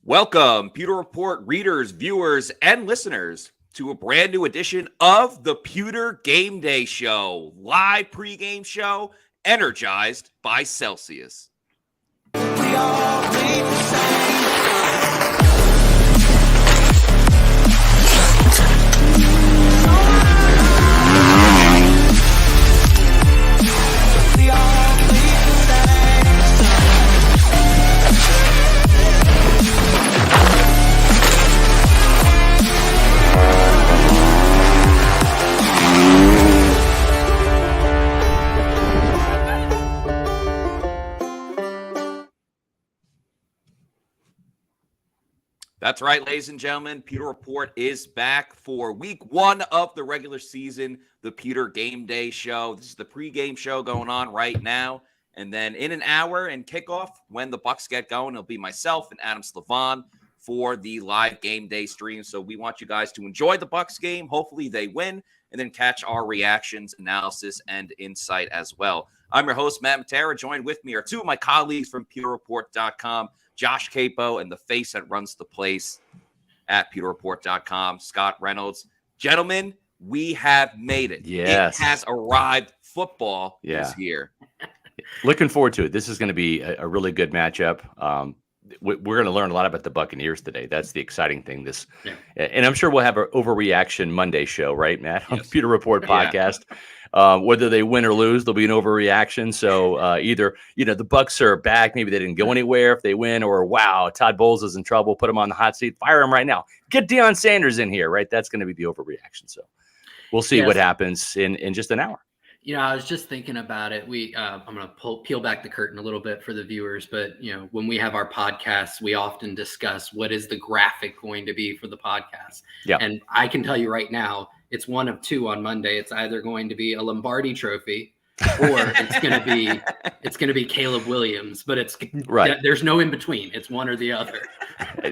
Welcome, Pewter Report readers, viewers, and listeners to a brand new edition of the Pewter GameDay Show, live pregame show energized by Celsius. We all bleed the same. That's right, ladies and gentlemen. Pewter Report is back for week one of the regular season, the Pewter GameDay Show. This is the pregame show going on right now. And then in an hour and kickoff, when the Bucs get going, it'll be myself and Adam Lavonte for the live game day stream. So we want you guys to enjoy the Bucs game. Hopefully they win, and then catch our reactions, analysis, and insight as well. I'm your host, Matt Matera. Joined with me are two of my colleagues from PewterReport.com, Josh Capo and the face that runs the place at PewterReport.com, Scott Reynolds. Gentlemen, we have made it. Yes. It has arrived. Football is here. Looking forward to it. This is going to be a really good matchup. We're going to learn a lot about the Buccaneers today. That's the exciting thing. And I'm sure we'll have an overreaction Monday show, right, Matt? On the Pewter Report podcast. Whether they win or lose, there'll be an overreaction. So either, the Bucs are back. Maybe they didn't go anywhere if they win, or wow, Todd Bowles is in trouble. Put him on the hot seat. Fire him right now. Get Deion Sanders in here, right? That's going to be the overreaction. So we'll see what happens in just an hour. I was just thinking about it. I'm going to peel back the curtain a little bit for the viewers, but when we have our podcasts, we often discuss what is the graphic going to be for the podcast. Yeah. And I can tell you right now, it's one of two on Monday. It's either going to be a Lombardi Trophy, or it's going to be Caleb Williams. But it's right. There's no in between. It's one or the other.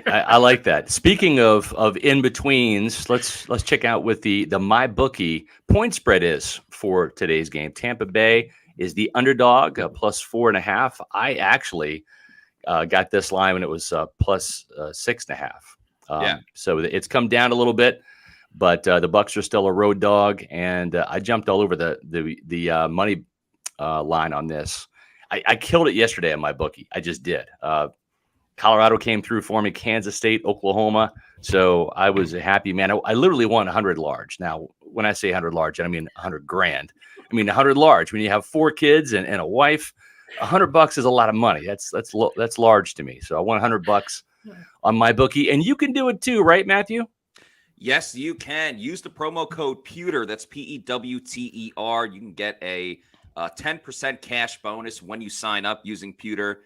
I like that. Speaking of in betweens, let's check out what the MyBookie point spread is for today's game. Tampa Bay is the underdog, plus 4.5. I actually got this line when it was plus 6.5. So it's come down a little bit, but the Bucs are still a road dog, and I jumped all over the money line on this. I killed it yesterday on MyBookie. I just did. Colorado came through for me, Kansas State, Oklahoma. So I was a happy man. I literally won 100 large. Now, when I say 100 large, I don't mean 100 grand. I mean 100 large. When you have 4 kids and a wife, $100 is a lot of money. That's large to me. So I won $100 on MyBookie, and you can do it too, right, Matthew? Yes, you can. Use the promo code Pewter. That's PEWTER. You can get a 10% cash bonus when you sign up using Pewter.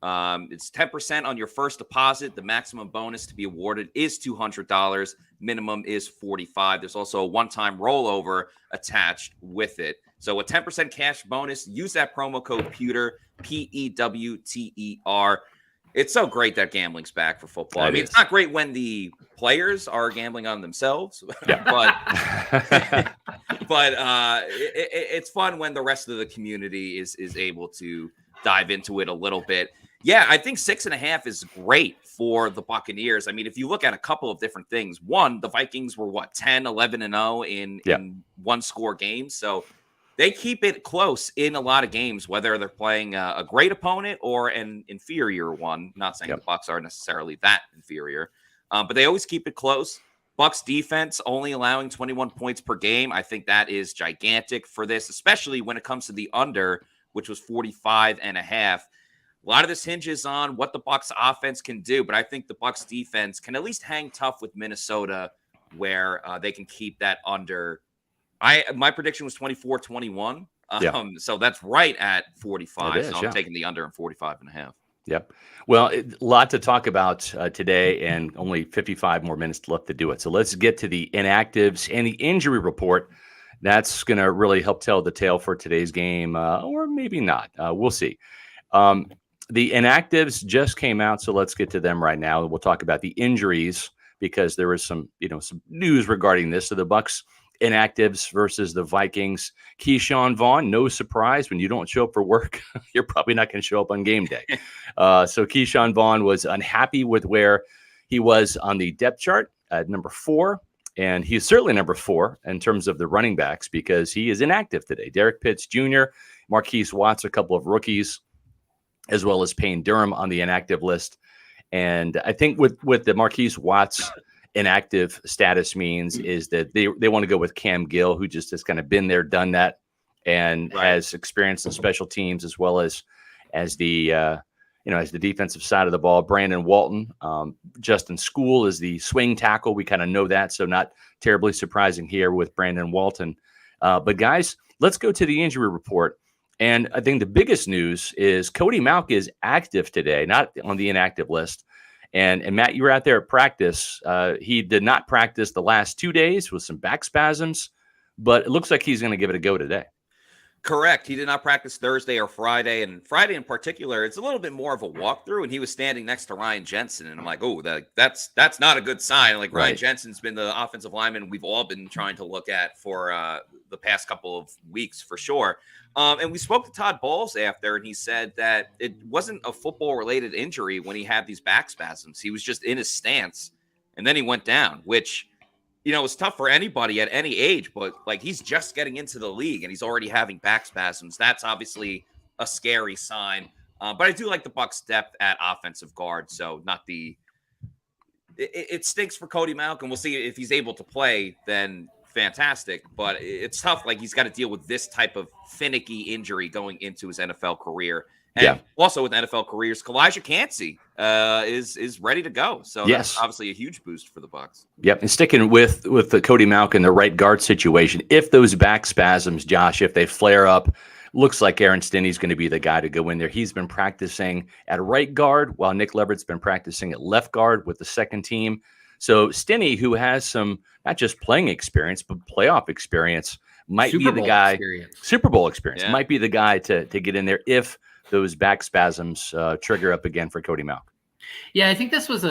It's 10% on your first deposit. The maximum bonus to be awarded is $200. Minimum is $45. There's also a one-time rollover attached with it. So a 10% cash bonus. Use that promo code Pewter, PEWTER. It's so great that gambling's back for football. It's not great when the players are gambling on themselves, but it's fun when the rest of the community is able to dive into it a little bit. Yeah, I think 6.5 is great for the Buccaneers. I mean, if you look at a couple of different things, one, the Vikings were 10, 11-0 in one-score games. So they keep it close in a lot of games, whether they're playing a great opponent or an inferior one. Not saying the Bucs are necessarily that inferior, but they always keep it close. Bucs defense only allowing 21 points per game. I think that is gigantic for this, especially when it comes to the under, which was 45.5. A lot of this hinges on what the Bucs offense can do, but I think the Bucs defense can at least hang tough with Minnesota, where they can keep that under. My prediction was 24-21, so that's right at 45. So I'm taking the under and 45.5. Yep. Well, a lot to talk about today, and only 55 more minutes left to do it. So let's get to the inactives and the injury report. That's going to really help tell the tale for today's game, or maybe not. We'll see. The inactives just came out, so let's get to them right now. We'll talk about the injuries because there was some news regarding this. So the Bucs Inactives versus the Vikings. Keyshawn Vaughn, no surprise, when you don't show up for work, you're probably not going to show up on game day. So Keyshawn Vaughn was unhappy with where he was on the depth chart at number 4. And he's certainly number 4 in terms of the running backs because he is inactive today. Derek Pitts Jr., Marquise Watts, a couple of rookies, as well as Payne Durham on the inactive list. And I think with the Marquise Watts inactive status means is that they want to go with Cam Gill, who just has kind of been there, done that, and has experience in special teams as well as the as the defensive side of the ball. Brandon Walton, Justin School is the swing tackle. We kind of know that, so not terribly surprising here with Brandon Walton. But guys, let's go to the injury report. And I think the biggest news is Cody Mauch is active today, not on the inactive list. And Matt, you were out there at practice. He did not practice the last 2 days with some back spasms, but it looks like he's going to give it a go today. Correct. He did not practice Thursday or Friday. And Friday in particular, it's a little bit more of a walkthrough. And he was standing next to Ryan Jensen. And I'm like, oh, that's not a good sign. Like Ryan Jensen's been the offensive lineman we've all been trying to look at for the past couple of weeks for sure. And we spoke to Todd Bowles after, and he said that it wasn't a football-related injury when he had these back spasms. He was just in his stance, and then he went down, which, it's tough for anybody at any age, but, he's just getting into the league, and he's already having back spasms. That's obviously a scary sign. But I do like the Bucs' depth at offensive guard, so not the – it stinks for Cody Mauch, and we'll see if he's able to play, then – fantastic, but it's tough. He's got to deal with this type of finicky injury going into his NFL career. And also with NFL careers, Kalijah Cansey is ready to go. So that's obviously a huge boost for the Bucs. Yep. And sticking with the Cody Mauch and the right guard situation, if those back spasms, Josh, if they flare up, looks like Aaron Stinney's going to be the guy to go in there. He's been practicing at right guard while Nick Leverett's been practicing at left guard with the second team. So Stinney, who has some not just playing experience, but playoff experience, might be the guy. Super Bowl experience might be the guy to get in there if those back spasms trigger up again for Cody Mauch. Yeah, I think this was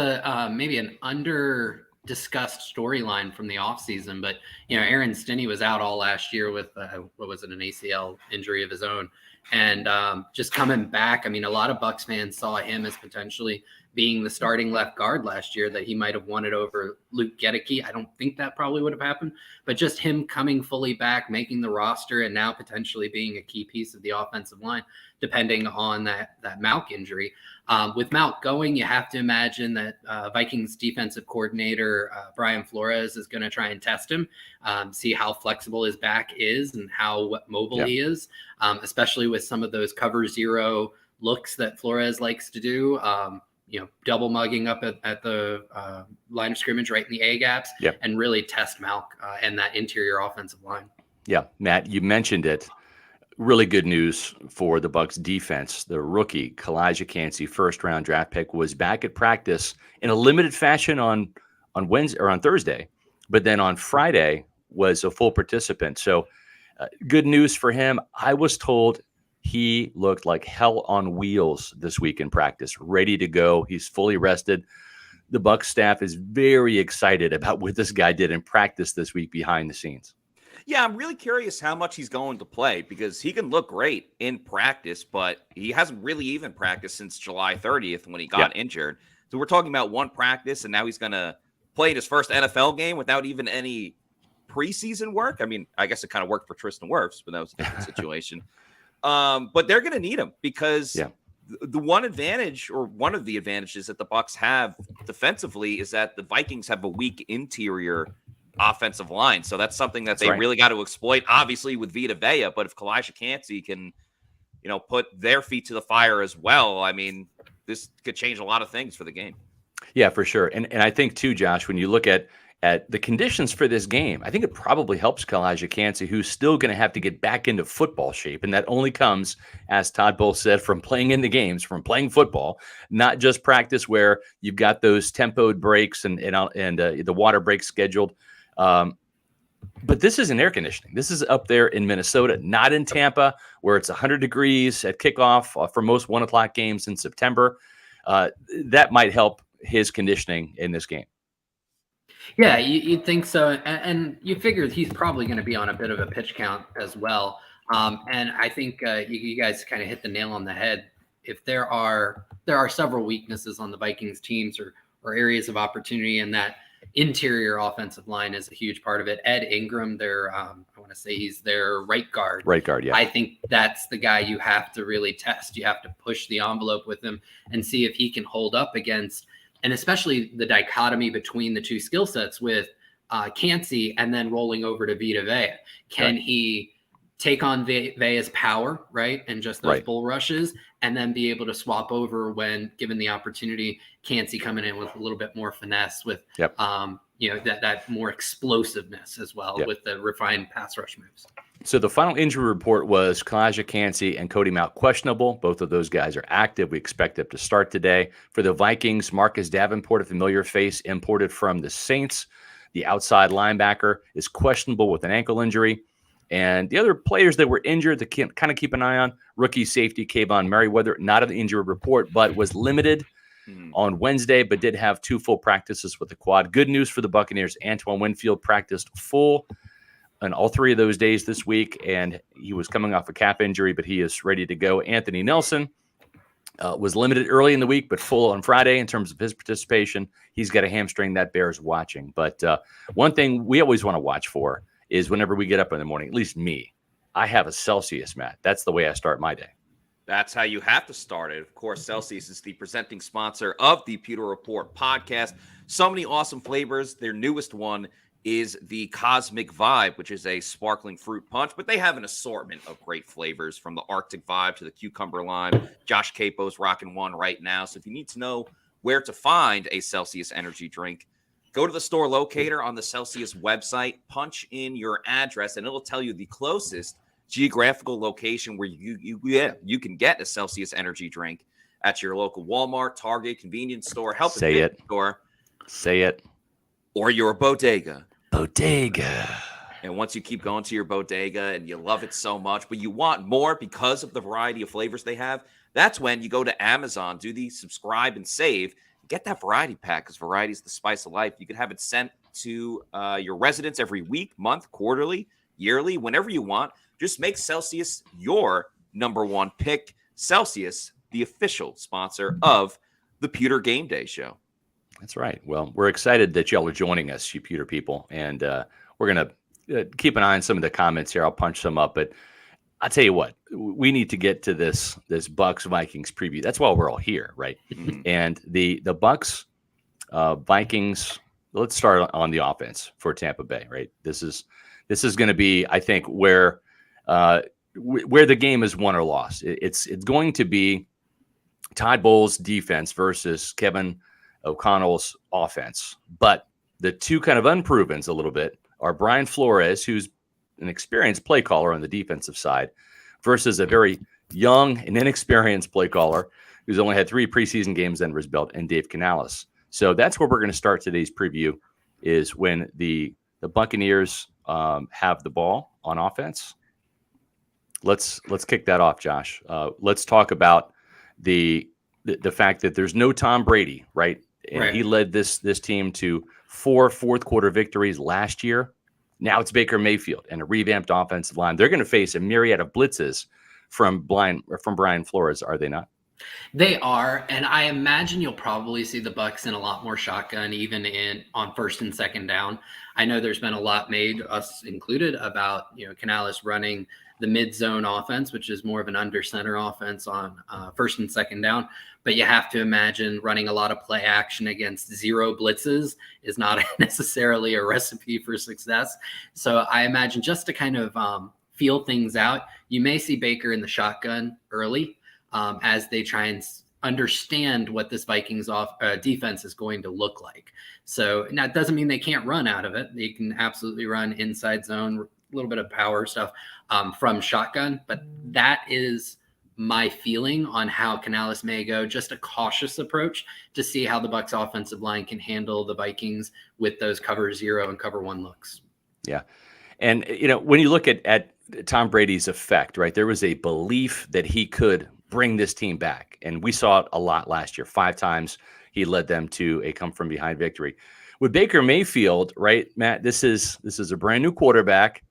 maybe an under discussed storyline from the offseason, but Aaron Stinney was out all last year with an ACL injury of his own, and just coming back. I mean, a lot of Bucs fans saw him as potentially being the starting left guard last year, that he might have won it over Luke Gedeke. I don't think that probably would have happened, but just him coming fully back, making the roster, and now potentially being a key piece of the offensive line, depending on that Mauch injury. With Mauch going, you have to imagine that Vikings defensive coordinator Brian Flores is going to try and test him, see how flexible his back is and how mobile he is, especially with some of those cover zero looks that Flores likes to do. Double mugging up at the line of scrimmage right in the A gaps and really test Mauch and that interior offensive line. Yeah, Matt, you mentioned it. Really good news for the Bucs defense. The rookie, Kalijah Cansey, first-round draft pick, was back at practice in a limited fashion on Wednesday or on Thursday, but then on Friday was a full participant. So good news for him. I was told he looked like hell on wheels this week in practice, ready to go. He's fully rested. The Bucs staff is very excited about what this guy did in practice this week behind the scenes. Yeah, I'm really curious how much he's going to play, because he can look great in practice, but he hasn't really even practiced since July 30th when he got injured. So we're talking about one practice, and now he's going to play in his first NFL game without even any preseason work. I mean, I guess it kind of worked for Tristan Wirfs, but that was a different situation. But they're going to need him, because the one advantage, or one of the advantages that the Bucs have defensively, is that the Vikings have a weak interior offensive line. So that's something that they really got to exploit, obviously, with Vita Vea. But if Kalijah Cansey can, put their feet to the fire as well, I mean, this could change a lot of things for the game. Yeah, for sure. And I think too, Josh, when you look at the conditions for this game, I think it probably helps Kalijah Cansey, who's still going to have to get back into football shape. And that only comes, as Todd Bowles said, from playing in the games, from playing football, not just practice where you've got those tempoed breaks and the water breaks scheduled. But this isn't air conditioning. This is up there in Minnesota, not in Tampa, where it's 100 degrees at kickoff for most 1 o'clock games in September. That might help his conditioning in this game. Yeah, you'd think so. And you figure he's probably going to be on a bit of a pitch count as well. And I think you guys kind of hit the nail on the head. If there are several weaknesses on the Vikings teams or areas of opportunity, and that interior offensive line is a huge part of it. Ed Ingram, I want to say he's their right guard. Right guard, yeah. I think that's the guy you have to really test. You have to push the envelope with him and see if he can hold up against, and especially the dichotomy between the two skill sets with Cansey and then rolling over to Vita Vea. Can he take on Vea's power, right, and just those bull rushes, and then be able to swap over when given the opportunity? Cansey coming in with a little bit more finesse, with that more explosiveness as well, with the refined pass rush moves. So the final injury report was Kalijah Cansey and Cody Mount questionable. Both of those guys are active. We expect them to start today. For the Vikings, Marcus Davenport, a familiar face imported from the Saints. The outside linebacker is questionable with an ankle injury. And the other players that were injured that can kind of keep an eye on, rookie safety Kayvon Merriweather, not an injury report, but was limited on Wednesday, but did have 2 full practices with the quad. Good news for the Buccaneers. Antoine Winfield practiced full on all 3 of those days this week, and he was coming off a calf injury, but he is ready to go. Anthony Nelson was limited early in the week, but full on Friday in terms of his participation. He's got a hamstring that bears watching. But one thing we always want to watch for is whenever we get up in the morning, at least me, I have a Celsius mat. That's the way I start my day. That's how you have to start it. Of course, Celsius is the presenting sponsor of the Pewter Report podcast. So many awesome flavors. Their newest one is the Cosmic Vibe, which is a sparkling fruit punch, but they have an assortment of great flavors, from the Arctic Vibe to the Cucumber Lime. Josh Capo's rocking one right now. So if you need to know where to find a Celsius energy drink, go to the store locator on the Celsius website, punch in your address, and it'll tell you the closest geographical location where you can get a Celsius energy drink at your local Walmart, Target, convenience store, health and fitness store. Say it. Or your bodega. Bodega. And once you keep going to your bodega and you love it so much, but you want more because of the variety of flavors they have, that's when you go to Amazon, do the subscribe and save, get that variety pack, because variety is the spice of life. You can have it sent to your residence every week, month, quarterly, yearly, whenever you want. Just make Celsius your number one pick. Celsius, the official sponsor of the Pewter GameDay Show. That's right. Well, we're excited that y'all are joining us, you Pewter people, and we're going to keep an eye on some of the comments here. I'll punch some up, but I'll tell you what, we need to get to this Bucs Vikings preview. That's why we're all here, right? Mm-hmm. And the Bucs Vikings. Let's start on the offense for Tampa Bay, right? This is going to be, I think, where the game is won or lost. It's going to be Todd Bowles' defense versus Kevin O'Connell's offense. But the two kind of unprovens a little bit are Brian Flores, who's an experienced play caller on the defensive side, versus a very young and inexperienced play caller who's only had 3 preseason games under his belt, and Dave Canales. So that's where we're going to start today's preview, is when the Buccaneers have the ball on offense. Let's kick that off, Josh. Let's talk about the fact that there's no Tom Brady, right? And he led this team to 4 fourth-quarter victories last year. Now it's Baker Mayfield and a revamped offensive line. They're going to face a myriad of blitzes from Brian Flores, are they not? They are, and I imagine you'll probably see the Bucs in a lot more shotgun, even on first and second down. I know there's been a lot made, us included, about Canales running the mid-zone offense, which is more of an under-center offense on first and second down. But you have to imagine running a lot of play action against 0 blitzes is not necessarily a recipe for success. So I imagine, just to kind of feel things out, you may see Baker in the shotgun early as they try and understand what this Vikings defense is going to look like. So now, it doesn't mean they can't run out of it. They can absolutely run inside zone, a little bit of power stuff from shotgun, but that is my feeling on how Canales may go. Just a cautious approach to see how the Bucs offensive line can handle the Vikings with those cover 0 and cover 1 looks. Yeah. And, when you look at Tom Brady's effect, right, there was a belief that he could bring this team back. And we saw it a lot last year. 5 times he led them to a come-from-behind victory. with Baker Mayfield, right, Matt, this is a brand new quarterback,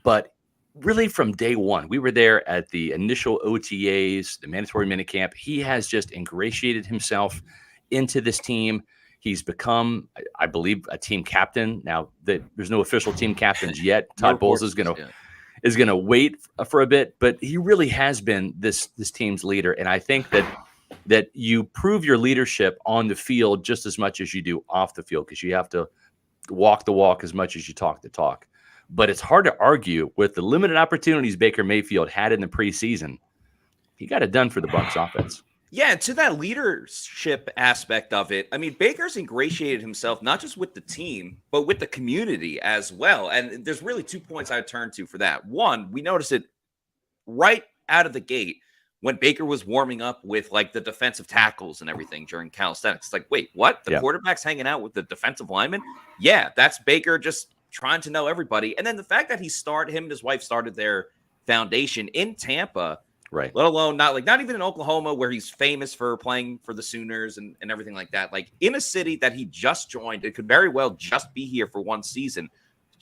but really from day one, we were there at the initial OTAs, the mandatory minicamp. He has just ingratiated himself into this team. He's become, I believe, a team captain. Now, there's no official team captains yet. Todd Bowles is going to wait for a bit, but he really has been this team's leader. And I think that you prove your leadership on the field just as much as you do off the field, because you have to walk the walk as much as you talk the talk. But it's hard to argue with the limited opportunities Baker Mayfield had in the preseason. He got it done for the Bucs offense. Yeah, to that leadership aspect of it, I mean, Baker's ingratiated himself not just with the team, but with the community as well. And there's really 2 points I would turn to for that. One, we noticed it right out of the gate when Baker was warming up with like the defensive tackles and everything during calisthenics. It's like, wait, what? The quarterback's hanging out with the defensive lineman? Yeah, that's Baker just trying to know everybody. And then the fact that him and his wife started their foundation in Tampa, right? Let alone not even in Oklahoma, where he's famous for playing for the Sooners and everything like that. Like in a city that he just joined, it could very well just be here for one season.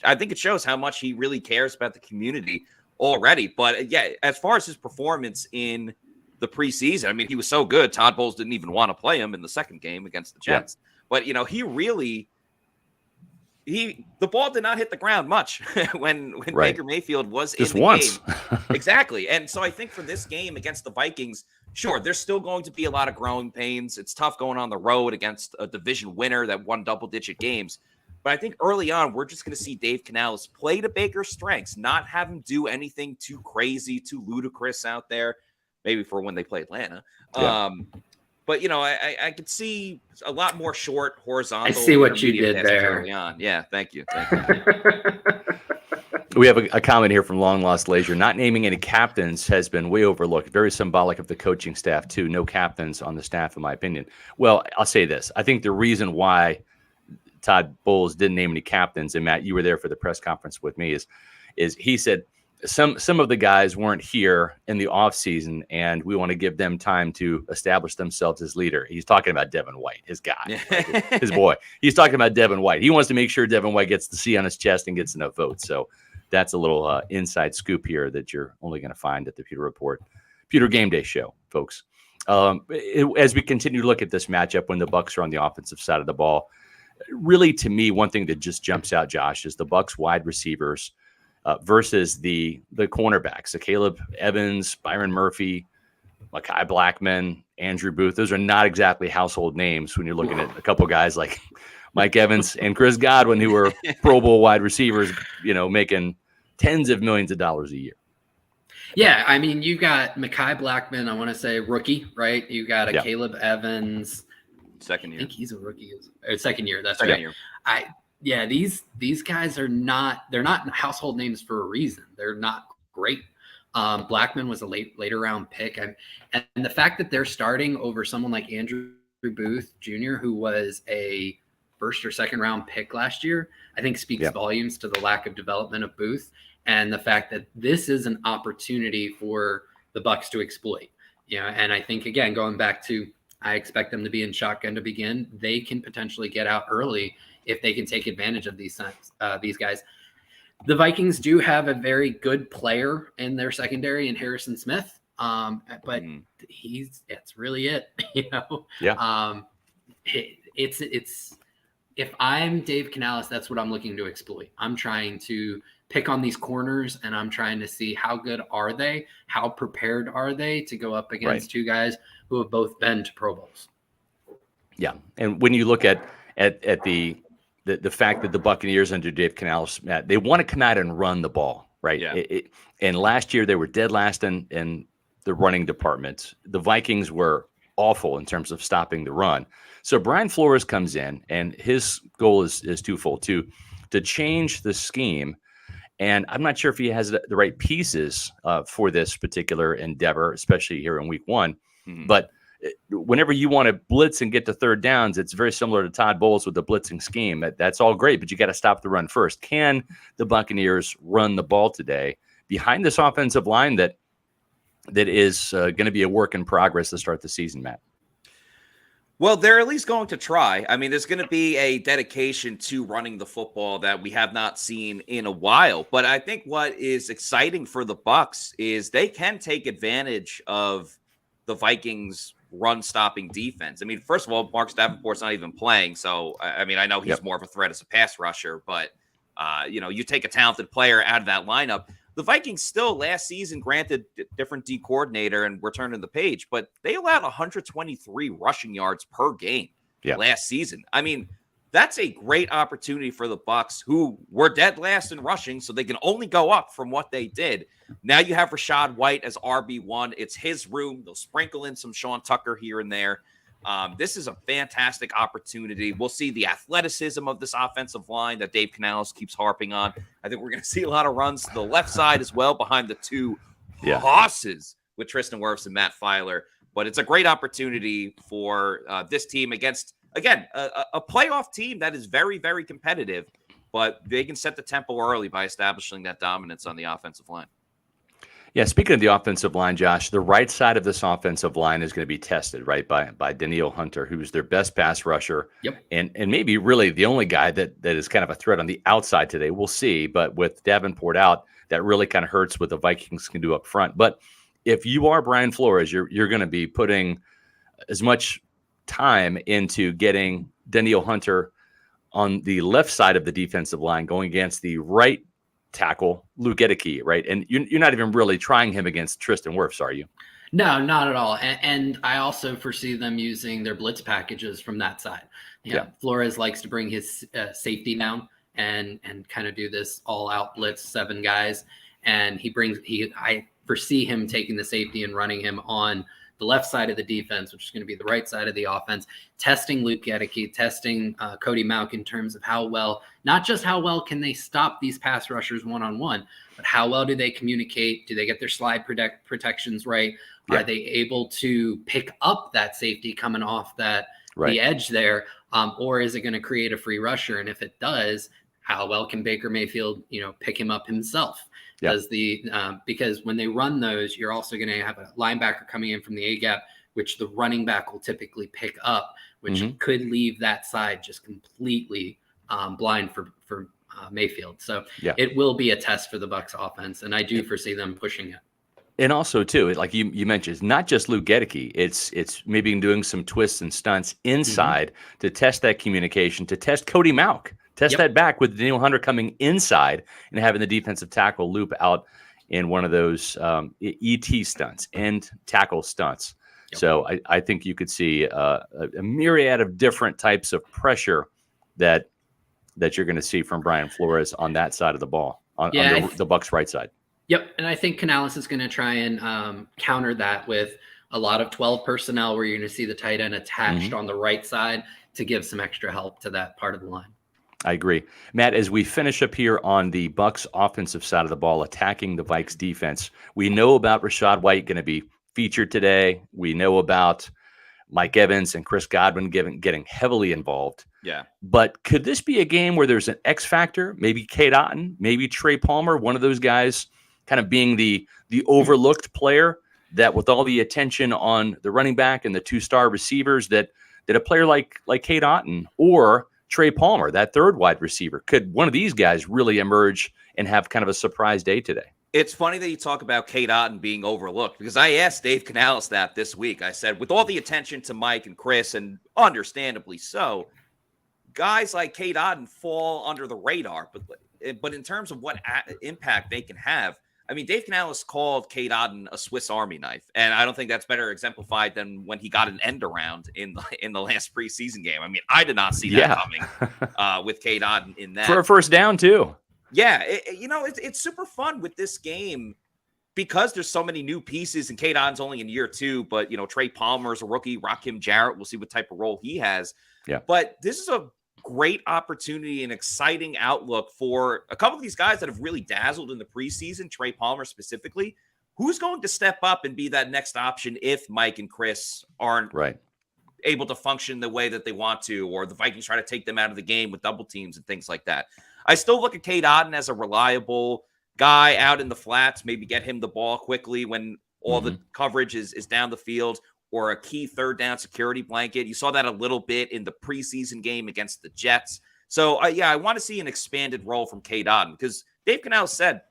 I think it shows how much he really cares about the community already. But yeah, as far as his performance in the preseason, I mean, he was so good. Todd Bowles didn't even want to play him in the second game against the Jets. But he really. The ball did not hit the ground much when Baker Mayfield was just in the game. Exactly. And so I think for this game against the Vikings, sure, there's still going to be a lot of growing pains. It's tough going on the road against a division winner that won double-digit games. But I think early on, we're just going to see Dave Canales play to Baker's strengths, not have him do anything too crazy, too ludicrous out there, maybe for when they play Atlanta. Yeah. But, I could see a lot more short, horizontal. I see what you did there. Early on. Yeah, thank you. We have a comment here from Long Lost Leisure. Not naming any captains has been way overlooked. Very symbolic of the coaching staff, too. No captains on the staff, in my opinion. Well, I'll say this. I think the reason why Todd Bowles didn't name any captains, and Matt, you were there for the press conference with me, is he said, some of the guys weren't here in the offseason, and we want to give them time to establish themselves as leader. He's talking about Devin White, his guy, his boy. He's talking about Devin White. He wants to make sure Devin White gets the C on his chest and gets enough votes. So that's a little inside scoop here that you're only going to find at the Pewter Report, Pewter GameDay Show, folks. As we continue to look at this matchup when the Bucs are on the offensive side of the ball, really, to me, one thing that just jumps out, Josh, is the Bucs wide receivers versus the cornerbacks, the Caleb Evans, Byron Murphy, Mekhi Blackman, Andrew Booth. Those are not exactly household names when you're looking at a couple guys like Mike Evans and Chris Godwin, who were Pro Bowl wide receivers, making tens of millions of dollars a year. Yeah, I mean, you got Mekhi Blackman, I want to say rookie, right? You got a Caleb Evans. Second year. I think he's a rookie. Second year, that's second right. Year. Yeah, these guys they're not household names for a reason. They're not great. Blackman was a later round pick. And the fact that they're starting over someone like Andrew Booth Jr., who was a first or second round pick last year, I think speaks volumes to the lack of development of Booth and the fact that this is an opportunity for the Bucs to exploit. And I think, again, going back to I expect them to be in shotgun to begin. They can potentially get out early if they can take advantage of these guys. The Vikings do have a very good player in their secondary in Harrison Smith, but it's really it. Yeah. It's if I'm Dave Canales, that's what I'm looking to exploit. I'm trying to pick on these corners, and I'm trying to see how good are they, how prepared are they to go up against two guys who have both been to Pro Bowls. Yeah, and when you look at the fact that the Buccaneers under Dave Canales, Matt, they want to come out and run the ball, right? Yeah. And last year they were dead last in the running department. The Vikings were awful in terms of stopping the run. So Brian Flores comes in, and his goal is twofold: to change the scheme. And I'm not sure if he has the right pieces for this particular endeavor, especially here in week one. Mm-hmm. But whenever you want to blitz and get to third downs, it's very similar to Todd Bowles with the blitzing scheme. That's all great, but you got to stop the run first. Can the Buccaneers run the ball today behind this offensive line that is going to be a work in progress to start the season, Matt? Well, they're at least going to try. I mean, there's going to be a dedication to running the football that we have not seen in a while. But I think what is exciting for the Bucs is they can take advantage of the Vikings' run-stopping defense. I mean, first of all, Marcus Davenport's not even playing. So, I mean, I know he's more of a threat as a pass rusher. But, you take a talented player out of that lineup. The Vikings still last season, granted, different D coordinator, and we're turning the page, but they allowed 123 rushing yards per game last season. I mean, that's a great opportunity for the Bucs, who were dead last in rushing, so they can only go up from what they did. Now you have Rachaad White as RB1. It's his room. They'll sprinkle in some Sean Tucker here and there. This is a fantastic opportunity. We'll see the athleticism of this offensive line that Dave Canales keeps harping on. I think we're going to see a lot of runs to the left side as well behind the two horses with Tristan Wirfs and Matt Filer. But it's a great opportunity for this team against, again, a playoff team that is very, very competitive. But they can set the tempo early by establishing that dominance on the offensive line. Yeah, speaking of the offensive line, Josh, the right side of this offensive line is going to be tested, right, by Danielle Hunter, who's their best pass rusher, and maybe really the only guy that is kind of a threat on the outside today. We'll see, but with Davenport out, that really kind of hurts what the Vikings can do up front. But if you are Brian Flores, you're going to be putting as much time into getting Danielle Hunter on the left side of the defensive line going against the right tackle, Luke Edeke, right? And you're not even really trying him against Tristan Wirfs, are you? No, not at all. And I also foresee them using their blitz packages from that side. Flores likes to bring his safety down and kind of do this all-out blitz, 7 guys. And I foresee him taking the safety and running him on the left side of the defense, which is going to be the right side of the offense, testing Luke Edeke, testing Cody Mauch in terms of not just how well can they stop these pass rushers one-on-one, but how well do they communicate? Do they get their slide protections right? Are they able to pick up that safety coming off the edge there? Or is it going to create a free rusher? And if it does, how well can Baker Mayfield, pick him up himself? Because when they run those, you're also going to have a linebacker coming in from the A-gap, which the running back will typically pick up, which could leave that side just completely blind for Mayfield. So it will be a test for the Bucs offense, and I do foresee them pushing it. And also, too, like you mentioned, it's not just Luke Edeke. It's maybe doing some twists and stunts inside to test that communication, to test Cody Mauch. Test that back with Danielle Hunter coming inside and having the defensive tackle loop out in one of those ET stunts and tackle stunts. So I think you could see a myriad of different types of pressure that you're going to see from Brian Flores on that side of the ball, on the Bucs' right side. Yep, and I think Canales is going to try and counter that with a lot of 12 personnel where you're going to see the tight end attached on the right side to give some extra help to that part of the line. I agree. Matt, as we finish up here on the Bucs offensive side of the ball, attacking the Vikes defense, we know about Rachaad White going to be featured today. We know about Mike Evans and Chris Godwin getting heavily involved. Yeah. But could this be a game where there's an X factor? Maybe Cade Otton, maybe Trey Palmer, one of those guys kind of being the overlooked player that with all the attention on the running back and the 2-star receivers that a player like Cade Otton or Trey Palmer, that third wide receiver, could one of these guys really emerge and have kind of a surprise day today? It's funny that you talk about Cade Otton being overlooked, because I asked Dave Canales that this week. I said, with all the attention to Mike and Chris, and understandably so, guys like Cade Otton fall under the radar. But in terms of what impact they can have, I mean, Dave Canales called Cade Otton a Swiss Army knife, and I don't think that's better exemplified than when he got an end around in the last preseason game. I mean, I did not see that coming with Cade Otton in that. For a first down, too. Yeah, it's super fun with this game because there's so many new pieces, and Cade Otton's only in year 2, but, Trey Palmer's a rookie, Rakim Jarrett, we'll see what type of role he has. Yeah. But this is a great opportunity and exciting outlook for a couple of these guys that have really dazzled in the preseason, Trey Palmer specifically. Who's going to step up and be that next option if Mike and Chris aren't able to function the way that they want to, or the Vikings try to take them out of the game with double teams and things like that? I still look at Cade Otton as a reliable guy out in the flats, maybe get him the ball quickly when all the coverage is down the field. or a key third down security blanket. You saw that a little bit in the preseason game against the Jets. So, I want to see an expanded role from Cade Otton, because Dave Canales said,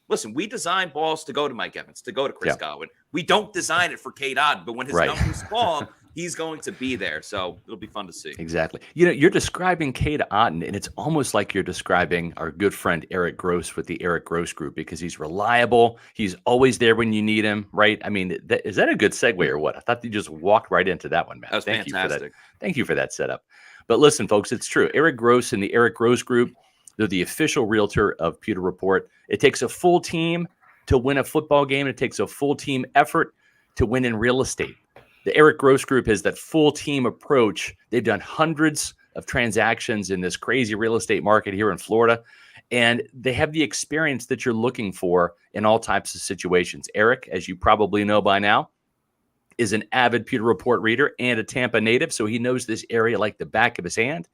listen, we design balls to go to Mike Evans, to go to Chris Godwin. We don't design it for Cade Otton, but when his numbers fall, he's going to be there. So it'll be fun to see. Exactly. You're describing Cade Otton, and it's almost like you're describing our good friend Eric Gross with the Eric Gross Group, because he's reliable. He's always there when you need him, right? I mean, is that a good segue or what? I thought you just walked right into that one, Matt. That was fantastic. Thank you for that setup. But listen, folks, it's true. Eric Gross and the Eric Gross Group, they're the official realtor of Pewter Report. It takes a full team to win a football game. It takes a full team effort to win in real estate. The Eric Gross Group has that full team approach. They've done hundreds of transactions in this crazy real estate market here in Florida, and they have the experience that you're looking for in all types of situations. Eric, as you probably know by now, is an avid Pewter Report reader and a Tampa native, so he knows this area like the back of his hand.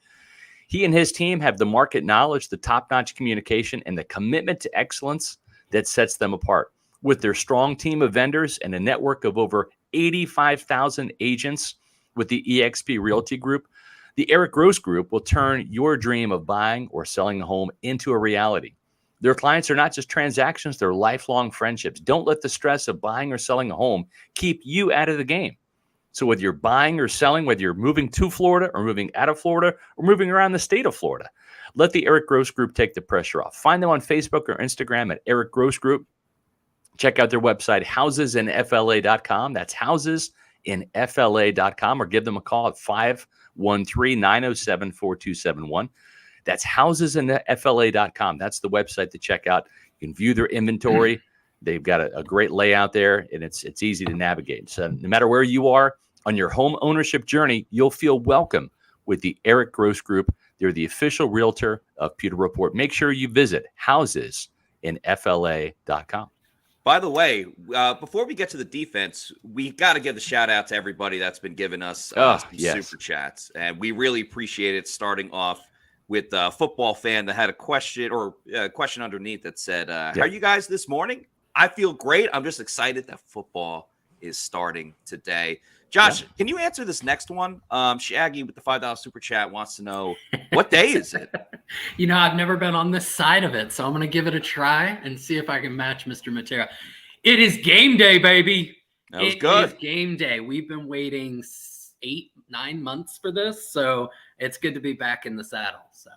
He and his team have the market knowledge, the top-notch communication, and the commitment to excellence that sets them apart. With their strong team of vendors and a network of over 85,000 agents with the eXp Realty Group, the Eric Gross Group will turn your dream of buying or selling a home into a reality. Their clients are not just transactions, they're lifelong friendships. Don't let the stress of buying or selling a home keep you out of the game. So whether you're buying or selling, whether you're moving to Florida or moving out of Florida or moving around the state of Florida, let the Eric Gross Group take the pressure off. Find them on Facebook or Instagram at Eric Gross Group. Check out their website, housesinfla.com. That's housesinfla.com, or give them a call at 513-907-4271. That's housesinfla.com. That's the website to check out. You can view their inventory. They've got a great layout there, and it's easy to navigate. So no matter where you are on your home ownership journey, you'll feel welcome with the Eric Gross Group. They're the official realtor of Pewter Report. Make sure you visit housesinfla.com. By the way, before we get to the defense, we got to give the shout out to everybody that's been giving us super chats. And we really appreciate it, starting off with a football fan that had a question underneath that said, how are you guys this morning? I feel great. I'm just excited that football is starting today. Josh, can you answer this next one? Shaggy with the $5 super chat wants to know, what day is it? I've never been on this side of it, so I'm going to give it a try and see if I can match Mr. Matera. It is game day, baby. That was good. It is game day. We've been waiting 8-9 months for this, so it's good to be back in the saddle. So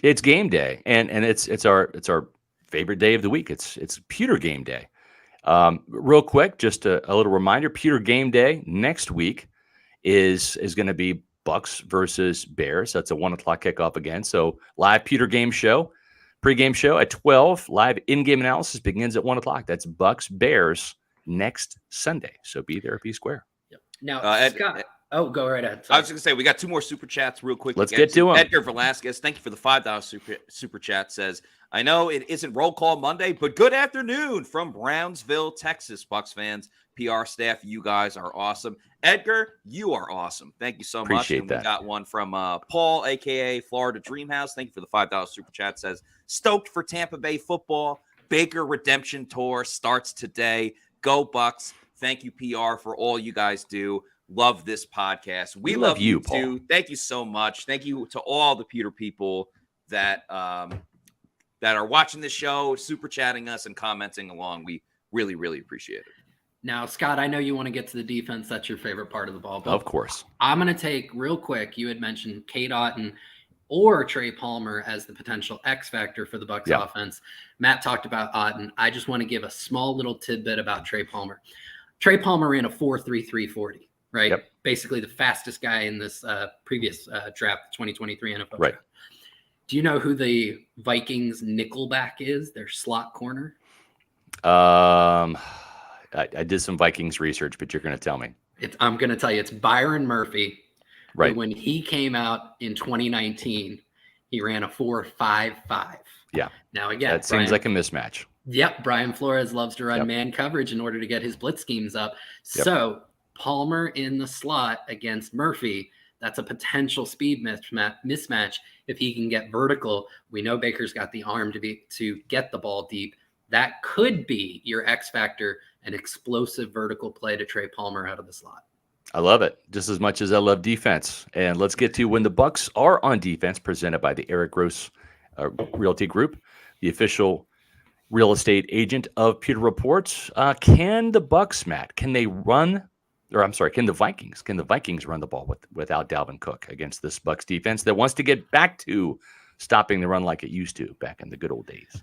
it's game day, and it's our favorite day of the week. It's Pewter Game Day. Real quick, just a little reminder: Pewter Game Day next week is going to be Bucs versus Bears. That's a 1:00 kickoff again. So live Pewter Game Show, pregame show at 12. Live in-game analysis begins at 1:00. That's Bucs Bears next Sunday. So be there, be square. Yep. Now, Scott. Go right ahead. Sorry. I was going to say, we got two more super chats real quick. Let's get to them. Edgar Velasquez, thank you for the $5 super chat, says, I know it isn't roll call Monday, but good afternoon from Brownsville, Texas. Bucs fans, PR staff, you guys are awesome. Edgar, you are awesome. Thank you so much. Appreciate that. We got one from Paul, a.k.a. Florida Dreamhouse. Thank you for the $5 super chat. Says, stoked for Tampa Bay football. Baker Redemption Tour starts today. Go Bucs. Thank you, PR, for all you guys do. Love this podcast. We love you too. Paul. Thank you so much. Thank you to all the Pewter people that are watching the show, super chatting us and commenting along. We really, really appreciate it. Now, Scott, I know you want to get to the defense. That's your favorite part of the ball. Of course. I'm going to take real quick. You had mentioned Cade Otton or Trey Palmer as the potential X factor for the Bucs offense. Matt talked about Otton. I just want to give a small little tidbit about Trey Palmer. Trey Palmer ran a 4.33 40. Right. Yep. Basically the fastest guy in this previous draft, 2023 NFL right. draft. Do you know who the Vikings nickelback is? Their slot corner? I did some Vikings research, but you're going to tell me. I'm going to tell you, it's Byron Murphy. Right. When he came out in 2019, he ran a 4.55. Yeah. Now, again, that seems like a mismatch. Yep. Brian Flores loves to run man coverage in order to get his blitz schemes up. Yep. So Palmer in the slot against Murphy, that's a potential speed mismatch if he can get vertical. We know Baker's got the arm to get the ball deep. That could be your X factor, an explosive vertical play to Trey Palmer out of the slot. I love it just as much as I love defense. And let's get to when the Bucs are on defense, presented by the Eric Gross Realty Group, the official real estate agent of Pewter Report. Can the Bucs, Matt, can the Vikings run the ball without Dalvin Cook against this Bucs defense that wants to get back to stopping the run like it used to back in the good old days?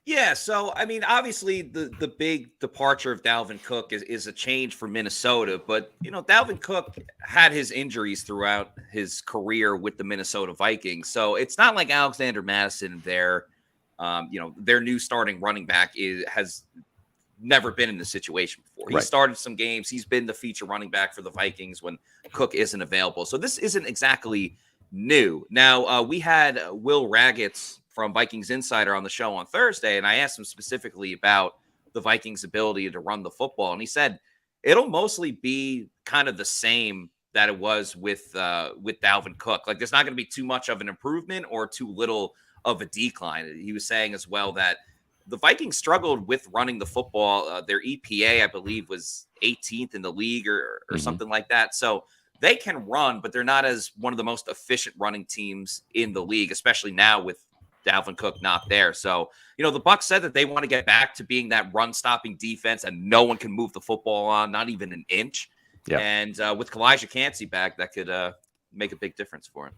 Yeah, so I mean, obviously the big departure of Dalvin Cook is a change for Minnesota, but Dalvin Cook had his injuries throughout his career with the Minnesota Vikings, so it's not like Alexander Mattison, their new starting running back has never been in this situation before. He started some games. He's been the feature running back for the Vikings when Cook isn't available, so this isn't exactly new. Now we had Will Raggets from Vikings Insider on the show on Thursday, and I asked him specifically about the Vikings' ability to run the football, and he said it'll mostly be kind of the same that it was with Dalvin Cook. Like, there's not going to be too much of an improvement or too little of a decline. He was saying as well that the Vikings struggled with running the football. Their EPA, I believe, was 18th in the league or something like that. So they can run, but they're not as one of the most efficient running teams in the league, especially now with Dalvin Cook not there. So, the Bucs said that they want to get back to being that run-stopping defense and no one can move the football on, not even an inch. Yeah. And with Kalijah Kancey back, that could make a big difference for him.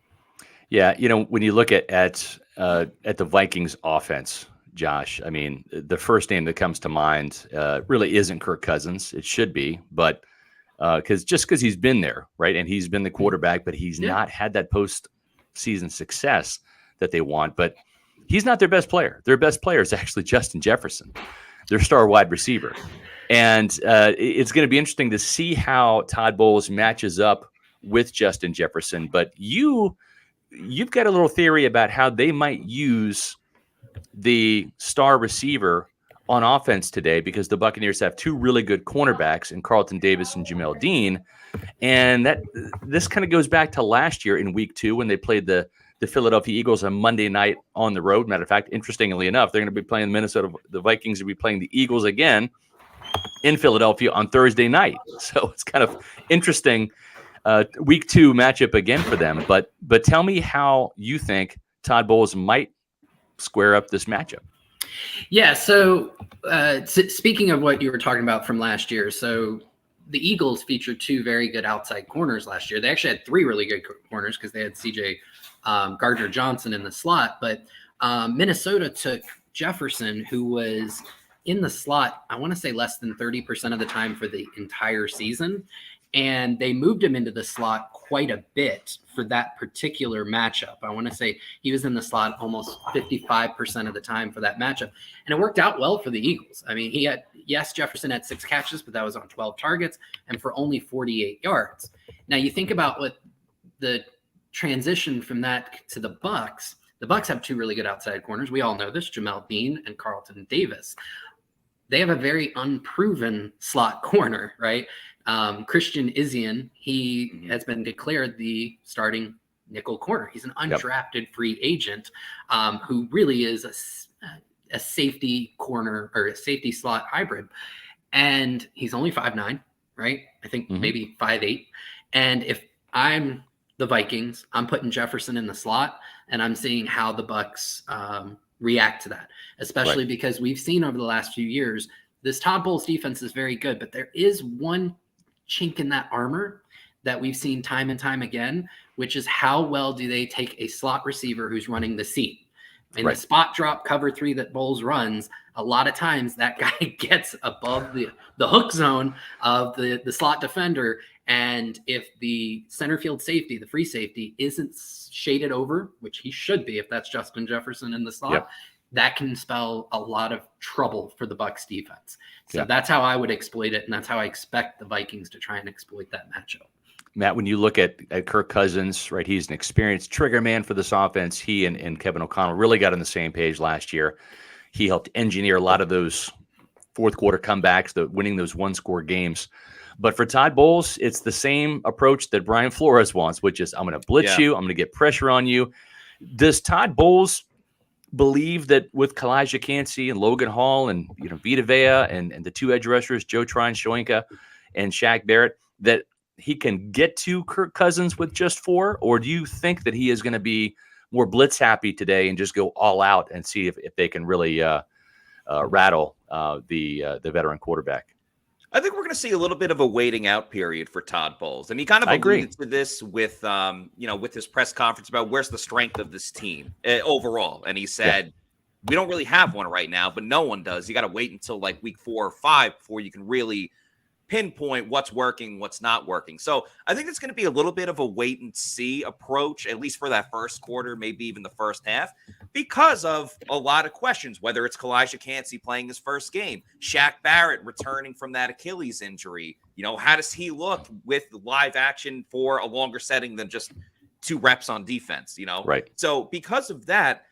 Yeah, when you look at the Vikings offense, Josh, I mean, the first name that comes to mind really isn't Kirk Cousins. It should be, but because he's been there, right? And he's been the quarterback, but he's not had that postseason success that they want. But he's not their best player. Their best player is actually Justin Jefferson, their star wide receiver. And it's going to be interesting to see how Todd Bowles matches up with Justin Jefferson. But you've got a little theory about how they might use the star receiver on offense today, because the Buccaneers have two really good cornerbacks in Carlton Davis and Jamel Dean. And this kind of goes back to last year in week 2 when they played the Philadelphia Eagles on Monday night on the road. Matter of fact, interestingly enough, they're going to be playing the Vikings will be playing the Eagles again in Philadelphia on Thursday night. So it's kind of interesting week 2 matchup again for them. But tell me how you think Todd Bowles might square up this matchup. Yeah, so speaking of what you were talking about from last year, so the Eagles featured 2 very good outside corners last year. They actually had 3 really good corners because they had CJ Gardner-Johnson in the slot, but Minnesota took Jefferson, who was in the slot, I want to say less than 30% of the time for the entire season, and they moved him into the slot quite a bit for that particular matchup. I want to say he was in the slot almost 55% of the time for that matchup, and it worked out well for the Eagles. I mean, Jefferson had 6 catches, but that was on 12 targets and for only 48 yards. Now you think about what the transition from that to the Bucs. The Bucs have 2 really good outside corners. We all know this, Jamel Dean and Carlton Davis. They have a very unproven slot corner, right? Christian Izien, he has been declared the starting nickel corner. He's an undrafted free agent who really is a safety corner or a safety slot hybrid. And he's only 5'9", right? I think maybe 5'8". And if I'm the Vikings, I'm putting Jefferson in the slot, and I'm seeing how the Bucs react to that, especially because we've seen over the last few years, this Todd Bowles defense is very good, but there is one chink in that armor that we've seen time and time again, which is how well do they take a slot receiver who's running the seam. In the spot drop cover 3 that Bowles runs, a lot of times that guy gets above the hook zone of the slot defender. And if the center field safety, the free safety, isn't shaded over, which he should be if that's Justin Jefferson in the slot, that can spell a lot of trouble for the Bucs defense. So that's how I would exploit it, and that's how I expect the Vikings to try and exploit that matchup. Matt, when you look at Kirk Cousins, right, he's an experienced trigger man for this offense. He and Kevin O'Connell really got on the same page last year. He helped engineer a lot of those fourth quarter comebacks, winning those one-score games. But for Todd Bowles, it's the same approach that Brian Flores wants, which is I'm going to blitz you, I'm going to get pressure on you. Does Todd Bowles believe that with Kalijah Kancey and Logan Hall and Vita Vea and the 2 edge rushers, Joe Tryon Shoyinka and Shaq Barrett, that he can get to Kirk Cousins with just 4, or do you think that he is going to be more blitz happy today and just go all out and see if they can really rattle the veteran quarterback? I think we're going to see a little bit of a waiting out period for Todd Bowles. And he kind of alluded to this with, with his press conference about where's the strength of this team overall. And he said, we don't really have one right now, but no one does. You got to wait until like week 4 or 5 before you can really pinpoint what's working, what's not working. So I think it's going to be a little bit of a wait and see approach, at least for that first quarter, maybe even the first half, because of a lot of questions, whether it's Kalijah Cansey playing his first game, Shaq Barrett returning from that Achilles injury. How does he look with live action for a longer setting than just 2 reps on defense, Right. So because of that,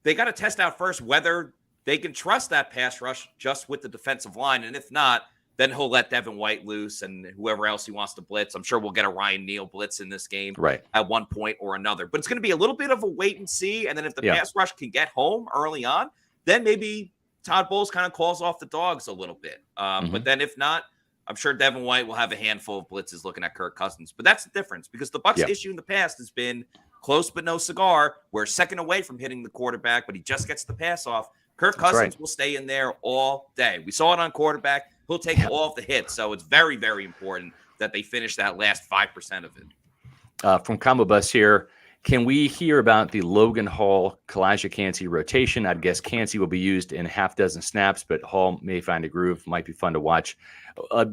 they got to test out first whether they can trust that pass rush just with the defensive line. And if not, then he'll let Devin White loose and whoever else he wants to blitz. I'm sure we'll get a Ryan Neal blitz in this game at one point or another. But it's going to be a little bit of a wait and see. And then if the pass rush can get home early on, then maybe Todd Bowles kind of calls off the dogs a little bit. But then if not, I'm sure Devin White will have a handful of blitzes looking at Kirk Cousins. But that's the difference, because the Bucs issue in the past has been close but no cigar. We're second away from hitting the quarterback, but he just gets the pass off. Kirk Cousins will stay in there all day. We saw it on quarterback. He'll take all of the hits. So it's very, very important that they finish that last 5% of it. From Combo Bus here, can we hear about the Logan Hall, Kalijah Cansey rotation? I'd guess Cansey will be used in half dozen snaps, but Hall may find a groove. Might be fun to watch.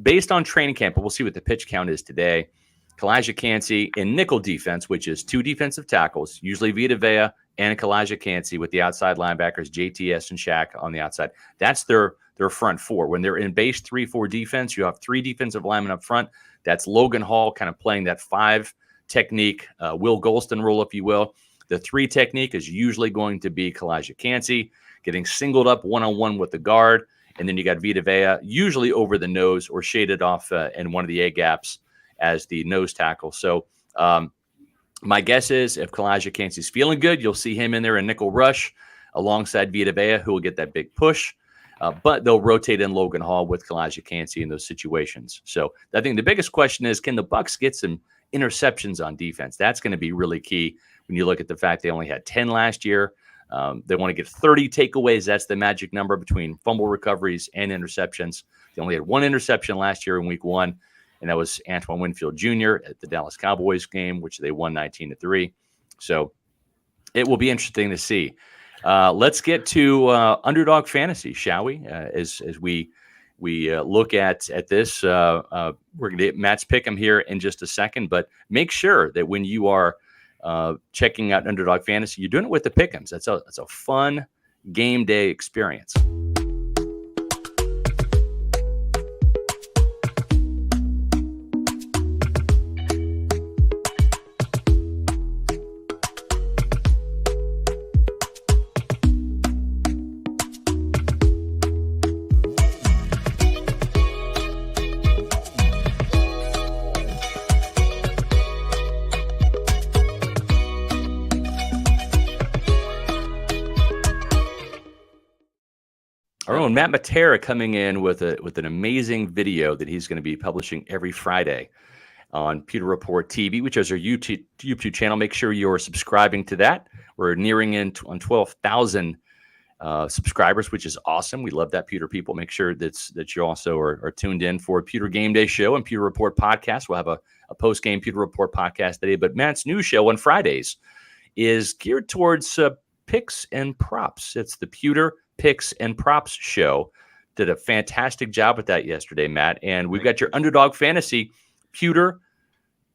Based on training camp, but we'll see what the pitch count is today. Kalijah Cansey in nickel defense, which is 2 defensive tackles, usually Vita Vea and Kalijah Cansey, with the outside linebackers, JTS and Shaq on the outside. That's their front 4. When they're in base 3-4 defense, you have 3 defensive linemen up front. That's Logan Hall kind of playing that 5 technique, Will Golston rule, if you will. The 3 technique is usually going to be Kalijah Cansey getting singled up one-on-one with the guard. And then you got Vita Vea, usually over the nose or shaded off in one of the A gaps as the nose tackle. So my guess is if Kalijah Cansey's feeling good, you'll see him in there in nickel rush alongside Vita Vea, who will get that big push. But they'll rotate in Logan Hall with Kalijah Cansey in those situations. So I think the biggest question is, can the Bucs get some interceptions on defense? That's going to be really key when you look at the fact they only had 10 last year. They want to get 30 takeaways. That's the magic number between fumble recoveries and interceptions. They only had 1 interception last year in week 1, and that was Antoine Winfield Jr. at the Dallas Cowboys game, which they won 19-3. So it will be interesting to see. Let's get to Underdog Fantasy, shall we? As we look at this, we're going to get Matt's Pick'em here in just a second, but make sure that when you are checking out Underdog Fantasy, you're doing it with the Pick'ems. That's a fun game day experience. Our own Matt Matera coming in with an amazing video that he's going to be publishing every Friday on Pewter Report TV, which is our YouTube channel. Make sure you're subscribing to that. We're nearing in on 12,000 subscribers, which is awesome. We love that, Pewter people. Make sure that you also are tuned in for Pewter GameDay Show and Pewter Report podcast. We'll have a post-game Pewter Report podcast today. But Matt's new show on Fridays is geared towards picks and props. It's the Pewter Picks and Props Show. Did a fantastic job with that yesterday, Matt. And we've got your Underdog Fantasy Pewter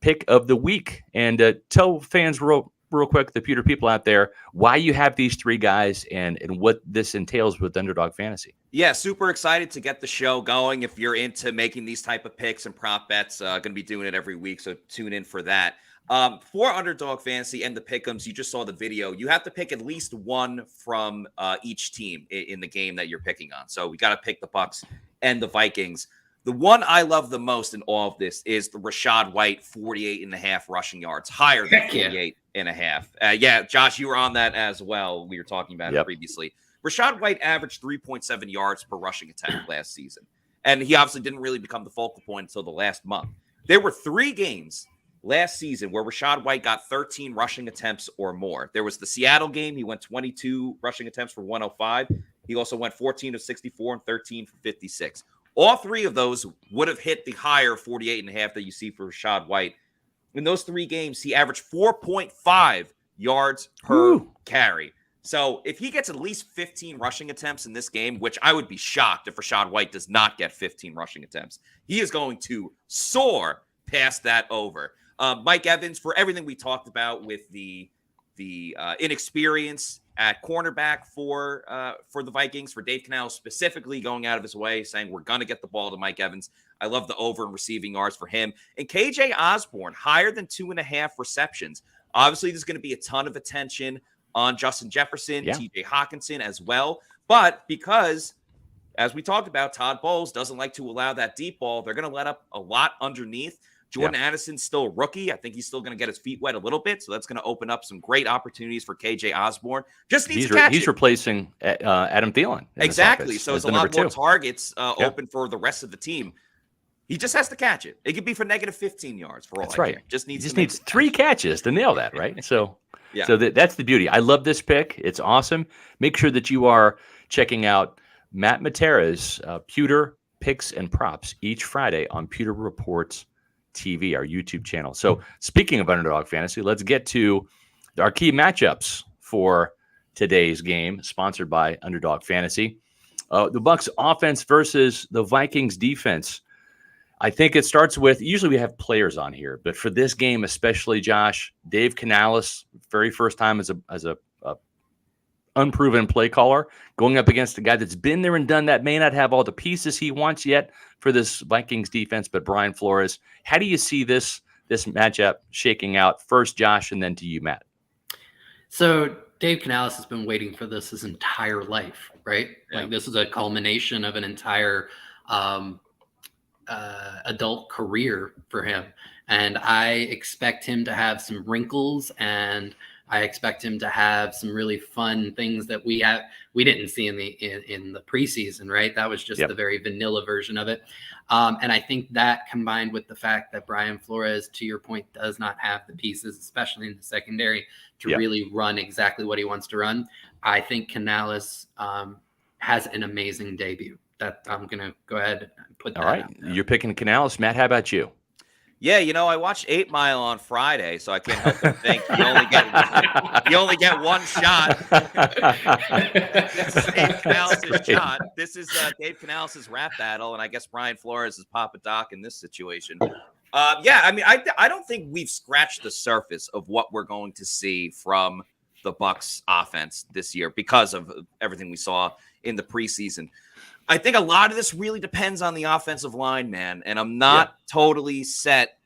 Pick of the Week. And tell fans real quick, the Pewter people out there, why you have these 3 guys and what this entails with Underdog Fantasy. Yeah, super excited to get the show going. If you're into making these type of picks and prop bets, going to be doing it every week, so tune in for that. For Underdog Fantasy and the Pick'ems, you just saw the video. You have to pick at least one from each team in the game that you're picking on. So we got to pick the Bucs and the Vikings. The one I love the most in all of this is the Rachaad White 48.5 rushing yards, higher than 48.5. Yeah, Josh, you were on that as well. We were talking about it previously. Rachaad White averaged 3.7 yards per rushing attack last season. And he obviously didn't really become the focal point until the last month. There were 3 games last season where Rachaad White got 13 rushing attempts or more. There was the Seattle game. He went 22 rushing attempts for 105. He also went 14 of 64 and 13 for 56. All 3 of those would have hit the higher 48.5 that you see for Rachaad White. In those 3 games, he averaged 4.5 yards per carry. So if he gets at least 15 rushing attempts in this game, which I would be shocked if Rachaad White does not get 15 rushing attempts, he is going to soar past that over. Mike Evans, for everything we talked about with the inexperience at cornerback for the Vikings, for Dave Canales specifically going out of his way, saying we're going to get the ball to Mike Evans. I love the over in receiving yards for him. And KJ Osborne, higher than 2.5 receptions. Obviously, there's going to be a ton of attention on Justin Jefferson, TJ Hawkinson as well. But because, as we talked about, Todd Bowles doesn't like to allow that deep ball, they're going to let up a lot underneath. Jordan Addison's still a rookie. I think he's still going to get his feet wet a little bit. So that's going to open up some great opportunities for KJ Osborne. Just needs to catch He's replacing Adam Thielen. Exactly. So it's a lot more targets open for the rest of the team. He just has to catch it. It could be for negative 15 yards for all I care. Just needs 3 catches to nail that, right? So that's the beauty. I love this pick. It's awesome. Make sure that you are checking out Matt Matera's Pewter Picks and Props each Friday on Pewter Report TV, our YouTube channel. So speaking of Underdog Fantasy, let's get to our key matchups for today's game, sponsored by Underdog Fantasy. The Bucs offense versus the Vikings defense. I think it starts with, usually we have players on here, but for this game especially, Josh, Dave Canales, very first time as a unproven play caller, going up against a guy that's been there and done that, may not have all the pieces he wants yet for this Vikings defense, but Brian Flores. How do you see this matchup shaking out? First, Josh, and then to you, Matt. So Dave Canales has been waiting for this his entire life, right? Yeah. Like, this is a culmination of an entire adult career for him. And I expect him to have some wrinkles, and I expect him to have some really fun things that we didn't see in the preseason, right? That was just the very vanilla version of it. And I think that, combined with the fact that Brian Flores, to your point, does not have the pieces, especially in the secondary, to really run exactly what he wants to run, I think Canales has an amazing debut. That I'm going to go ahead and put that out. All right. You're picking Canales. Matt, how about you? Yeah, I watched 8 Mile on Friday, so I can't help but think you only get one shot. This is Dave Canales' shot. This is Dave Canales' rap battle, and I guess Brian Flores is Papa Doc in this situation. I don't think we've scratched the surface of what we're going to see from the Bucs offense this year because of everything we saw in the preseason. I think a lot of this really depends on the offensive line, man. And I'm not totally set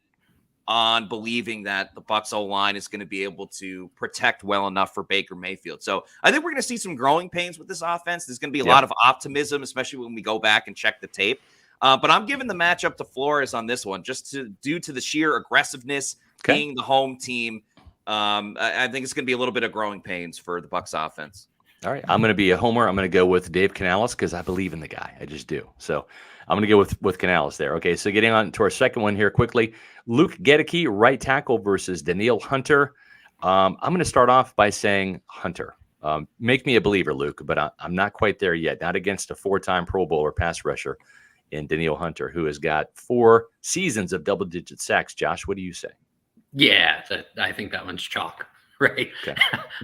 on believing that the Bucs O-line is going to be able to protect well enough for Baker Mayfield. So I think we're going to see some growing pains with this offense. There's going to be a lot of optimism, especially when we go back and check the tape. But I'm giving the matchup to Flores on this one, just due to the sheer aggressiveness, being the home team. I think it's going to be a little bit of growing pains for the Bucs offense. All right, I'm going to be a homer. I'm going to go with Dave Canales because I believe in the guy. I just do. So I'm going to go with Canales there. Okay, so getting on to our second one here quickly. Luke Gedeke, right tackle versus Danielle Hunter. I'm going to start off by saying Hunter. Make me a believer, Luke, but I'm not quite there yet. Not against a 4-time Pro Bowler pass rusher in Danielle Hunter, who has got 4 seasons of double-digit sacks. Josh, what do you say? Yeah, I think that one's chalk. Right. Okay.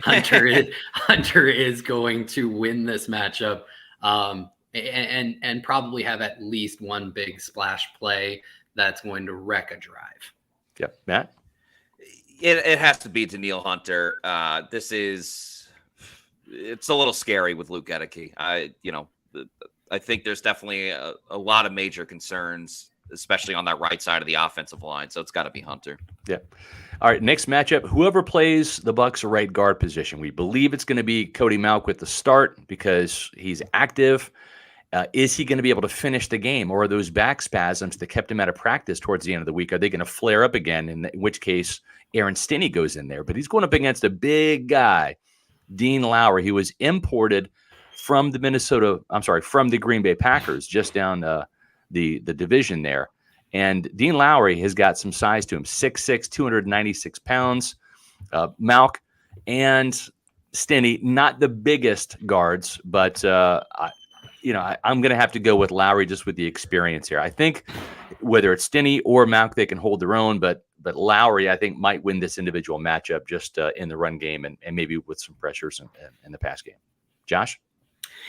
Hunter is going to win this matchup and probably have at least one big splash play that's going to wreck a drive. Yep. Matt? It has to be Danielle Hunter. It's a little scary with Luke Gedeke. I think there's definitely a lot of major concerns, especially on that right side of the offensive line. So it's got to be Hunter. Yeah. All right, next matchup, whoever plays the Bucs right guard position. We believe it's going to be Cody Mauch with the start because he's active. Is he going to be able to finish the game, or are those back spasms that kept him out of practice towards the end of the week, are they going to flare up again, in which case Aaron Stinney goes in there? But he's going up against a big guy, Dean Lowry. He was imported from the Green Bay Packers, just down the division there. And Dean Lowry has got some size to him, 6'6", 296 pounds. Malk and Stinney, not the biggest guards, but I'm going to have to go with Lowry just with the experience here. I think whether it's Stinney or Malk, they can hold their own, but Lowry, I think, might win this individual matchup just in the run game and maybe with some pressures in the pass game. Josh?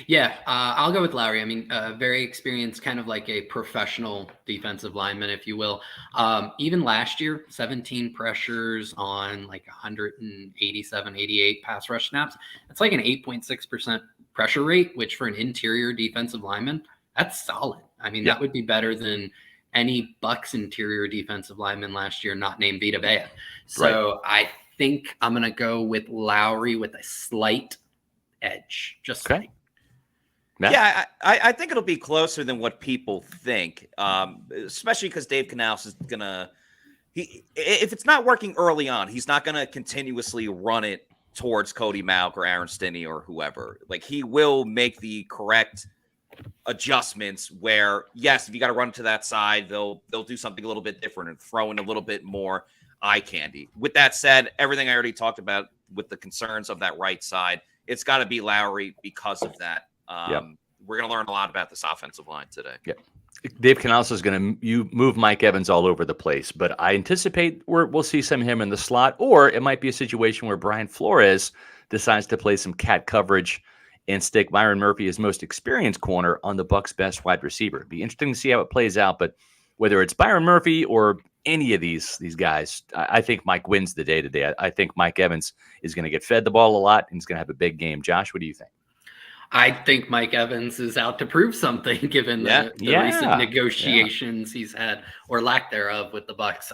Yeah, I'll go with Lowry. I mean, very experienced, kind of like a professional defensive lineman, if you will. Even last year, 17 pressures on like 187, 88 pass rush snaps. It's like an 8.6% pressure rate, which for an interior defensive lineman, that's solid. I mean, that would be better than any Bucs interior defensive lineman last year, not named Vita Vea. So I think I'm going to go with Lowry with a slight edge. Just okay. Matt? Yeah, I think it'll be closer than what people think, especially because Dave Canales is going to – if it's not working early on, he's not going to continuously run it towards Cody Malk or Aaron Stinney or whoever. Like, he will make the correct adjustments where, yes, if you got to run to that side, they'll do something a little bit different and throw in a little bit more eye candy. With that said, everything I already talked about with the concerns of that right side, it's got to be Lowry because of that. We're going to learn a lot about this offensive line today. Yeah. Dave Canales is going to move Mike Evans all over the place, but I anticipate we'll see some of him in the slot, or it might be a situation where Brian Flores decides to play some cat coverage and stick Myron Murphy, his most experienced corner, on the Bucs' best wide receiver. It'd be interesting to see how it plays out, but whether it's Byron Murphy or any of these guys, I think Mike wins the day today. I think Mike Evans is going to get fed the ball a lot, and he's going to have a big game. Josh, what do you think? I think Mike Evans is out to prove something, given the recent negotiations he's had, or lack thereof, with the Bucs.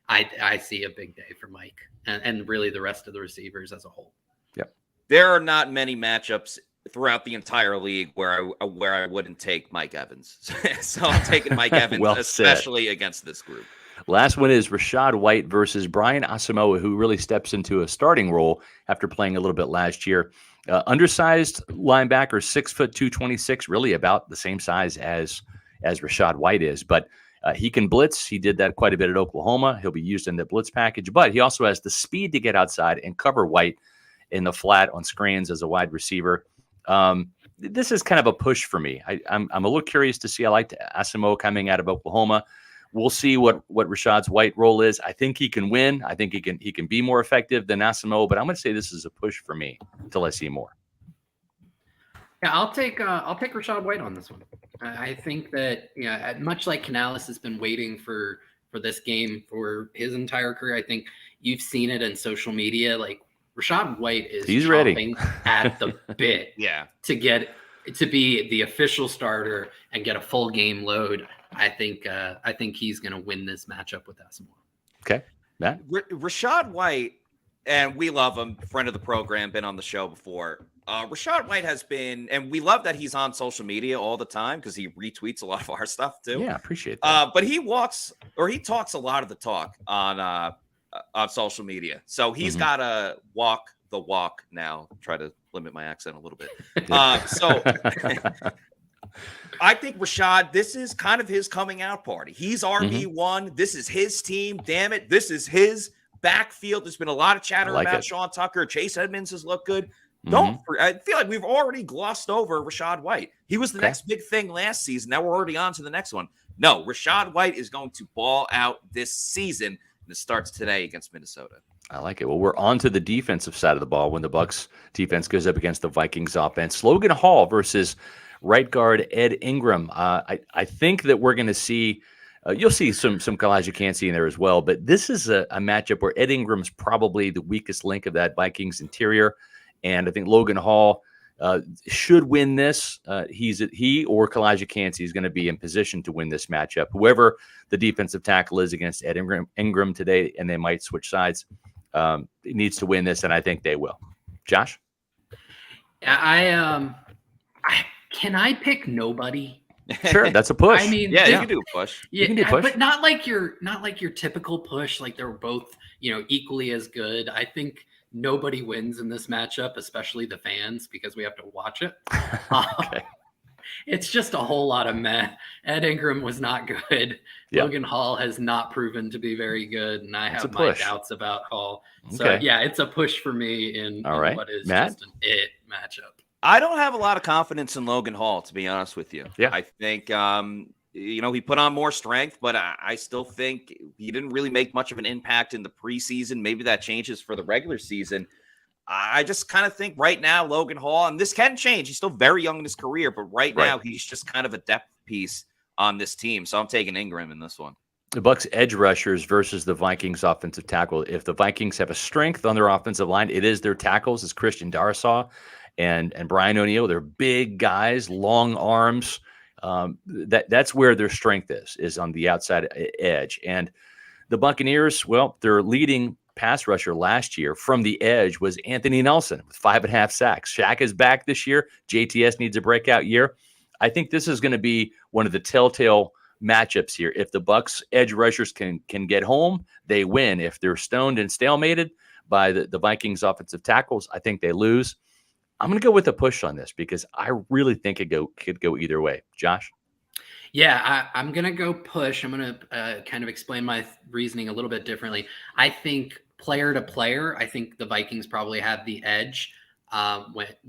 I see a big day for Mike and really the rest of the receivers as a whole. Yep. There are not many matchups throughout the entire league where I wouldn't take Mike Evans. So I'm taking Mike Evans, especially against this group. Last one is Rachaad White versus Brian Asamoah, who really steps into a starting role after playing a little bit last year. Undersized linebacker, 6'2", 226, really about the same size as Rachaad White is. But he can blitz. He did that quite a bit at Oklahoma. He'll be used in the blitz package. But he also has the speed to get outside and cover White in the flat on screens as a wide receiver. This is kind of a push for me. I'm a little curious to see. I like Asamoah coming out of Oklahoma. We'll see what Rachaad's White role is. I think he can win. I think he can be more effective than Asamoah, but I'm going to say this is a push for me until I see more. Yeah, I'll take Rachaad White on this one. I think that much like Canales has been waiting for this game for his entire career. I think you've seen it in social media. Like, Rachaad White is ready at the bit to be the official starter and get a full game load. I think he's going to win this matchup with Asamoah. Okay, Matt? Rachaad White, and we love him, friend of the program, been on the show before. Rachaad White has been, and we love that he's on social media all the time because he retweets a lot of our stuff too. Yeah, appreciate that. But he talks a lot of the talk on social media. So he's got to walk the walk now. Try to limit my accent a little bit. So I think Rachaad, this is kind of his coming out party. He's RB1. This is his team. Damn it. This is his backfield. There's been a lot of chatter about Sean Tucker. Chase Edmonds has looked good. I feel like we've already glossed over Rachaad White. He was the next big thing last season. Now we're already on to the next one. No, Rachaad White is going to ball out this season, and it starts today against Minnesota. I like it. Well, we're on to the defensive side of the ball when the Bucs defense goes up against the Vikings offense. Logan Hall versus right guard Ed Ingram. I think that we're going to see you'll see some Kalijah Kancey in there as well, but this is a matchup where Ed Ingram's probably the weakest link of that Vikings interior, and I think Logan Hall should win this. He or Kalijah Kancey is going to be in position to win this matchup. Whoever the defensive tackle is against Ed Ingram today, and they might switch sides, needs to win this, and I think they will. Josh? Can I pick nobody? Sure, that's a push. I mean, you can do a push. You can do a push, but not like your typical push. Like, they're both equally as good. I think nobody wins in this matchup, especially the fans, because we have to watch it. Okay. It's just a whole lot of meh. Ed Ingram was not good. Yep. Logan Hall has not proven to be very good, and I have my doubts about Hall. So, yeah, it's a push for me in what is just an it matchup. I don't have a lot of confidence in Logan Hall, to be honest with you. Yeah. I think, he put on more strength, but I still think he didn't really make much of an impact in the preseason. Maybe that changes for the regular season. I just kind of think right now, Logan Hall, and this can change. He's still very young in his career, but right now he's just kind of a depth piece on this team. So I'm taking Ingram in this one. The Bucs edge rushers versus the Vikings offensive tackle. If the Vikings have a strength on their offensive line, it is their tackles. It's Christian Darrisaw and Brian O'Neill. They're big guys, long arms. That's where their strength is on the outside edge. And the Buccaneers, well, their leading pass rusher last year from the edge was Anthony Nelson with 5.5 sacks. Shaq is back this year. JTS needs a breakout year. I think this is going to be one of the telltale matchups here. If the Bucs edge rushers can get home, they win. If they're stoned and stalemated by the Vikings offensive tackles, I think they lose. I'm going to go with a push on this because I really think it could go either way. Josh? Yeah, I'm going to go push. I'm going to kind of explain my reasoning a little bit differently. I think player to player, I think the Vikings probably have the edge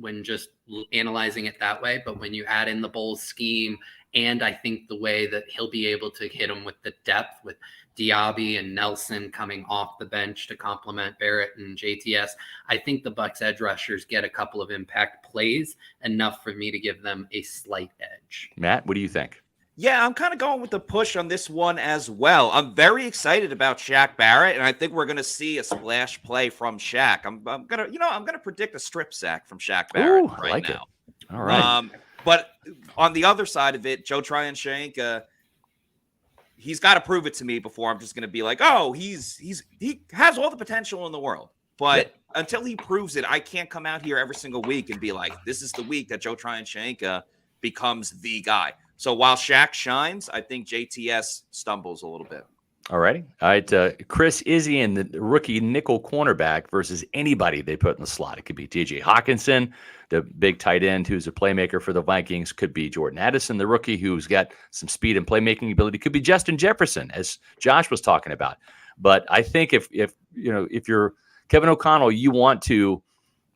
when just analyzing it that way. But when you add in the Bulls scheme, and I think the way that he'll be able to hit them with the depth with Diaby and Nelson coming off the bench to complement Barrett and JTS, I think the Bucs edge rushers get a couple of impact plays, enough for me to give them a slight edge. Matt, what do you think? Yeah, I'm kind of going with the push on this one as well. I'm very excited about Shaq Barrett, and I think we're going to see a splash play from Shaq. I'm gonna predict a strip sack from Shaq Barrett now. All right. But on the other side of it, Joe Tryon-Shank, he's got to prove it to me before I'm just going to be like, oh, he has all the potential in the world. But until he proves it, I can't come out here every single week and be like, this is the week that Joe Tryon-Shank becomes the guy. So while Shaq shines, I think JTS stumbles a little bit. All right. Chris Izien, the rookie nickel cornerback versus anybody they put in the slot. It could be TJ Hawkinson, the big tight end who's a playmaker for the Vikings. Could be Jordan Addison, the rookie who's got some speed and playmaking ability. Could be Justin Jefferson, as Josh was talking about. But I think if you're Kevin O'Connell, you want to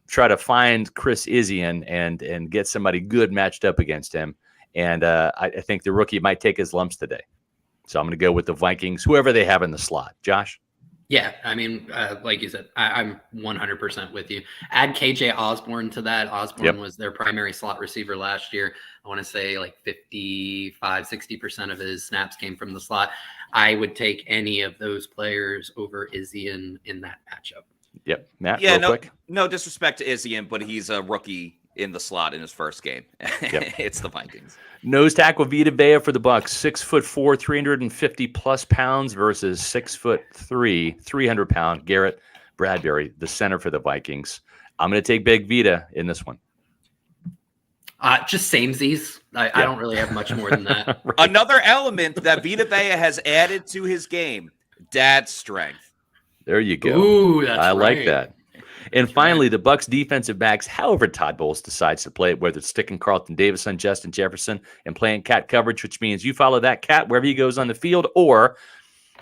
try to find Chris Izien and get somebody good matched up against him. And I think the rookie might take his lumps today. So I'm going to go with the Vikings, whoever they have in the slot. Josh? Yeah, I mean, like you said, I'm 100% with you. Add KJ Osborne to that. Osborne was their primary slot receiver last year. I want to say like 55-60% of his snaps came from the slot. I would take any of those players over Izien in that matchup. Yep. Matt, quick. No disrespect to Izien, but he's a rookie in the slot in his first game. It's the Vikings. Nose tackle Vita Vea for the Bucs, 6'4", 350+ pounds versus 6'3", 300-pound Garrett Bradbury, the center for the Vikings. I'm going to take Big Vita in this one. Just samesies. I don't really have much more than that. Right. Another element that Vita Vea has added to his game, dad strength. There you go. Ooh, that's I right. like that. And finally, the Bucs defensive backs, however Todd Bowles decides to play it, whether it's sticking Carlton Davis on Justin Jefferson and playing cat coverage, which means you follow that cat wherever he goes on the field, or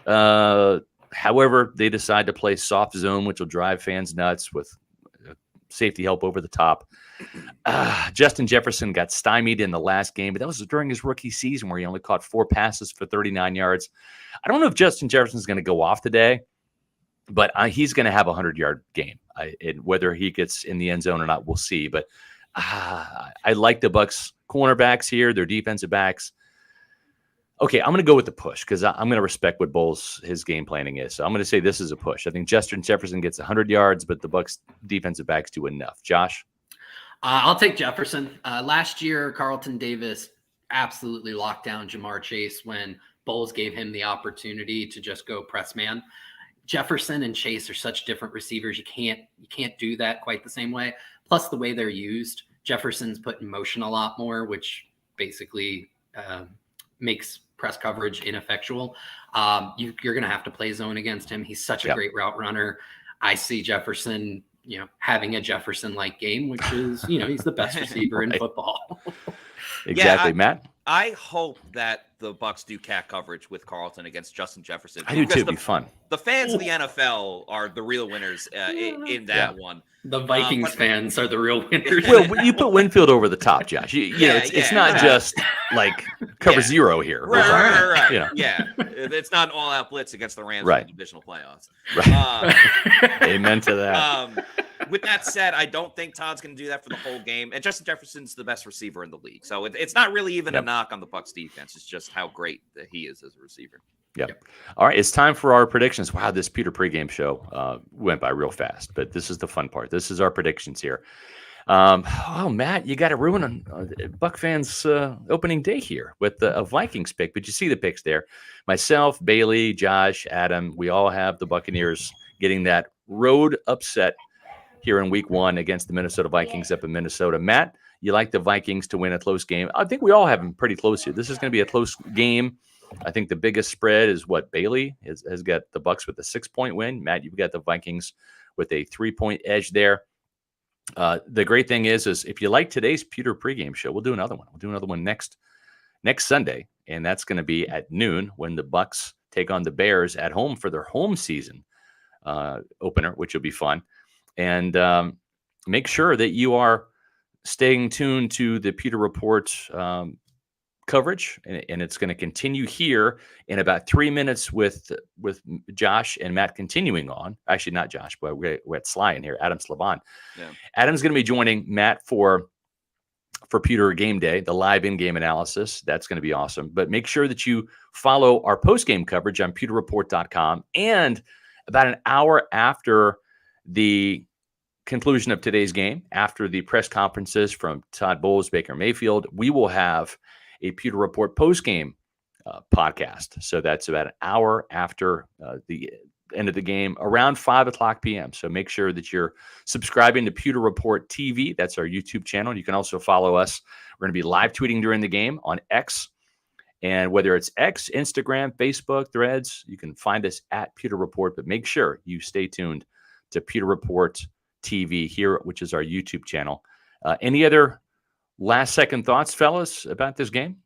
however they decide to play soft zone, which will drive fans nuts with safety help over the top. Justin Jefferson got stymied in the last game, but that was during his rookie season where he only caught 4 passes for 39 yards. I don't know if Justin Jefferson is going to go off today, but he's going to have a 100-yard game. Whether he gets in the end zone or not, we'll see. But I like the Bucs cornerbacks here, their defensive backs. Okay, I'm going to go with the push because I'm going to respect what Bowles, his game planning is. So I'm going to say this is a push. I think Justin Jefferson gets 100 yards, but the Bucs defensive backs do enough. Josh? I'll take Jefferson. Last year, Carlton Davis absolutely locked down Jamar Chase when Bowles gave him the opportunity to just go press man. Jefferson and Chase are such different receivers. You can't do that quite the same way. Plus the way they're used, Jefferson's put in motion a lot more, which basically makes press coverage ineffectual. You're going to have to play zone against him. He's such a great route runner. I see Jefferson, having a Jefferson-like game, which is, he's the best receiver in football. Exactly, Matt. I hope that the Bucs do cat coverage with Carlton against Justin Jefferson. I do too. It'd be fun. The fans of the NFL are the real winners in that one. The Vikings fans are the real winners. Well, you put Winfield over the top, Josh. It's not just like cover zero here. Right. You know. Yeah. It's not an all-out blitz against the Rams in the divisional playoffs. Right. Amen to that. With that said, I don't think Todd's going to do that for the whole game. And Justin Jefferson's the best receiver in the league. So it's not really even a knock on the Bucs defense. It's just how great that he is as a receiver. Yep. All right. It's time for our predictions. Wow, this Pewter pregame show went by real fast, but this is the fun part. This is our predictions here. Matt, you got to ruin Buck fans' opening day here with a Vikings pick, but you see the picks there. Myself, Bailey, Josh, Adam, we all have the Buccaneers getting that road upset here in week 1 against the Minnesota Vikings up in Minnesota. Matt, you like the Vikings to win a close game. I think we all have them pretty close here. This is going to be a close game. I think the biggest spread is what Bailey has got the Bucs with a 6-point win. Matt, you've got the Vikings with a 3-point edge there. The great thing is if you like today's Pewter pregame show, we'll do another one. We'll do another one next Sunday, and that's going to be at noon when the Bucs take on the Bears at home for their home season opener, which will be fun. And make sure that you are staying tuned to the Pewter Report coverage, and it's going to continue here in about 3 minutes with Josh and Matt continuing on. Actually, not Josh, but we're at Sly in here. Adam's Lavonte. Yeah. Adam's going to be joining Matt for Pewter Game Day, the live in-game analysis. That's going to be awesome. But make sure that you follow our post-game coverage on PewterReport.com. And about an hour after the conclusion of today's game, after the press conferences from Todd Bowles, Baker Mayfield, we will have a Pewter Report post-game podcast. So that's about an hour after the end of the game, around 5:00 p.m. So make sure that you're subscribing to Pewter Report TV. That's our YouTube channel. You can also follow us. We're going to be live tweeting during the game on X. And whether it's X, Instagram, Facebook, Threads, you can find us at Pewter Report. But make sure you stay tuned to Pewter Report TV here, which is our YouTube channel. Any other last second thoughts, fellas, about this game?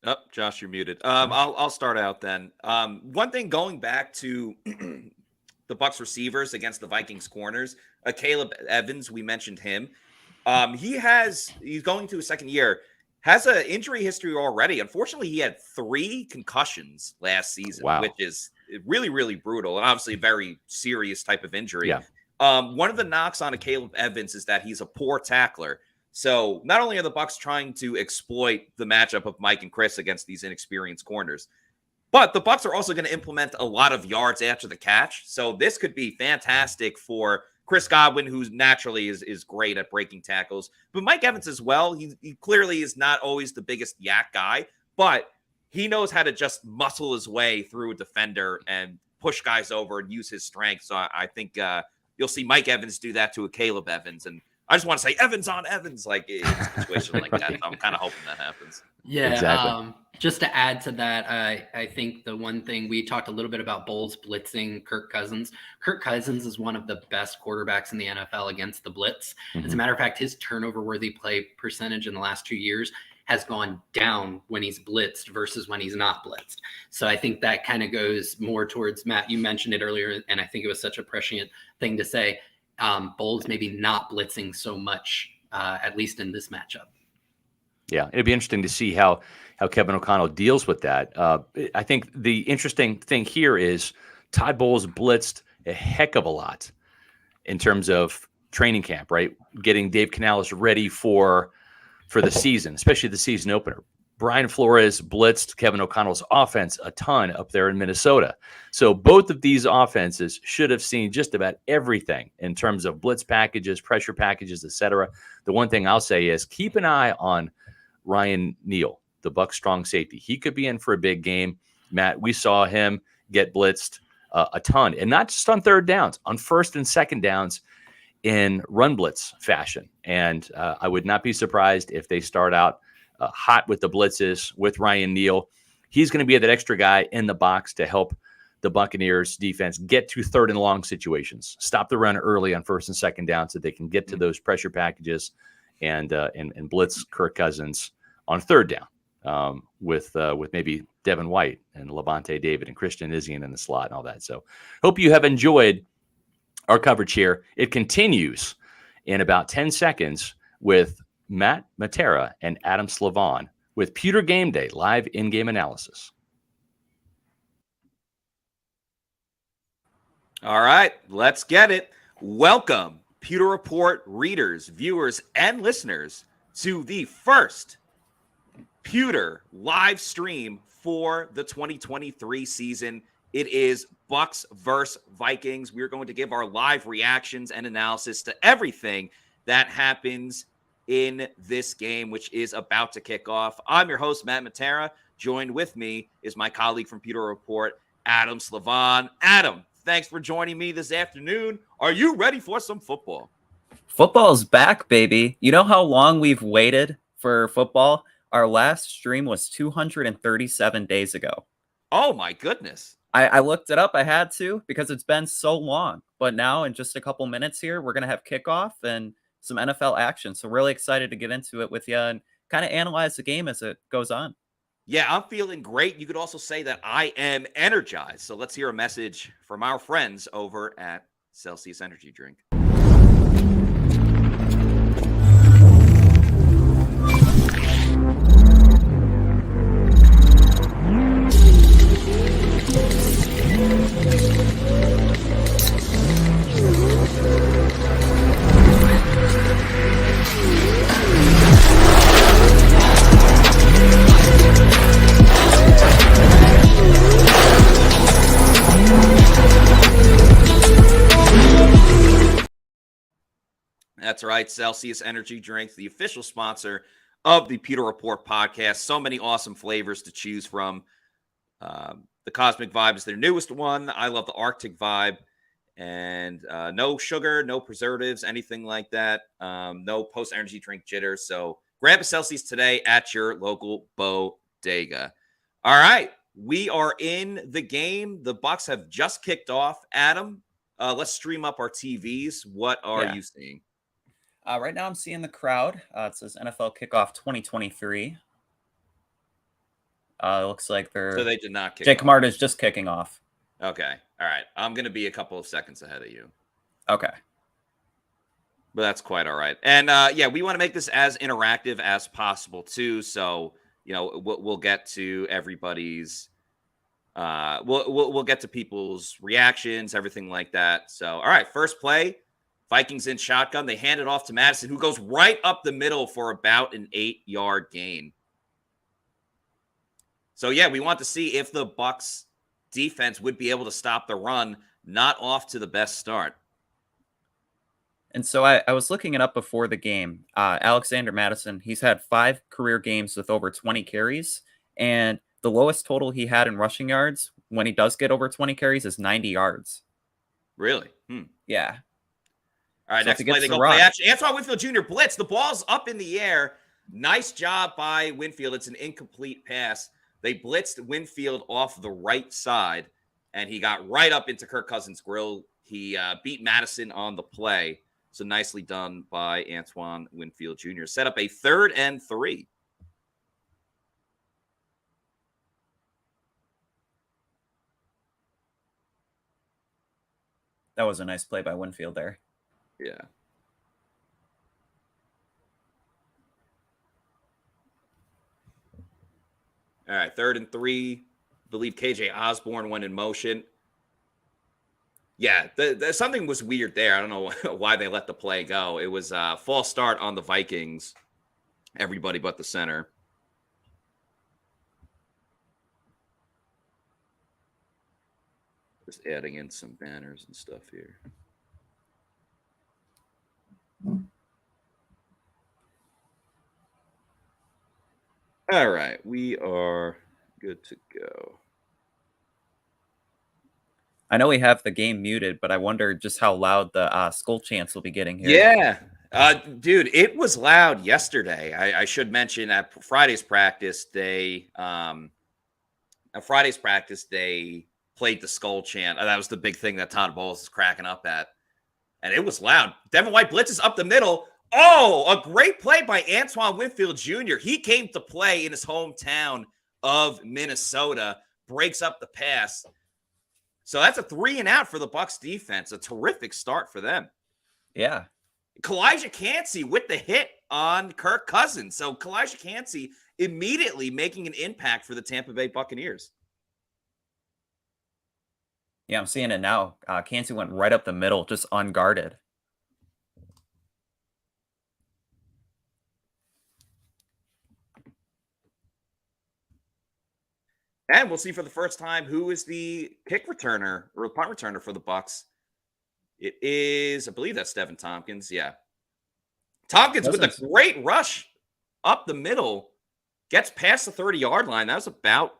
Oh, Josh, you're muted. I'll start out then. One thing, going back to the Bucs receivers against the Vikings corners, Caleb Evans, we mentioned him. He's going to his second year, has an injury history already. Unfortunately, he had 3 concussions last season, which is really, really brutal and obviously a very serious type of injury. Yeah. One of the knocks on Caleb Evans is that he's a poor tackler. So not only are the Bucs trying to exploit the matchup of Mike and Chris against these inexperienced corners, but the Bucs are also going to implement a lot of yards after the catch. So this could be fantastic for Chris Godwin, who naturally is great at breaking tackles, but Mike Evans as well. He clearly is not always the biggest yak guy, but he knows how to just muscle his way through a defender and push guys over and use his strength. So I think you'll see Mike Evans do that to a Caleb Evans. And I just want to say Evans on Evans, like in a situation like that. So I'm kind of hoping that happens. Yeah. Exactly. Just to add to that, I think the one thing we talked a little bit about Bowles blitzing Kirk Cousins. Kirk Cousins is one of the best quarterbacks in the NFL against the blitz. Mm-hmm. As a matter of fact, his turnover-worthy play percentage in the last 2 years has gone down when he's blitzed versus when he's not blitzed. So I think that kind of goes more towards, Matt, you mentioned it earlier, and I think it was such a prescient thing to say, Bowles maybe not blitzing so much, at least in this matchup. Yeah, it'd be interesting to see how Kevin O'Connell deals with that. I think the interesting thing here is Todd Bowles blitzed a heck of a lot in terms of training camp, right? Getting Dave Canales ready for the season, especially the season opener. Brian Flores blitzed Kevin O'Connell's offense a ton up there in Minnesota. So both of these offenses should have seen just about everything in terms of blitz packages, pressure packages, etc. The one thing I'll say is keep an eye on Ryan Neal, the Bucs strong safety. He could be in for a big game. Matt, we saw him get blitzed a ton, and not just on third downs, on first and second downs in run blitz fashion. And I would not be surprised if they start out hot with the blitzes with Ryan Neal. He's going to be that extra guy in the box to help the Buccaneers defense get to third and long situations, stop the run early on first and second down so they can get to those pressure packages and blitz Kirk Cousins on third down with maybe Devin White and Lavonte David and Christian Izien in the slot and all that. So hope you have enjoyed our coverage here. It continues in about 10 seconds with Matt Matera and Adam Slavon with Pewter GameDay live in-game analysis. All right, let's get it. Welcome, Pewter Report readers, viewers, and listeners to the first Pewter live stream for the 2023 season. It is Bucs versus Vikings. We're going to give our live reactions and analysis to everything that happens in this game, which is about to kick off. I'm your host, Matt Matera. Joined with me is my colleague from Pewter Report, Adam Slavon. Adam, thanks for joining me this afternoon. Are you ready for some football? Football's back, baby. You know how long we've waited for football? Our last stream was 237 days ago. Oh, my goodness. I looked it up. I had to because it's been so long. But now in just a couple minutes here, we're going to have kickoff and some NFL action. So really excited to get into it with you and kind of analyze the game as it goes on. Yeah, I'm feeling great. You could also say that I am energized. So let's hear a message from our friends over at Celsius Energy Drink. That's right. Celsius Energy Drinks, the official sponsor of the Pewter Report podcast. So many awesome flavors to choose from. The Cosmic Vibe is their newest one. I love the Arctic Vibe. And no sugar, no preservatives, anything like that. No post-energy drink jitter. So grab a Celsius today at your local bodega. All right. We are in the game. The Bucs have just kicked off. Adam, let's stream up our TVs. What are you seeing? Right now I'm seeing the crowd. It says NFL Kickoff 2023. It looks like So they did not kick Jake off. Martin is just kicking off. Okay. All right. I'm going to be a couple of seconds ahead of you. Okay. But that's quite all right. And yeah, we want to make this as interactive as possible too. So, you know, we'll get to everybody's we'll get to people's reactions, everything like that. So, all right, first play. Vikings in shotgun. They hand it off to Madison, who goes right up the middle for about an 8-yard gain. So, yeah, we want to see if the Bucs defense would be able to stop the run. Not off to the best start. And so I was looking it up before the game. Alexander Madison, he's had 5 career games with over 20 carries. And the lowest total he had in rushing yards when he does get over 20 carries is 90 yards. Really? Yeah. All right, So next play, they go play action. Antoine Winfield Jr. blitz. The ball's up in the air. Nice job by Winfield. It's an incomplete pass. They blitzed Winfield off the right side, and he got right up into Kirk Cousins' grill. He beat Madison on the play. So nicely done by Antoine Winfield Jr. Set up a 3rd and 3. That was a nice play by Winfield there. Yeah. All right, 3rd and 3. I believe KJ Osborne went in motion. Yeah, something was weird there. I don't know why they let the play go. It was a false start on the Vikings. Everybody but the center. Just adding in some banners and stuff here. All right, we are good to go. I know we have the game muted, but I wonder just how loud the skull chants will be getting here. Yeah, dude, it was loud yesterday. I should mention at Friday's practice, they played the skull chant. That was the big thing that Todd Bowles is cracking up at, and it was loud. Devin White blitzes up the middle. Oh, a great play by Antoine Winfield Jr. He came to play in his hometown of Minnesota, breaks up the pass. So that's a 3-and-out for the Bucs defense. A terrific start for them. Yeah. Kalijah Cansey with the hit on Kirk Cousins. So Kalijah Cansey immediately making an impact for the Tampa Bay Buccaneers. Yeah, I'm seeing it now. Cansey went right up the middle, just unguarded. And we'll see for the first time who is the kick returner or punt returner for the Bucs. It is, I believe that's Devin Tompkins. Yeah. Tompkins with a great rush up the middle, gets past the 30-yard line. That was about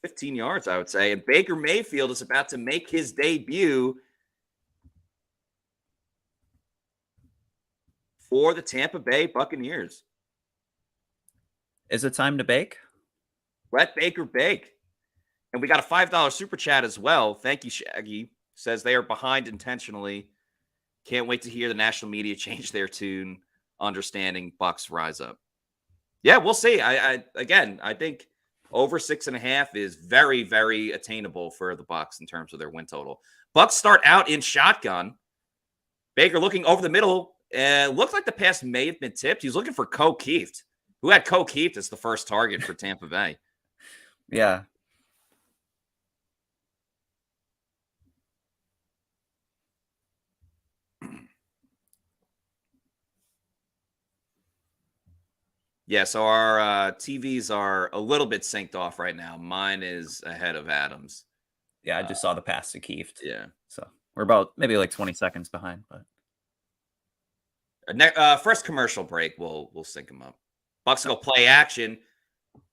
15 yards, I would say. And Baker Mayfield is about to make his debut for the Tampa Bay Buccaneers. Is it time to bake? Let Baker bake. And we got a $5 super chat as well. Thank you, Shaggy. Says they are behind intentionally. Can't wait to hear the national media change their tune. Understanding Bucs rise up. Yeah, we'll see. I think over 6.5 is very, very attainable for the Bucs in terms of their win total. Bucs start out in shotgun. Baker looking over the middle. Looks like the pass may have been tipped. He's looking for Ko Kieft, who had Ko Kieft as the first target for Tampa Bay. Yeah. Yeah, so our TVs are a little bit synced off right now. Mine is ahead of Adam's. Yeah, I just saw the pass to Kieft. Yeah. So we're about maybe like 20 seconds behind. But first commercial break, we'll sync them up. Bucs go play action.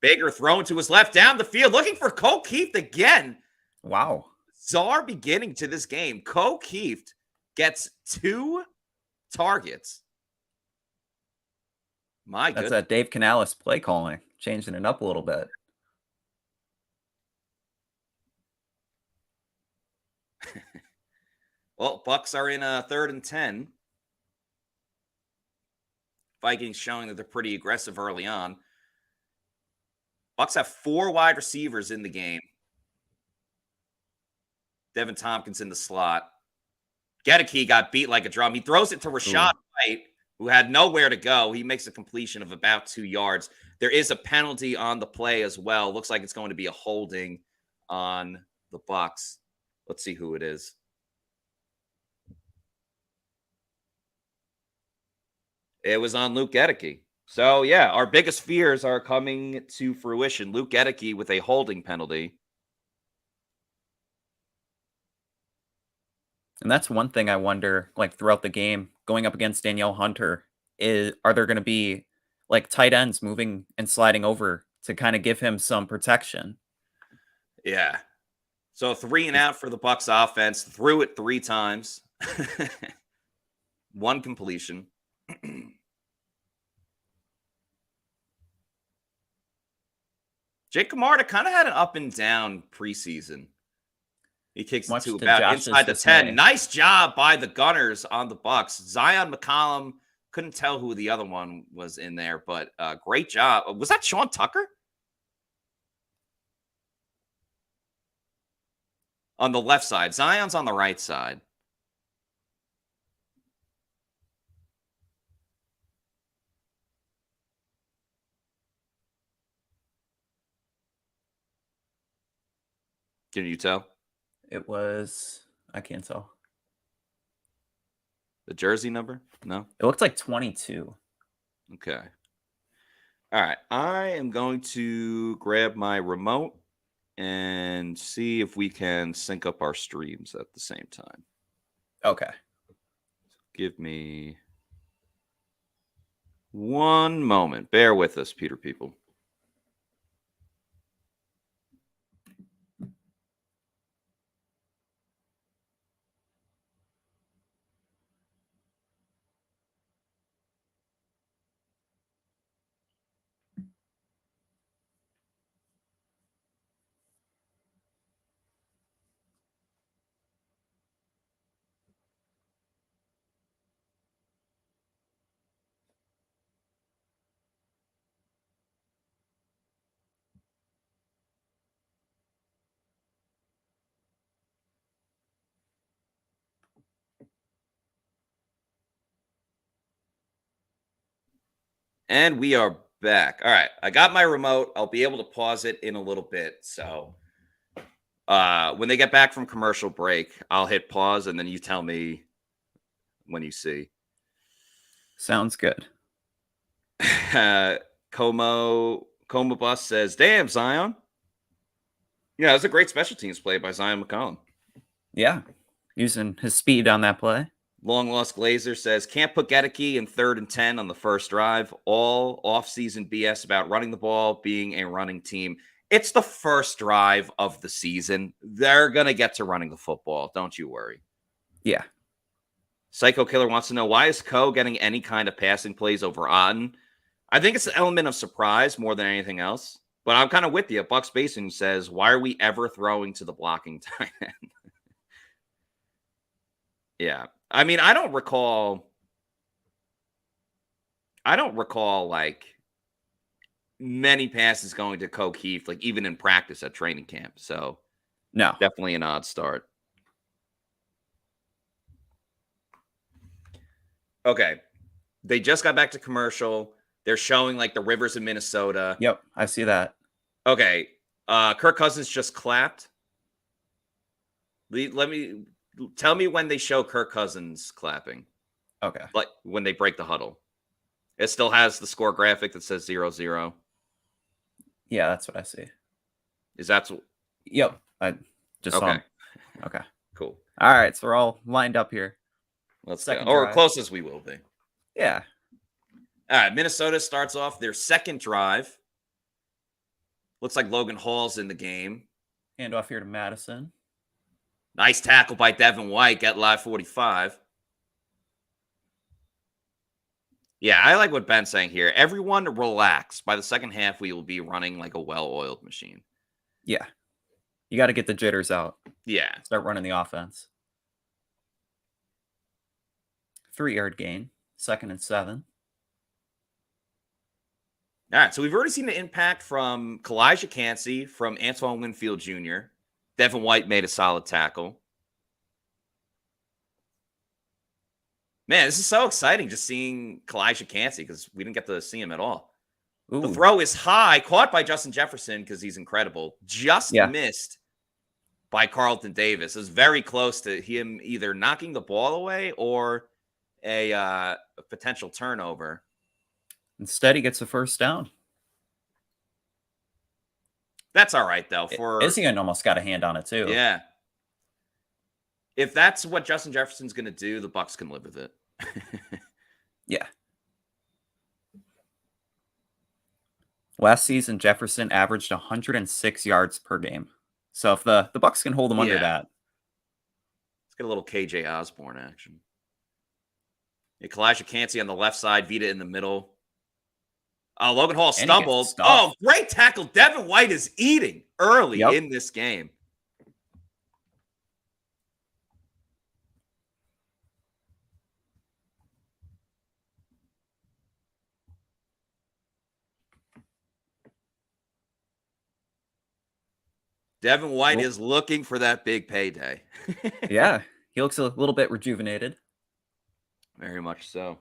Baker thrown to his left down the field, looking for Ko Kieft again. Wow. Bizarre beginning to this game. Ko Kieft gets 2 targets. My goodness. That's that Dave Canales play calling, changing it up a little bit. Well, Bucs are in a 3rd and 10. Vikings showing that they're pretty aggressive early on. Bucs have 4 wide receivers in the game. Devin Tompkins in the slot. Gedeke got beat like a drum. He throws it to Rashad White, who had nowhere to go. He makes a completion of about 2 yards. There is a penalty on the play as well. Looks like it's going to be a holding on the Bucs. Let's see who it is. It was on Luke Gedeke. So, yeah, our biggest fears are coming to fruition. Luke Gedeke with a holding penalty. And that's one thing I wonder, like throughout the game, going up against Danielle Hunter, are there going to be like tight ends moving and sliding over to kind of give him some protection? Yeah. So 3-and-out for the Bucs offense. Threw it 3 times. 1 completion. Jake Camarda kind of had an up and down preseason. He kicks it to about inside the 10. Nice job by the Gunners on the Bucs. Zion McCollum, couldn't tell who the other one was in there, but great job. Was that Sean Tucker? On the left side. Zion's on the right side. Can you tell? It was, I can't tell. The jersey number? No? It looks like 22. Okay. All right. I am going to grab my remote and see if we can sync up our streams at the same time. Okay. Give me 1 moment. Bear with us, Pewter people. And we are back. All right. I got my remote. I'll be able to pause it in a little bit. So when they get back from commercial break, I'll hit pause and then you tell me when you see. Sounds good. Como Bus says, damn, Zion. Yeah, it was a great special teams play by Zion McCollum. Yeah, using his speed on that play. Long Lost Glazer says, can't put Gedeke in 3rd and 10 on the first drive. All offseason BS about running the ball, being a running team. It's the first drive of the season. They're going to get to running the football. Don't you worry. Yeah. Psycho Killer wants to know, why is Coe getting any kind of passing plays over Otten? I think it's an element of surprise more than anything else. But I'm kind of with you. Bucs Basin says, why are we ever throwing to the blocking tight end? Yeah. I mean, I don't recall like many passes going to Coe Keefe, like even in practice at training camp. So no, definitely an odd start. Okay. They just got back to commercial. They're showing like the rivers in Minnesota. Yep, I see that. Okay. Kirk Cousins just clapped. Tell me when they show Kirk Cousins clapping. Okay. Like when they break the huddle. It still has the score graphic that says 0-0. Yeah, that's what I see. Is that? Yep. I just saw him. Okay. Cool. All right. So we're all lined up here. Let's go. Or close as we will be. Yeah. All right. Minnesota starts off their second drive. Looks like Logan Hall's in the game. Hand off here to Madison. Nice tackle by Devin White. Get live 45. Yeah, I like what Ben's saying here. Everyone relax. By the second half, we will be running like a well-oiled machine. Yeah. You got to get the jitters out. Yeah. Start running the offense. 3-yard gain. 2nd and 7. All right, so we've already seen the impact from Kalijah Cansey, from Antoine Winfield Jr. Devin White made a solid tackle. Man, this is so exciting just seeing Kalijah Cansey because we didn't get to see him at all. Ooh. The throw is high, caught by Justin Jefferson because he's incredible. Just missed by Carlton Davis. It was very close to him either knocking the ball away or a potential turnover. Instead, he gets a first down. That's all right, though. For Izien almost got a hand on it, too. Yeah. If that's what Justin Jefferson's going to do, the Bucs can live with it. Yeah. Last season, Jefferson averaged 106 yards per game. So if the Bucs can hold him under that. Let's get a little KJ Osborne action. Yeah, Kalijah Cansey on the left side, Vita in the middle. Logan Hall stumbled. Oh, great tackle. Devin White is eating early in this game. Devin White is looking for that big payday. Yeah, he looks a little bit rejuvenated. Very much so.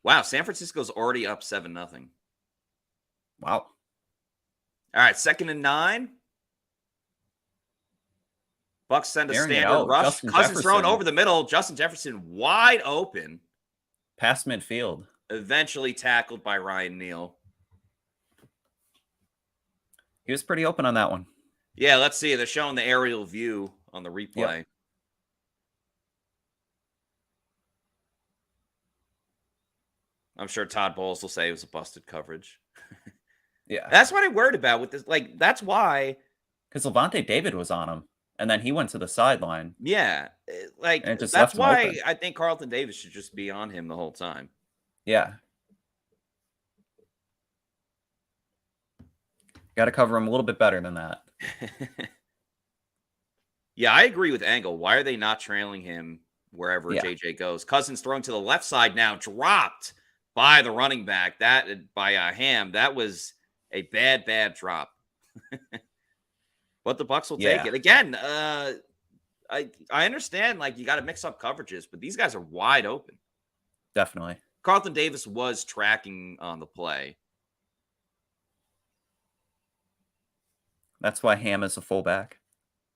Wow, San Francisco's already up 7-0. Wow. All right, 2nd and 9. Bucs send a standard rush. Cousins thrown over the middle. Justin Jefferson wide open. Past midfield. Eventually tackled by Ryan Neal. He was pretty open on that one. Yeah, let's see. They're showing the aerial view on the replay. Yep. I'm sure Todd Bowles will say it was a busted coverage. Yeah. That's what I'm worried about with this. Like, that's why. Because Lavonte David was on him, and then he went to the sideline. Yeah. Like, that's why I think Carlton Davis should just be on him the whole time. Yeah. Got to cover him a little bit better than that. Yeah, I agree with Angle. Why are they not trailing him wherever JJ goes? Cousins thrown to the left side now, dropped by the running back. That by Ham. That was a bad drop. But the Bucs will take it. Again, I understand, like, you got to mix up coverages, but these guys are wide open. Definitely. Carlton Davis was tracking on the play. That's why Ham is a fullback.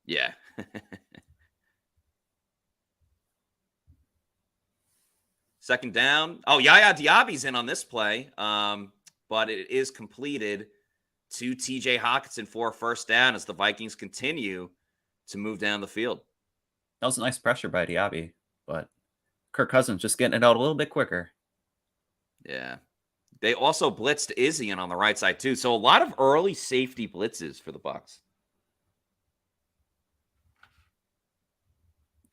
Yeah. Second down. Oh, Yaya Diaby's in on this play, but it is completed to TJ Hawkinson for a first down as the Vikings continue to move down the field. That was a nice pressure by Diaby, but Kirk Cousins just getting it out a little bit quicker. Yeah. They also blitzed Izien on the right side, too. So a lot of early safety blitzes for the Bucs.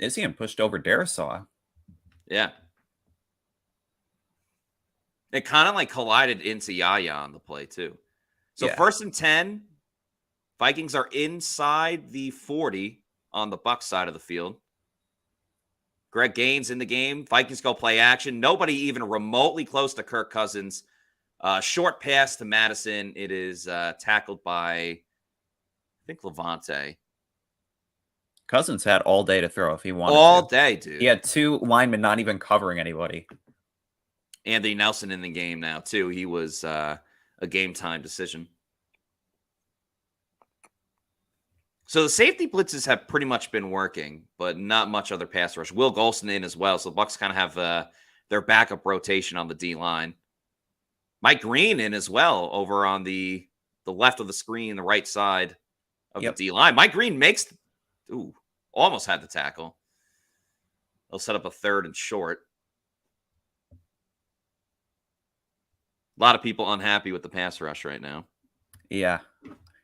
Izien pushed over Darisaw. Yeah. It kind of like collided into Yaya on the play, too. So first and 10, Vikings are inside the 40 on the Bucs side of the field. Greg Gaines in the game. Vikings go play action. Nobody even remotely close to Kirk Cousins. Short pass to Madison. It is tackled by, I think, Lavonte. Cousins had all day to throw if he wanted all to. Day, dude. He had 2 linemen not even covering anybody. Anthony Nelson in the game now, too. He was a game-time decision. So the safety blitzes have pretty much been working, but not much other pass rush. Will Golston in as well, so the Bucs kind of have their backup rotation on the D-line. Mike Green in as well over on the left of the screen, the right side of the D-line. Mike Green makes almost had the tackle. They'll set up a 3rd and short. A lot of people unhappy with the pass rush right now. Yeah.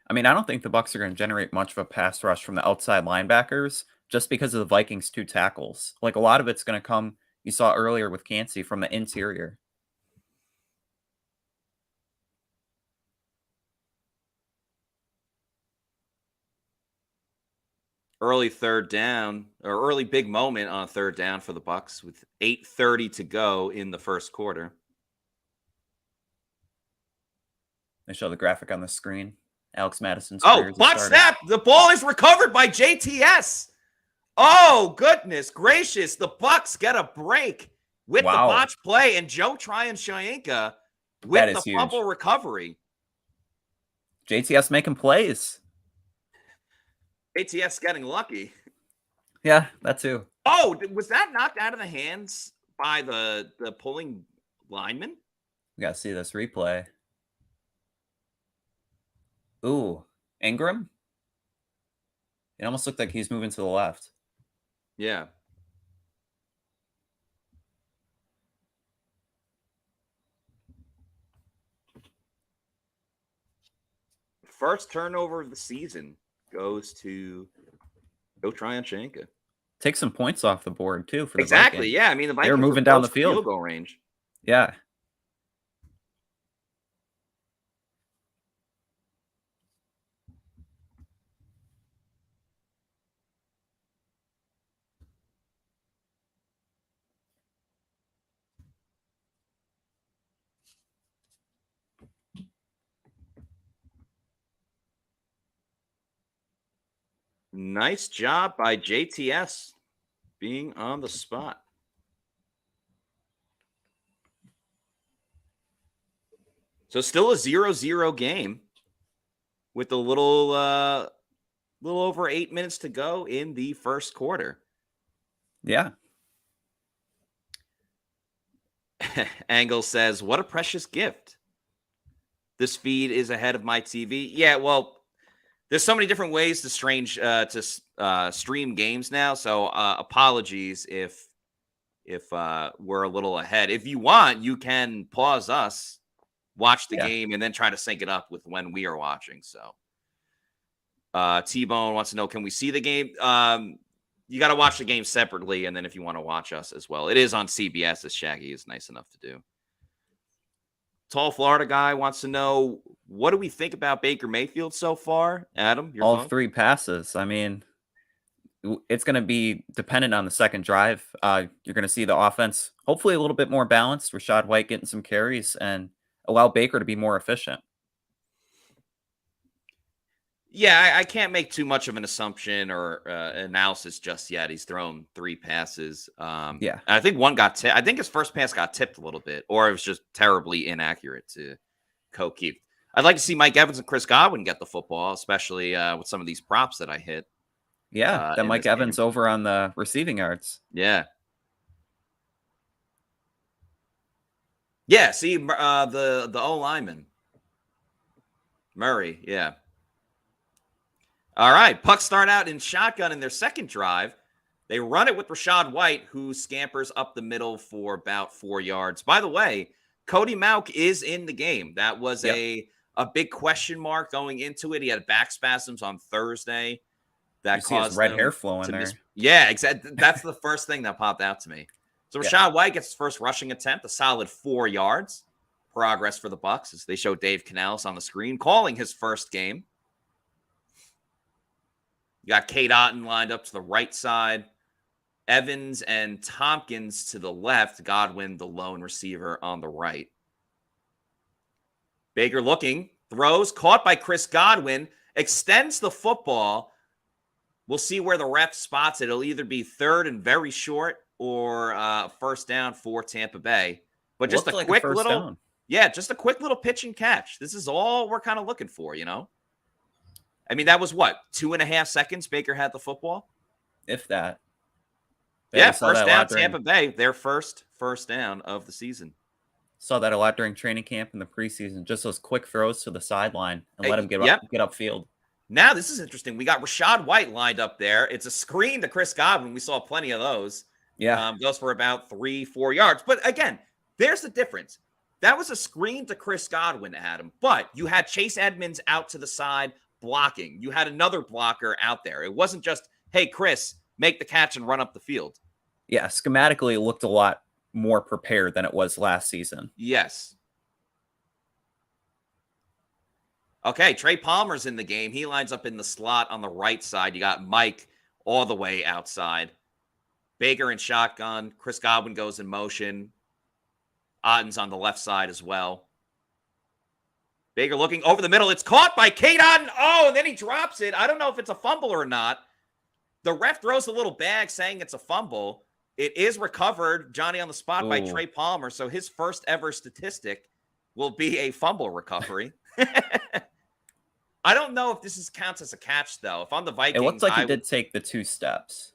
I mean, I don't think the Bucs are going to generate much of a pass rush from the outside linebackers just because of the Vikings' 2 tackles. Like, a lot of it's going to come, you saw earlier with Cansey, from the interior. Early third down, or early big moment on 3rd down for the Bucs with 8:30 to go in the first quarter. They show the graphic on the screen. Alex Madison's butt snap. The ball is recovered by JTS. Oh, goodness gracious. The Bucs get a break with the botch play, and Joe Tryon-Shoyinka with the fumble recovery. JTS making plays. JTS getting lucky. Yeah, that too. Oh, was that knocked out of the hands by the pulling lineman? We got to see this replay. Ooh, Ingram? It almost looked like he's moving to the left. Yeah. First turnover of the season goes to Joe Tryon-Shoyinka. Take some points off the board, too, for the Exactly, Vikings. yeah. I mean, the Vikings they were moving down the field goal range. Yeah. Nice job by JTS being on the spot. So still a 0-0 game with a little over 8 minutes to go in the first quarter. Yeah. Angle says, what a precious gift. This feed is ahead of my TV. Yeah, well, there's so many different ways to stream games now. So apologies if we're a little ahead. If you want, you can pause us, watch the game, and then try to sync it up with when we are watching. So T-Bone wants to know, can we see the game? You got to watch the game separately, and then if you want to watch us as well. It is on CBS, as Shaggy is nice enough to do. Tall Florida guy wants to know, what do we think about Baker Mayfield so far? Adam, your all phone? 3 passes. I mean, it's going to be dependent on the second drive. You're going to see the offense hopefully a little bit more balanced. Rachaad White getting some carries and allow Baker to be more efficient. Yeah, I can't make too much of an assumption or analysis just yet. He's thrown 3 passes. Yeah. I think one got tipped. I think his first pass got tipped a little bit, or it was just terribly inaccurate to Keith. I'd like to see Mike Evans and Chris Godwin get the football, especially with some of these props that I hit. Yeah, then Mike Evans over on the receiving yards. Yeah. Yeah, see the O lineman. Murray, yeah. All right, Bucs start out in shotgun in their second drive. They run it with Rachaad White, who scampers up the middle for about 4 yards. By the way, Cody Mauch is in the game. That was a big question mark going into it. He had back spasms on Thursday. That caused his red hair flowing there. Yeah, exactly. That's the first thing that popped out to me. So Rachaad White gets his first rushing attempt, a solid 4 yards. Progress for the Bucs as they show Dave Canales on the screen calling his first game. You got Cade Otton lined up to the right side. Evans and Tompkins to the left. Godwin, the lone receiver, on the right. Baker looking, throws, caught by Chris Godwin, extends the football. We'll see where the ref spots it. It'll either be third and very short or first down for Tampa Bay. But just a quick little, just a quick little pitch and catch. This is all we're kind of looking for, you know? I mean, that was what, 2.5 seconds Baker had the football? If that. Yeah, first down, Tampa Bay, their first down of the season. Saw that a lot during training camp in the preseason. Just those quick throws to the sideline and let him get upfield. Now, this is interesting. We got Rachaad White lined up there. It's a screen to Chris Godwin. We saw plenty of those. Yeah. Goes for about 3-4 yards. But again, there's the difference. That was a screen to Chris Godwin, Adam. But you had Chase Edmonds out to the side blocking. You had another blocker out there. It wasn't just, hey, Chris, make the catch and run up the field. Yeah, schematically, it looked a lot more prepared than it was last season. Yes. Okay, Trey Palmer's in the game. He lines up in the slot on the right side. You got Mike all the way outside. Baker in shotgun. Chris Godwin goes in motion. Otton's on the left side as well. Baker looking over the middle. It's caught by Cade Otton. Oh, and then he drops it. I don't know if it's a fumble or not. The ref throws a little bag saying it's a fumble. It is recovered, Johnny on the spot, by Trey Palmer. So his first ever statistic will be a fumble recovery. I don't know if this counts as a catch, though. If I'm the Vikings, it looked like he did take the 2 steps,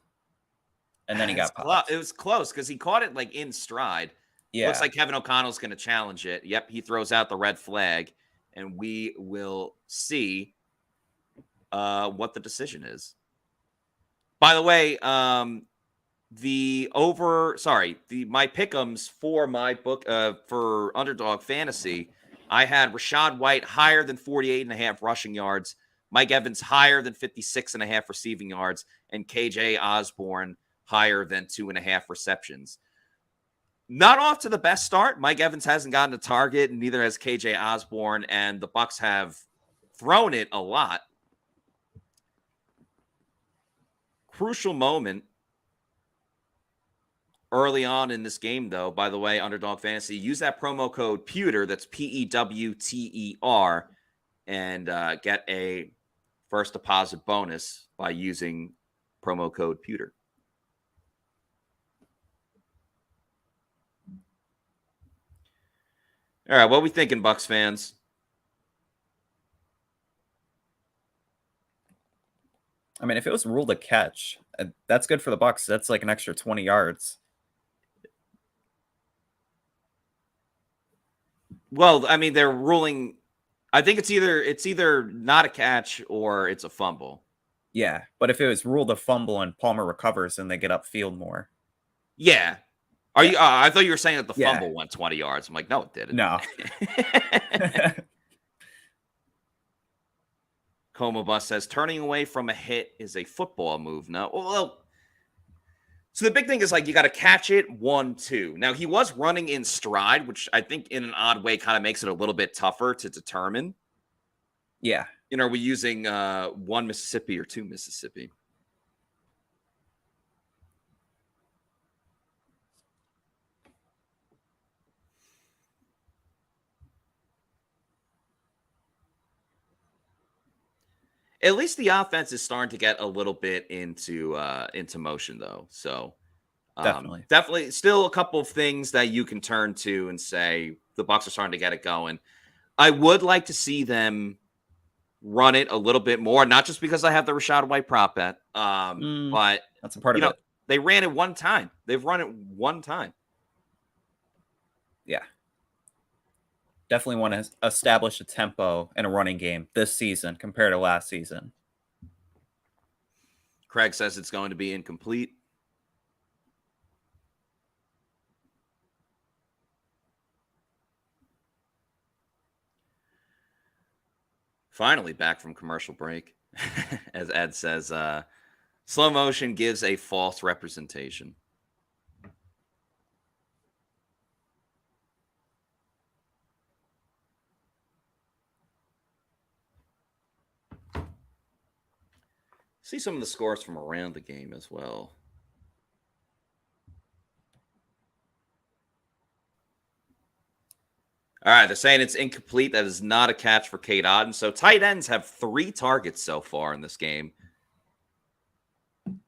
and then he got popped. It was close because he caught it like in stride. Yeah, looks like Kevin O'Connell's going to challenge it. Yep, he throws out the red flag, and we will see what the decision is. By the way, my pick'ems for my book for Underdog Fantasy. I had Rachaad White higher than 48.5 rushing yards, Mike Evans higher than 56.5 receiving yards, and KJ Osborne higher than 2.5 receptions. Not off to the best start. Mike Evans hasn't gotten a target, and neither has KJ Osborne, and the Bucs have thrown it a lot. Crucial moment early on in this game, though. By the way, Underdog Fantasy, use that promo code Pewter, that's PEWTER, and get a first deposit bonus by using promo code Pewter. All right, what are we thinking, Bucs fans? I mean, if it was ruled a catch, that's good for the Bucs. That's like an extra 20 yards. Well, I mean, they're ruling. I think it's either not a catch or it's a fumble. Yeah, but if it was ruled a fumble and Palmer recovers, then they get upfield more. Yeah. You? I thought you were saying that the fumble went 20 yards. I'm like, no, it didn't. No. Coma Bus says turning away from a hit is a football move. No, well. So the big thing is, like, you got to catch it 1-2. Now, he was running in stride, which I think in an odd way kind of makes it a little bit tougher to determine. Yeah. You know, are we using 1 Mississippi or 2 Mississippi? At least the offense is starting to get a little bit into motion, though. So definitely still a couple of things that you can turn to and say the Bucs are starting to get it going. I would like to see them run it a little bit more, not just because I have the Rachaad White prop bet, but that's a part of it. They ran it one time. They've run it one time. Yeah. Definitely want to establish a tempo and a running game this season compared to last season. Craig says it's going to be incomplete. Finally back from commercial break. As Ed says, slow motion gives a false representation. See some of the scores from around the game as well. All right, they're saying it's incomplete. That is not a catch for Cade Otton. So tight ends have 3 targets so far in this game.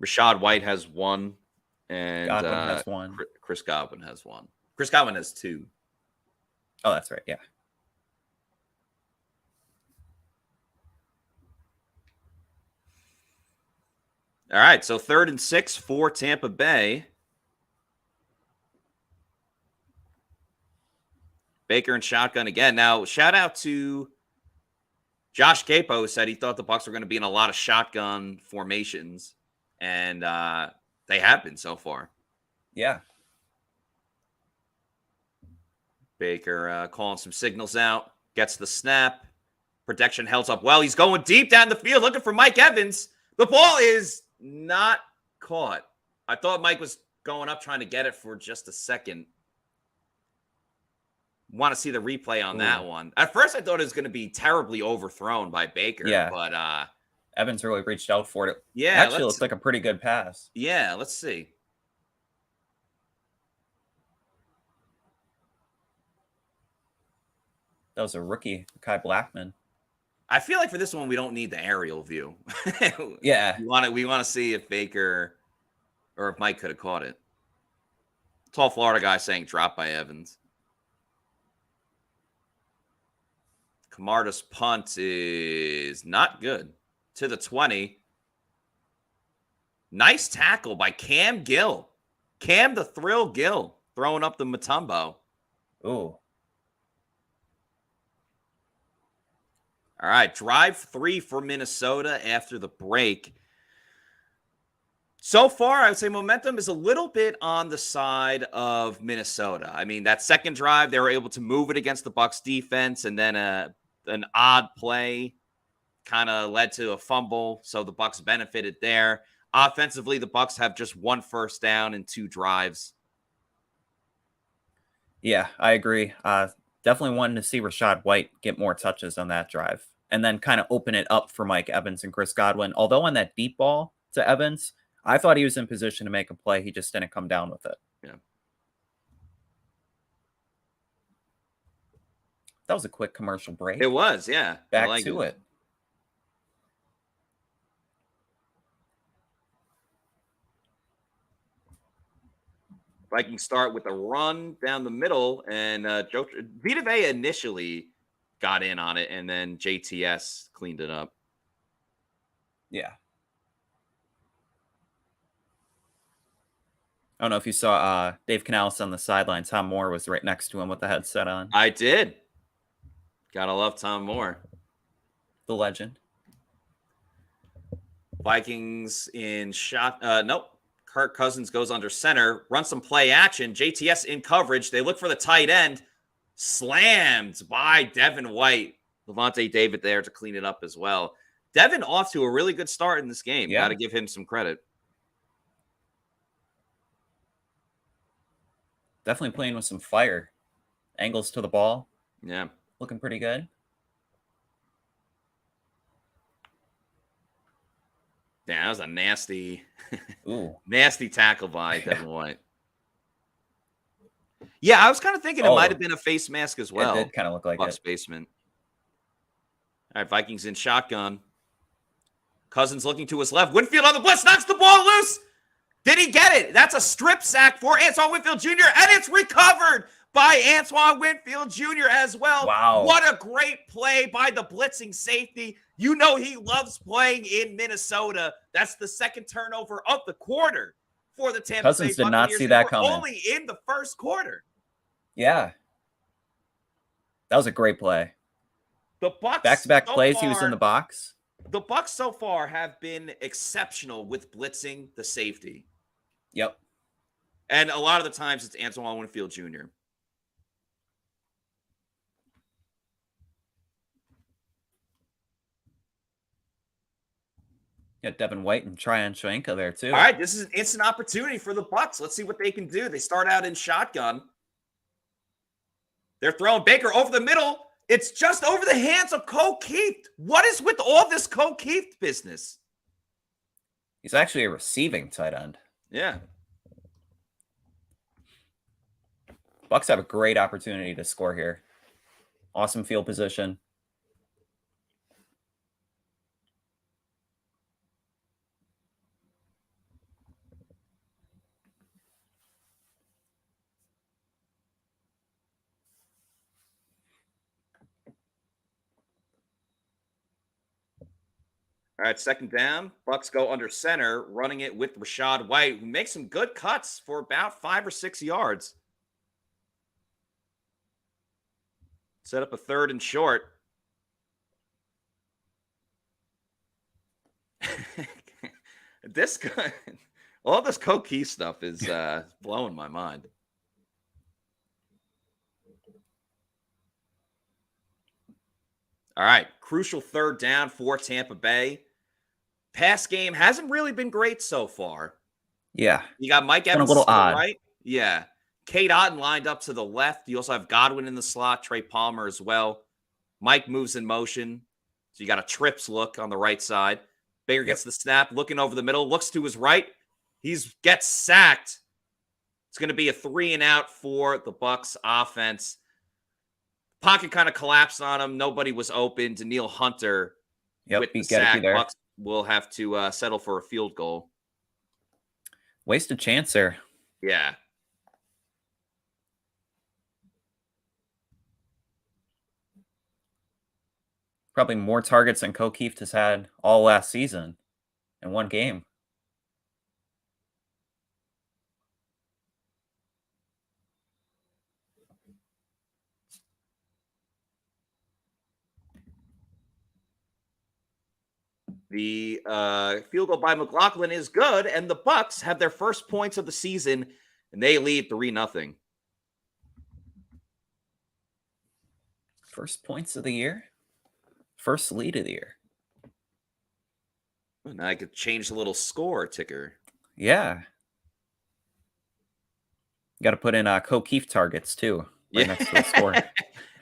Rachaad White has 1, and Godwin has 1. Chris Godwin has 1. Chris Godwin has 2. Oh, that's right. Yeah. All right, so 3rd and 6 for Tampa Bay. Baker and shotgun again. Now, shout out to Josh Capo, who said he thought the Bucs were going to be in a lot of shotgun formations, and they have been so far. Yeah. Baker calling some signals out, gets the snap. Protection held up well. He's going deep down the field looking for Mike Evans. The ball is not caught. I thought Mike was going up trying to get it for just a second. Want to see the replay on that one. At first, I thought it was going to be terribly overthrown by Baker. Yeah. But Evans really reached out for it. Yeah. Actually, looks like a pretty good pass. Yeah, let's see. That was a rookie, Kai Blackman. I feel like for this one, we don't need the aerial view. Yeah. We want to see if Baker or if Mike could have caught it. Tall Florida guy saying drop by Evans. Camarda's punt is not good. To the 20. Nice tackle by Cam Gill. Cam the Thrill Gill throwing up the Mutombo. Ooh. All right, drive 3 for Minnesota after the break. So far, I would say momentum is a little bit on the side of Minnesota. I mean, that second drive, they were able to move it against the Bucs defense, and then an odd play kind of led to a fumble, so the Bucs benefited there. Offensively, the Bucs have just 1 first down and 2 drives. Yeah, I agree. Definitely wanting to see Rachaad White get more touches on that drive and then kind of open it up for Mike Evans and Chris Godwin. Although on that deep ball to Evans, I thought he was in position to make a play. He just didn't come down with it. Yeah. That was a quick commercial break. It was, yeah. Back to it. Vikings start with a run down the middle, and Vita Vea initially got in on it, and then JTS cleaned it up. Yeah. I don't know if you saw Dave Canales on the sideline. Tom Moore was right next to him with the headset on. I did. Gotta love Tom Moore. The legend. Vikings in shot. Nope. Kirk Cousins goes under center, runs some play action. JTS in coverage. They look for the tight end. Slammed by Devin White. Lavonte David there to clean it up as well. Devin off to a really good start in this game. Yeah. Got to give him some credit. Definitely playing with some fire. Angles to the ball. Yeah. Looking pretty good. Yeah, that was a nasty, Ooh. nasty tackle by Devin White. Yeah, I was kind of thinking it might have been a face mask as well. It did kind of look like Bucs it. basement. All right, Vikings in shotgun. Cousins looking to his left. Winfield on the blitz, knocks the ball loose. Did he get it? That's a strip sack for Antoine Winfield Jr., and it's recovered by Antoine Winfield Jr. as well. Wow. What a great play by the blitzing safety. You know he loves playing in Minnesota. That's the second turnover of the quarter for the Tampa Bay Cousins did not Buccaneers. see that coming. Only in the first quarter. Yeah. That was a great play. The Bucs Back-to-back so plays, far, he was in the box. The Bucs so far have been exceptional with blitzing the safety. Yep. And a lot of the times it's Antoine Winfield Jr. Got Devin White and Tryon Shoyinka there too. All right, this is an instant opportunity for the Bucs. Let's see what they can do. They start out in shotgun. They're throwing Baker over the middle. It's just over the hands of Cole Keith. What is with all this Cole Keith business? He's actually a receiving tight end. Yeah. Bucs have a great opportunity to score here. Awesome field position. All right, second down. Bucs go under center, running it with Rachaad White, who makes some good cuts for about 5 or 6 yards. Set up a third and short. This guy, all this Cole Keith stuff is blowing my mind. All right, crucial third down for Tampa Bay. Pass game hasn't really been great so far. Yeah. You got Mike Evans to the right. Yeah. Cade Otton lined up to the left. You also have Godwin in the slot, Trey Palmer as well. Mike moves in motion. So you got a trips look on the right side. Baker gets the snap, looking over the middle, looks to his right. He gets sacked. It's going to be a 3 and out for the Bucs offense. Pocket kind of collapsed on him. Nobody was open. Daniil Hunter with the sack. Bucs will have to settle for a field goal. Wasted chance there. Yeah. Probably more targets than Cole Keith has had all last season in one game. The field goal by McLaughlin is good, and the Bucs have their first points of the season, and they lead 3-0. First points of the year? First lead of the year. Now I could change the little score ticker. Yeah. Got to put in Cole Keith targets, too. Right next to the score.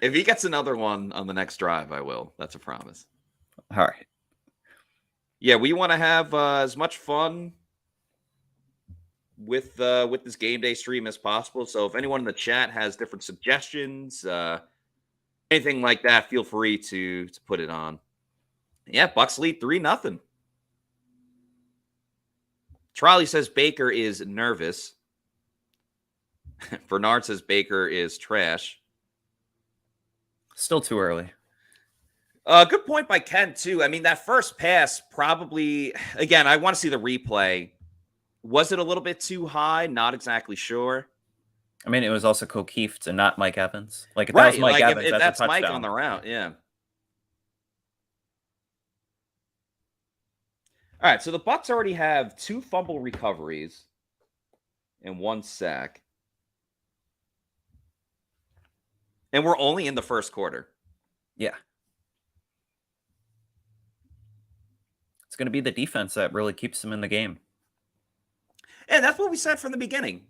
If he gets another one on the next drive, I will. That's a promise. All right. Yeah, we want to have as much fun with this game day stream as possible. So if anyone in the chat has different suggestions, anything like that, feel free to put it on. Yeah, Bucs lead 3-0. Trolley says Baker is nervous. Bernard says Baker is trash. Still too early. Good point by Ken, too. I mean, that first pass probably, again, I want to see the replay. Was it a little bit too high? Not exactly sure. I mean, it was also Cole Keith and not Mike Evans. Like, if right. that was Mike Evans, if that's a Mike touchdown. On the route, yeah. All right, so the Bucs already have 2 fumble recoveries and 1 sack. And we're only in the first quarter. Yeah. It's going to be the defense that really keeps them in the game. And that's what we said from the beginning.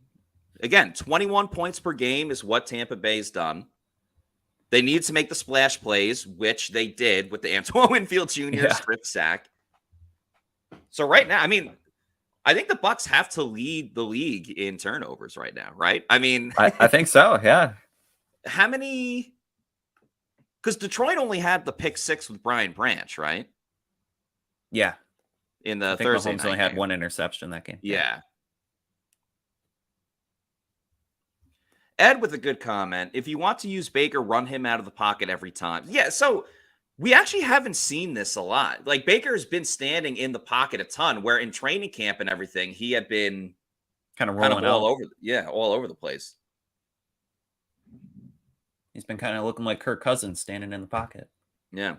Again, 21 points per game is what Tampa Bay's done. They need to make the splash plays, which they did with the Antoine Winfield Jr. strip sack. So right now, I mean, I think the Bucs have to lead the league in turnovers right now, right? I mean, I think so, yeah. How many? Because Detroit only had the pick 6 with Brian Branch, right? Yeah. in the I think Thursday Mahomes night only had game. one interception that game. Yeah. Ed with a good comment. If you want to use Baker, run him out of the pocket every time. Yeah, so we actually haven't seen this a lot. Like, Baker's been standing in the pocket a ton, where in training camp and everything, he had been kind of rolling all out. over. Yeah, all over the place. He's been kind of looking like Kirk Cousins standing in the pocket. Yeah.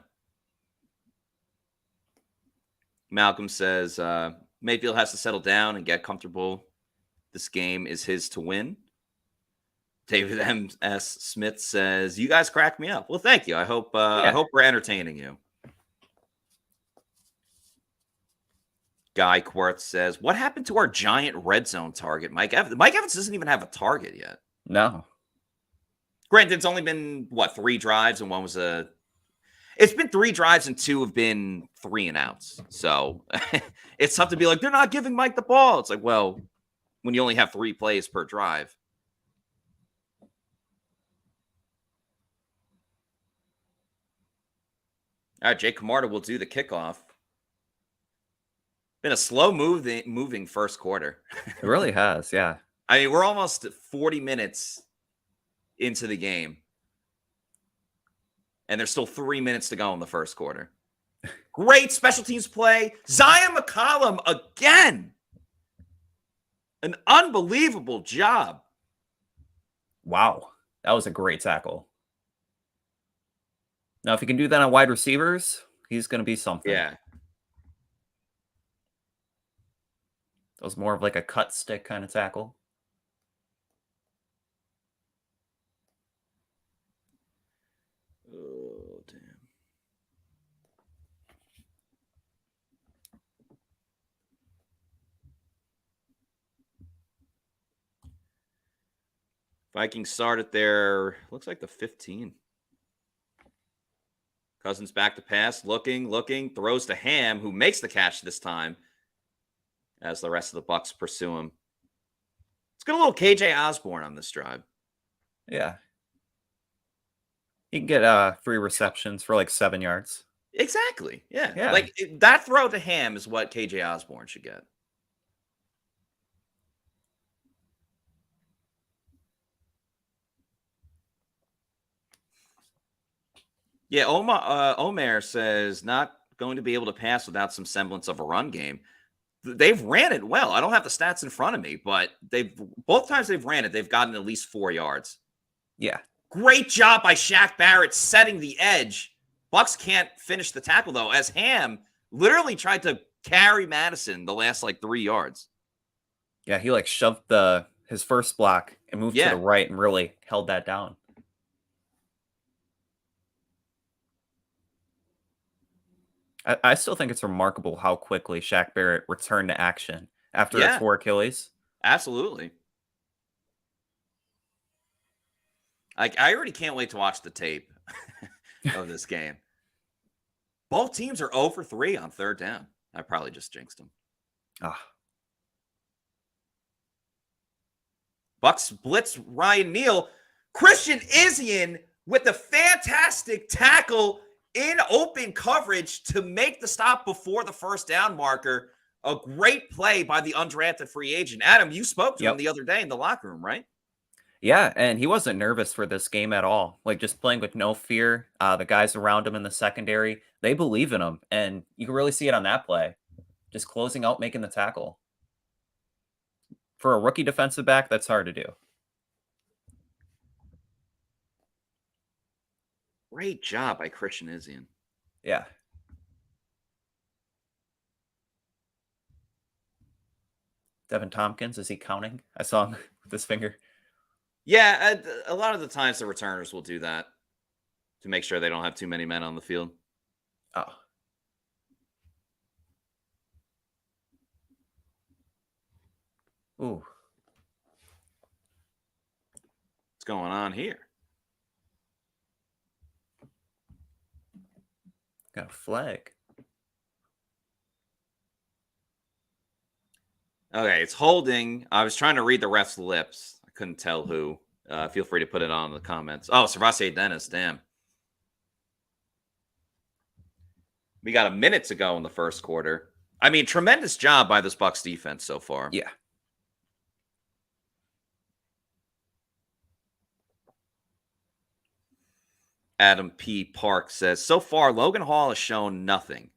Malcolm says Mayfield has to settle down and get comfortable. This game is his to win. David M.S. Smith says, you guys crack me up. Well, thank you. I hope we're entertaining you. Guy Quartz says, what happened to our giant red zone target, Mike Evans? Mike Evans doesn't even have a target yet. No. Granted, it's only been, 3 drives, and one was it's been 3 drives and 2 have been 3 and outs. So it's tough to be like, they're not giving Mike the ball. It's like, well, when you only have 3 plays per drive. All right, Jake Camarda will do the kickoff. Been a slow moving first quarter. It really has, yeah. I mean, we're almost 40 minutes into the game. And there's still 3 minutes to go in the first quarter. Great special teams play. Zion McCollum again. An unbelievable job. Wow. That was a great tackle. Now, if he can do that on wide receivers, he's going to be something. Yeah. That was more of like a cut stick kind of tackle. Oh, damn. Vikings started there, looks like the 15. Cousins back to pass, looking, throws to Ham, who makes the catch this time as the rest of the Bucs pursue him. Let's get a little KJ Osborne on this drive. Yeah. He can get 3 receptions for like 7 yards. Exactly. Yeah. Yeah. Like, that throw to Ham is what KJ Osborne should get. Yeah, Omer says not going to be able to pass without some semblance of a run game. They've ran it well. I don't have the stats in front of me, but both times they've ran it, they've gotten at least 4 yards. Yeah. Great job by Shaq Barrett setting the edge. Bucs can't finish the tackle, though, as Ham literally tried to carry Madison the last, 3 yards. Yeah, he shoved his first block and moved to the right and really held that down. I still think it's remarkable how quickly Shaq Barrett returned to action after his 4 Achilles. Absolutely. I already can't wait to watch the tape of this game. Both teams are 0 for 3 on third down. I probably just jinxed them. Bucs blitz Ryan Neal. Christian Izien with the fantastic tackle in open coverage to make the stop before the first down marker. A great play by the undrafted free agent. Adam, you spoke to him the other day in the locker room, right? Yeah, and he wasn't nervous for this game at all. Just playing with no fear. The guys around him in the secondary, they believe in him. And you can really see it on that play. Just closing out, making the tackle. For a rookie defensive back, that's hard to do. Great job by Christian Izien. Yeah. Devin Tompkins, is he counting? I saw him with his finger. Yeah, a lot of the times the returners will do that to make sure they don't have too many men on the field. Oh. Ooh. What's going on here? Got a flag. Okay, it's holding. I was trying to read the ref's lips. I couldn't tell who. Feel free to put it on in the comments. Oh, Servassier Dennis, damn. We got a minute to go in the first quarter. I mean, tremendous job by this Bucs defense so far. Yeah. Adam P. Park says, so far, Logan Hall has shown nothing.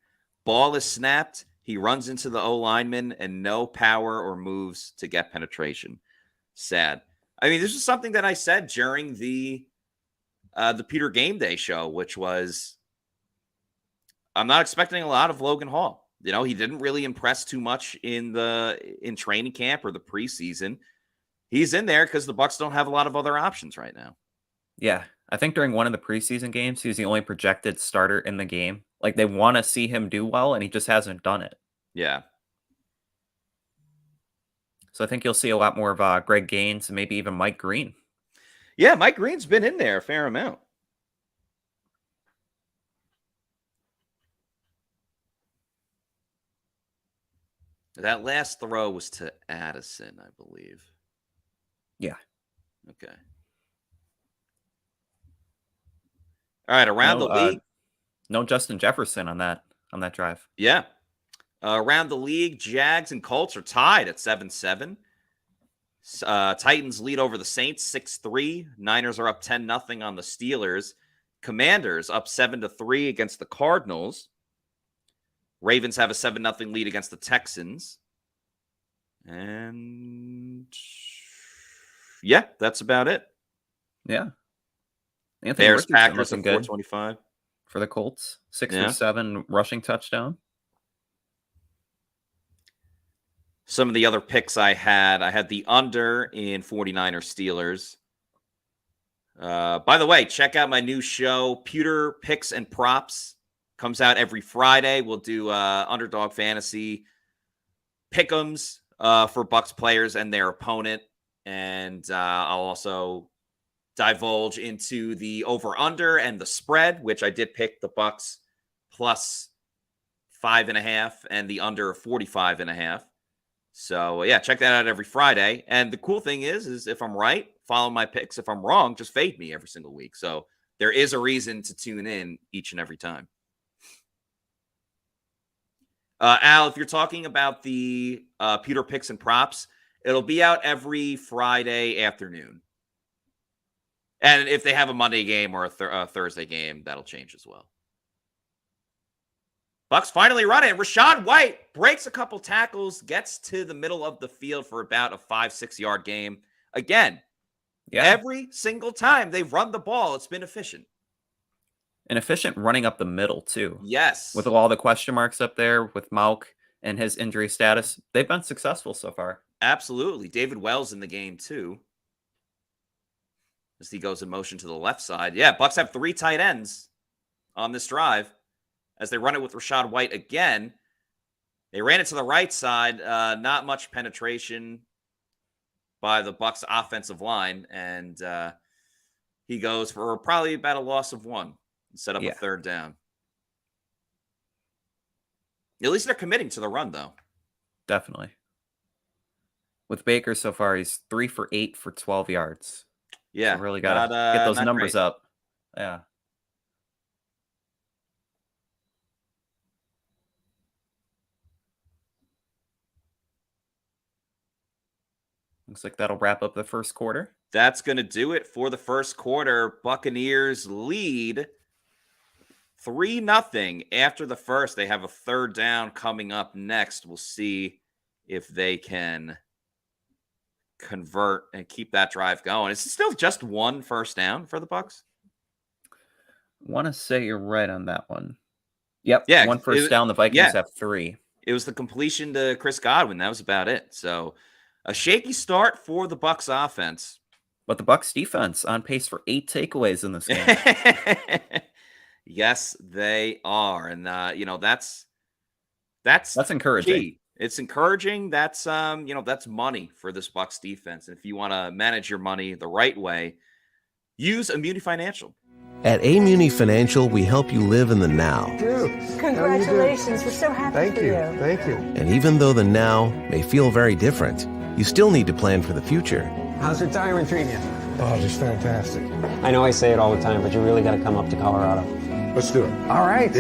Ball is snapped. He runs into the O-lineman and no power or moves to get penetration. Sad. I mean, this is something that I said during the Pewter GameDay Show, which was, I'm not expecting a lot of Logan Hall. You know, he didn't really impress too much in training camp or the preseason. He's in there because the Bucs don't have a lot of other options right now. Yeah, I think during one of the preseason games, he was the only projected starter in the game. Like, they want to see him do well, and he just hasn't done it. Yeah. So I think you'll see a lot more of Greg Gaines and maybe even Mike Green. Yeah, Mike Green's been in there a fair amount. That last throw was to Addison, I believe. Yeah. Okay. All right, around the league. No Justin Jefferson on that drive. Yeah. Around the league, Jags and Colts are tied at 7-7. Titans lead over the Saints 6-3. Niners are up 10-0 on the Steelers. Commanders up 7-3 against the Cardinals. Ravens have a 7-0 lead against the Texans. And yeah, that's about it. Yeah. Bears, Packers at 425. For the Colts. 6 for 7 rushing touchdown. Some of the other picks I had the under in 49ers Steelers. By the way, check out my new show, Pewter Picks and Props. Comes out every Friday. We'll do Underdog Fantasy pick'ems for Bucs players and their opponent. And I'll also divulge into the over-under and the spread, which I did pick the Bucs plus 5.5 and the under 45.5. So, yeah, check that out every Friday. And the cool thing is if I'm right, follow my picks. If I'm wrong, just fade me every single week. So there is a reason to tune in each and every time. Al, if you're talking about the Pewter Picks and Props, it'll be out every Friday afternoon. And if they have a Monday game or a Thursday game, that'll change as well. Bucs finally run it. Rachaad White breaks a couple tackles, gets to the middle of the field for about a 5-6 yard game. Again, every single time they've run the ball, it's been efficient. And efficient running up the middle, too. Yes. With all the question marks up there with Mauk and his injury status, they've been successful so far. Absolutely. David Wells in the game, too. As he goes in motion to the left side. Yeah, Bucs have 3 tight ends on this drive. As they run it with Rachaad White again. They ran it to the right side. Not much penetration by the Bucs offensive line. And he goes for probably about a loss of 1. Set up a third down. At least they're committing to the run, though. Definitely. With Baker so far, he's 3 for 8 for 12 yards. Yeah. So really got to get those numbers up. Yeah. Looks like that'll wrap up the first quarter. That's going to do it for the first quarter. Buccaneers lead 3-0 after the first. They have a third down coming up next. We'll see if they can convert and keep that drive going. Is it still just 1 first down for the Bucs? I want to say you're right on that one. Yep. Yeah. 1 first down. The Vikings have 3. It was the completion to Chris Godwin. That was about it. So a shaky start for the Bucs offense. But the Bucs defense on pace for 8 takeaways in this game. Yes, they are. And, that's encouraging. Key. It's encouraging. That's, that's money for this Bucs defense. And if you want to manage your money the right way, use Immuni Financial. At Immuni Financial, we help you live in the now. Dude, congratulations. We're so happy for you. Thank you. And even though the now may feel very different, you still need to plan for the future. How's retirement treating you? Oh, just fantastic. I know I say it all the time, but you really got to come up to Colorado. Let's do it. All right.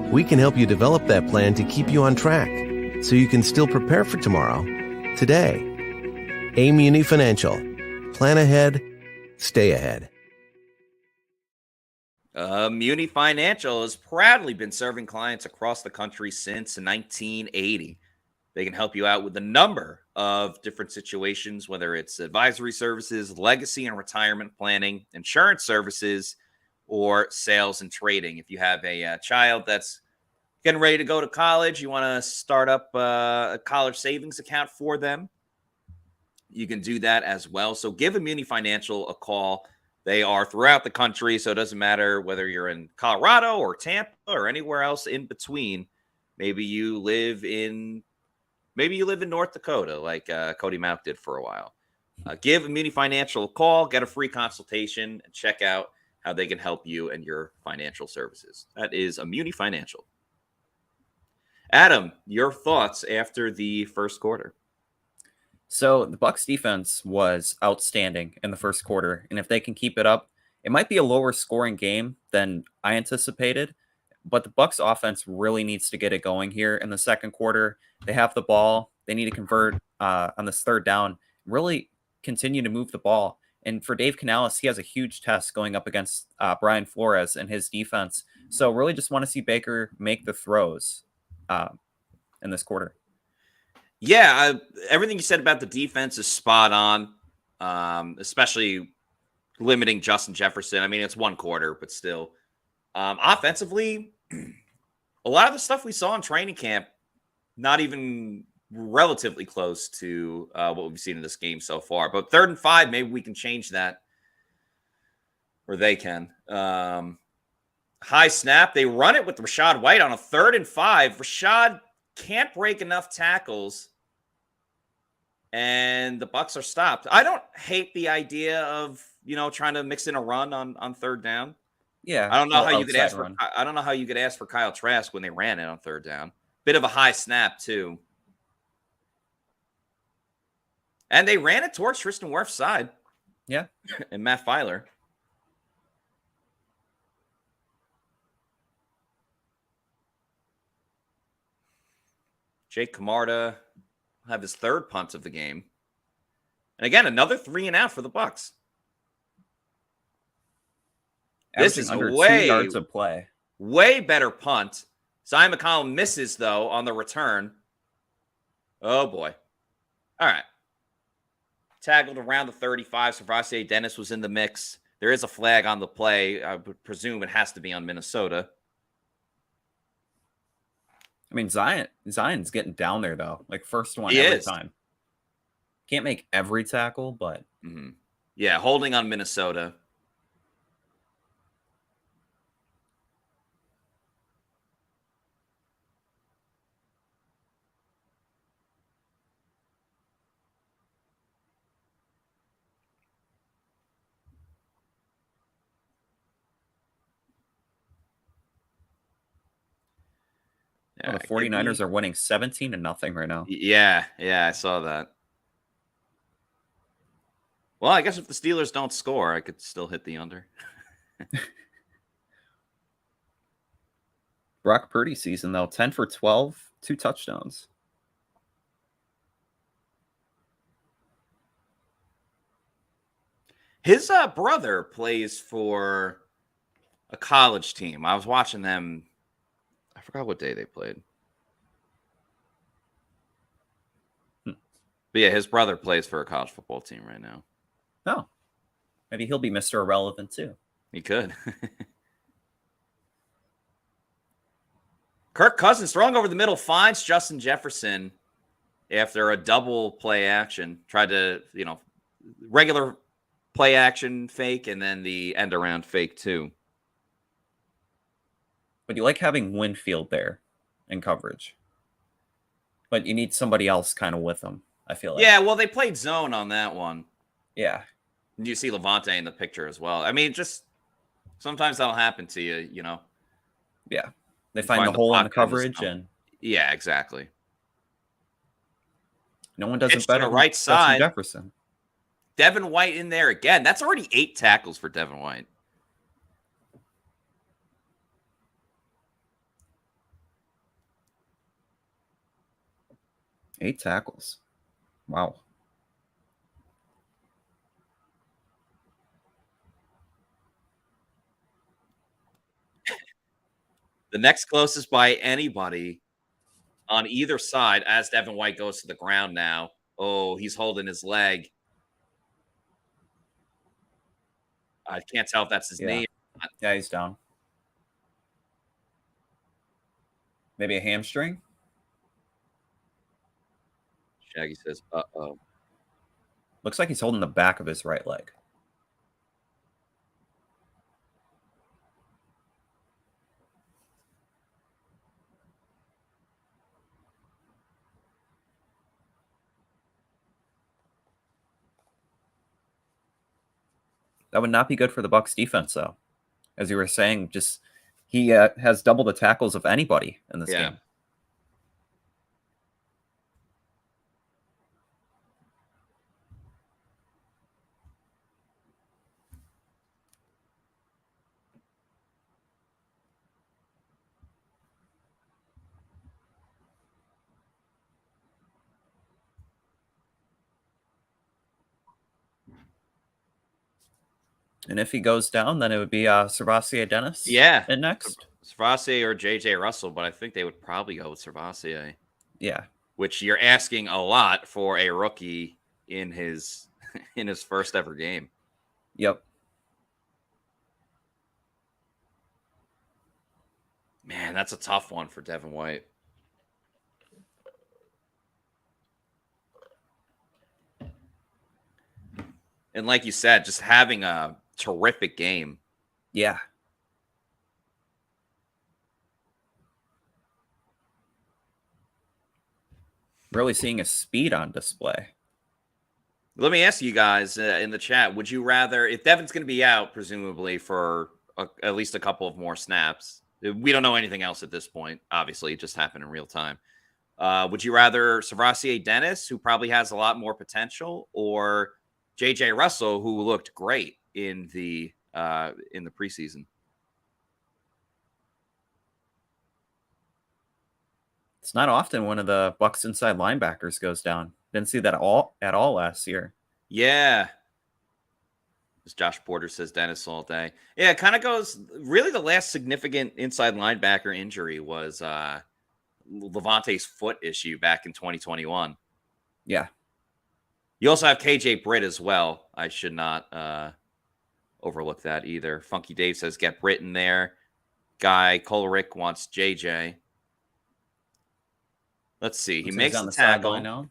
We can help you develop that plan to keep you on track. so you can still prepare for tomorrow today. Muni Financial. Plan ahead, stay ahead. Muni Financial has proudly been serving clients across the country since 1980. They can help you out with a number of different situations, whether it's advisory services, legacy and retirement planning, insurance services, or sales and trading. If you have a child that's getting ready to go to college, you want to start up a college savings account for them, you can do that as well. So give Muni Financial a call. They are throughout the country, so it doesn't matter whether you're in Colorado or Tampa or anywhere else in between. Maybe you live in North Dakota, like Cody Mount did for a while. Give Muni Financial a call, get a free consultation, and check out how they can help you and your financial services. That is Muni Financial. Adam, your thoughts after the first quarter? So the Bucs defense was outstanding in the first quarter, and if they can keep it up, it might be a lower scoring game than I anticipated, but the Bucs offense really needs to get it going here in the second quarter. They have the ball. They need to convert on this third down, really continue to move the ball. And for Dave Canales, he has a huge test going up against Brian Flores and his defense. So really just want to see Baker make the throws in this quarter. Yeah, everything you said about the defense is spot on, especially limiting Justin Jefferson. I mean, it's one quarter, but still. Offensively, a lot of the stuff we saw in training camp, not even relatively close to what we've seen in this game so far. But 3rd and 5, maybe we can change that, or they can. High snap. They run it with Rachaad White on a 3rd and 5. Rachaad can't break enough tackles, and the Bucs are stopped. I don't hate the idea of, trying to mix in a run on 3rd down. Yeah. I don't know how you could ask for I don't know how you could ask for Kyle Trask when they ran it on 3rd down. Bit of a high snap too. And they ran it towards Tristan Wirfs' side. Yeah. And Matt Filer. Jake Camarda will have his 3rd punt of the game. And again, another 3 and out for the Bucs. This is under 2 way yards of play. Way better punt. Zion McCollum misses, though, on the return. Oh, boy. All right. Tackled around the 35. Servase Dennis was in the mix. There is a flag on the play. I would presume it has to be on Minnesota. I mean, Zion's getting down there, though. Like, first one He every is. time. Can't make every tackle, but... Mm-hmm. Yeah, holding on Minnesota. Yeah, the 49ers are winning 17-0 right now. Yeah, I saw that. Well, I guess if the Steelers don't score, I could still hit the under. Brock Purdy season, though, 10 for 12, 2 touchdowns. His brother plays for a college team. I was watching them. I forgot what day they played. But yeah, his brother plays for a college football team right now. Oh, maybe he'll be Mr. Irrelevant too. He could. Kirk Cousins throwing over the middle finds Justin Jefferson after a double play action. Tried to, regular play action fake and then the end around fake too. But you like having Winfield there in coverage. But you need somebody else kind of with them, I feel like. Yeah, well, they played zone on that one. Yeah. You see Lavonte in the picture as well. I mean, just sometimes that'll happen to you, Yeah. They find the hole in the coverage and yeah, exactly. No one does it better than right side. Jefferson. Devin White in there again. That's already 8 tackles for Devin White. 8 tackles. Wow. The next closest by anybody on either side as Devin White goes to the ground now. Oh, he's holding his leg. I can't tell if that's his knee. Yeah, he's down. Maybe a hamstring? Shaggy says, uh-oh. Looks like he's holding the back of his right leg. That would not be good for the Bucs defense, though. As you were saying, just he has double the tackles of anybody in this game. And if he goes down, then it would be Servassier Dennis. Yeah. And next. Servassier or JJ Russell, but I think they would probably go with Servassier. Yeah. Which you're asking a lot for a rookie in his first ever game. Yep. Man, that's a tough one for Devin White. And like you said, just having a terrific game. Yeah. Really seeing his speed on display. Let me ask you guys in the chat, would you rather, if Devin's going to be out, presumably for at least a couple of more snaps, we don't know anything else at this point, obviously, it just happened in real time. Would you rather Servassier Dennis, who probably has a lot more potential, or JJ Russell, who looked great in the preseason? It's not often one of the Bucs inside linebackers goes down. Didn't see that at all last year. Yeah. As Josh Porter says, Dennis all day. Yeah, it kind of goes, really the last significant inside linebacker injury was Lavonte's foot issue back in 2021. Yeah. You also have KJ Britt as well. I should not overlook that either. Funky Dave says, get Britt in there. Guy Kolrick wants JJ. Let's see. He makes the tackle. Now.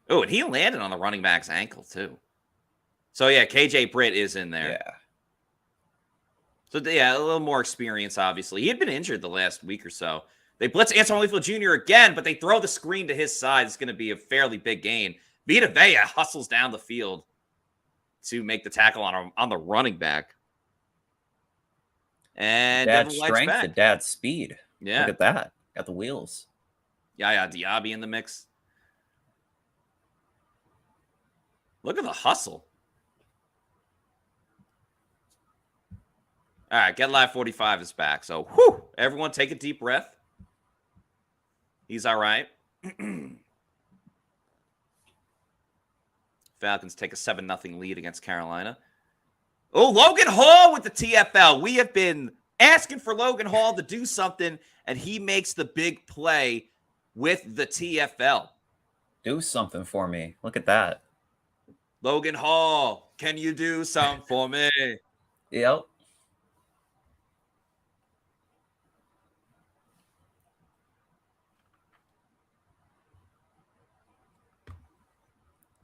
Oh, and he landed on the running back's ankle, too. So, yeah, KJ Britt is in there. Yeah. So, yeah, a little more experience, obviously. He had been injured the last week or so. They blitz Antoine Winfield Jr. again, but they throw the screen to his side. It's going to be a fairly big gain. Vita Vea hustles down the field to make the tackle on the running back. And dad's strength and dad's speed. Yeah. Look at that. Got the wheels. Yeah, Diaby in the mix. Look at the hustle. All right, Get Live 45 is back. So, whew, everyone take a deep breath. He's all right. Falcons take a 7-0 lead against Carolina. Oh, Logan Hall with the TFL. We have been asking for Logan Hall to do something, and he makes the big play with the TFL. Do something for me. Look at that. Logan Hall, can you do something for me? Yep.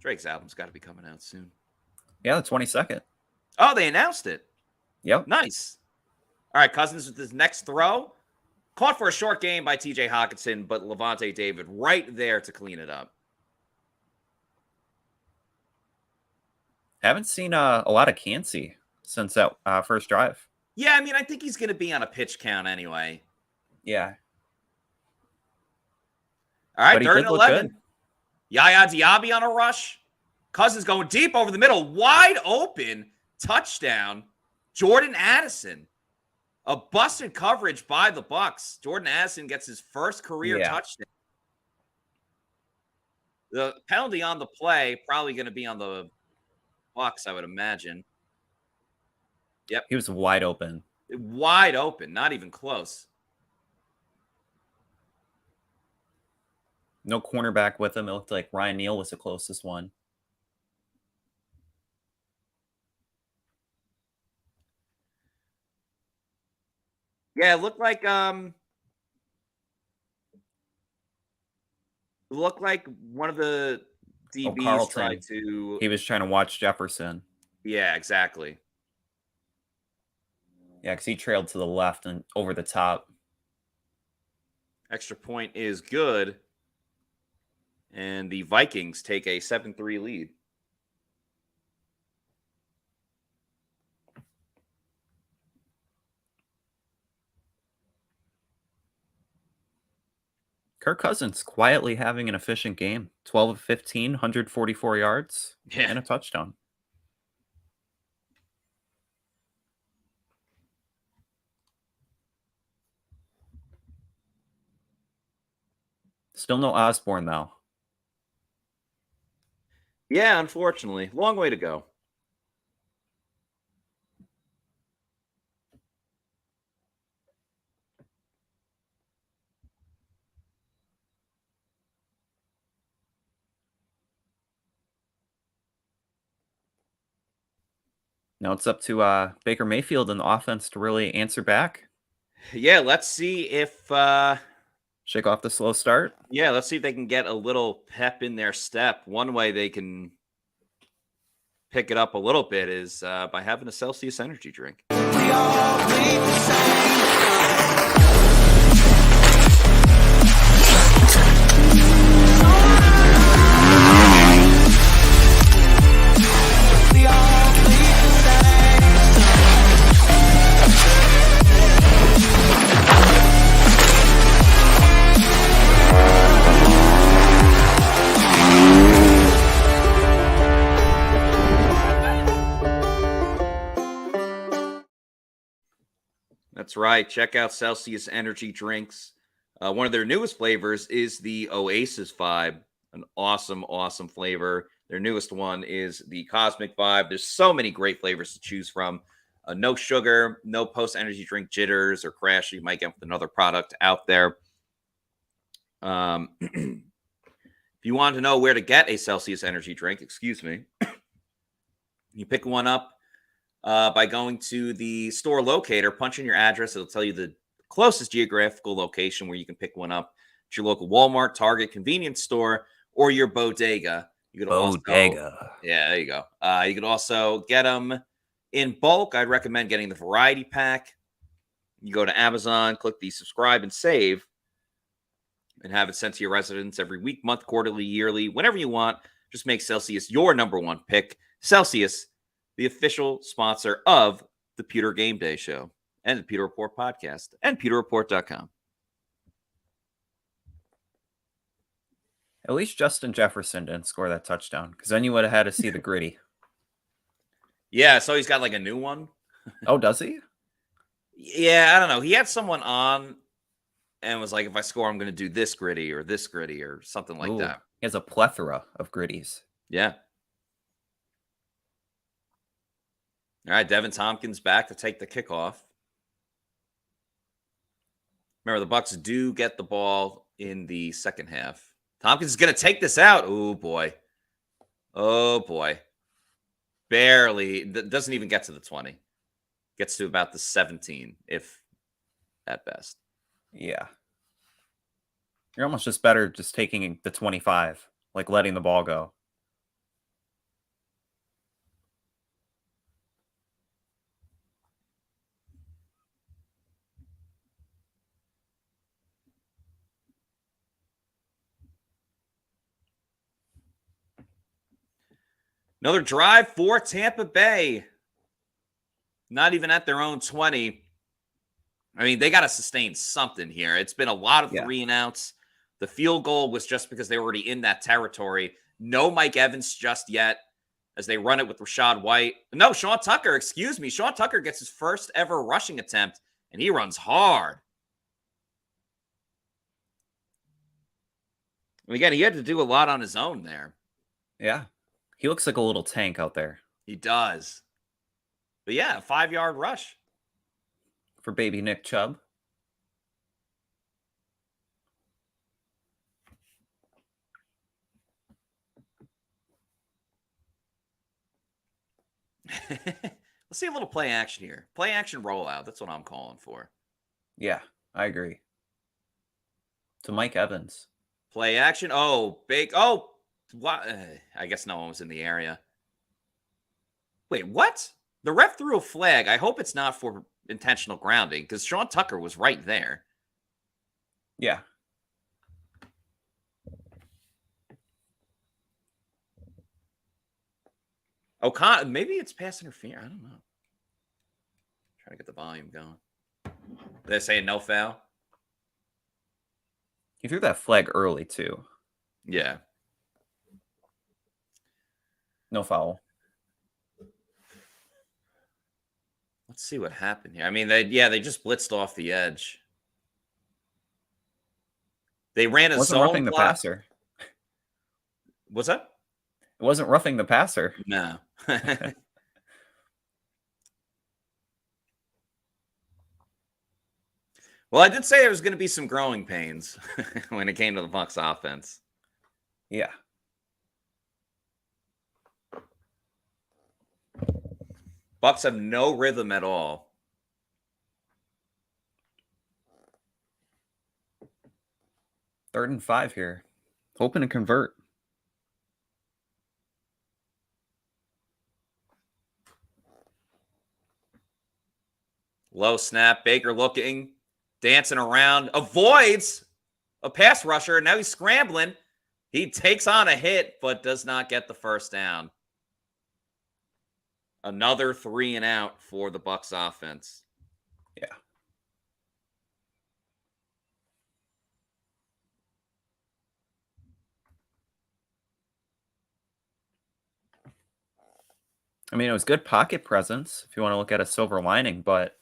Drake's album's got to be coming out soon. Yeah, the 22nd. Oh, they announced it. Yep. Nice. All right, Cousins with his next throw. Caught for a short game by TJ Hockenson, but Lavonte David right there to clean it up. Haven't seen a lot of Cansey since that first drive. Yeah, I mean, I think he's going to be on a pitch count anyway. Yeah. All right, 3rd and 11. Yaya Diaby on a rush. Cousins going deep over the middle. Wide open. Touchdown. Jordan Addison. A busted coverage by the Bucs. Jordan Addison gets his first career touchdown. The penalty on the play probably going to be on the Bucs, I would imagine. Yep. He was wide open. Wide open, not even close. No cornerback with him. It looked like Ryan Neal was the closest one. Yeah, it looked like one of the DBs tried to. He was trying to watch Jefferson. Yeah, exactly. Yeah, because he trailed to the left and over the top. Extra point is good. And the Vikings take a 7-3 lead. Kirk Cousins quietly having an efficient game. 12 of 15, 144 yards, and a touchdown. Still no Osborne, though. Yeah, unfortunately. Long way to go. Now it's up to Baker Mayfield and the offense to really answer back. Yeah, let's see if shake off the slow start. Yeah, let's see if they can get a little pep in their step. One way they can pick it up a little bit is by having a Celsius energy drink. We all bleed the same. That's right. Check out Celsius energy drinks. One of their newest flavors is the Oasis Vibe, an awesome, awesome flavor. Their newest one is the Cosmic Vibe. There's so many great flavors to choose from. No sugar, no post-energy drink jitters or crash you might get with another product out there. If you want to know where to get a Celsius energy drink, you pick one up by going to the store locator, punch in your address. It'll tell you the closest geographical location where you can pick one up at your local Walmart, Target, convenience store, or your bodega. You could there you go. You could also get them in bulk. I'd recommend getting the variety pack. You go to Amazon, click the subscribe and save, and have it sent to your residence every week, month, quarterly, yearly, whenever you want. Just make Celsius your number one pick. Celsius, the official sponsor of the Pewter GameDay Show and the Pewter Report podcast and PewterReport.com. At least Justin Jefferson didn't score that touchdown, because then you would have had to see the gritty. Yeah, so he's got like a new one. Oh, does he? Yeah, I don't know. He had someone on and was like, if I score, I'm going to do this gritty or something like that. He has a plethora of gritties. Yeah. All right, Devin Tompkins back to take the kickoff. Remember, the Bucs do get the ball in the second half. Tompkins is going to take this out. Oh, boy. Oh, boy. Barely. Doesn't even get to the 20. Gets to about the 17, if at best. Yeah. You're almost just better just taking the 25, like letting the ball go. Another drive for Tampa Bay. Not even at their own 20. I mean, they got to sustain something here. It's been a lot of 3 and outs. The field goal was just because they were already in that territory. No Mike Evans just yet as they run it with Rashad White. No, Sean Tucker, excuse me. Sean Tucker gets his first ever rushing attempt And he runs hard. And again, he had to do a lot on his own there. Yeah. He looks like a little tank out there. He does. But yeah, 5-yard rush. For baby Nick Chubb. Let's see a little play action here. Play action rollout. That's what I'm calling for. Yeah, I agree. To Mike Evans. Play action. Oh, big. Oh, what? I guess no one was in the area. Wait, what? The ref threw a flag. I hope it's not for intentional grounding because Sean Tucker was right there. Yeah. O'Connor, maybe it's pass interference. I don't know. Trying to get the volume going. They're saying no foul. He threw that flag early too. Yeah. No foul. Let's see what happened here. I mean, they just blitzed off the edge. They ran a wasn't zone roughing the block. passer. What's that? It wasn't roughing the passer. No. Well, I did say there was going to be some growing pains when it came to the Bucs offense. Yeah. Bucs have no rhythm at all. Third and 5 here. Hoping to convert. Low snap. Baker looking, dancing around, avoids a pass rusher. Now he's scrambling. He takes on a hit, but does not get the first down. Another 3 and out for the Bucs offense. Yeah. I mean, it was good pocket presence if you want to look at a silver lining, but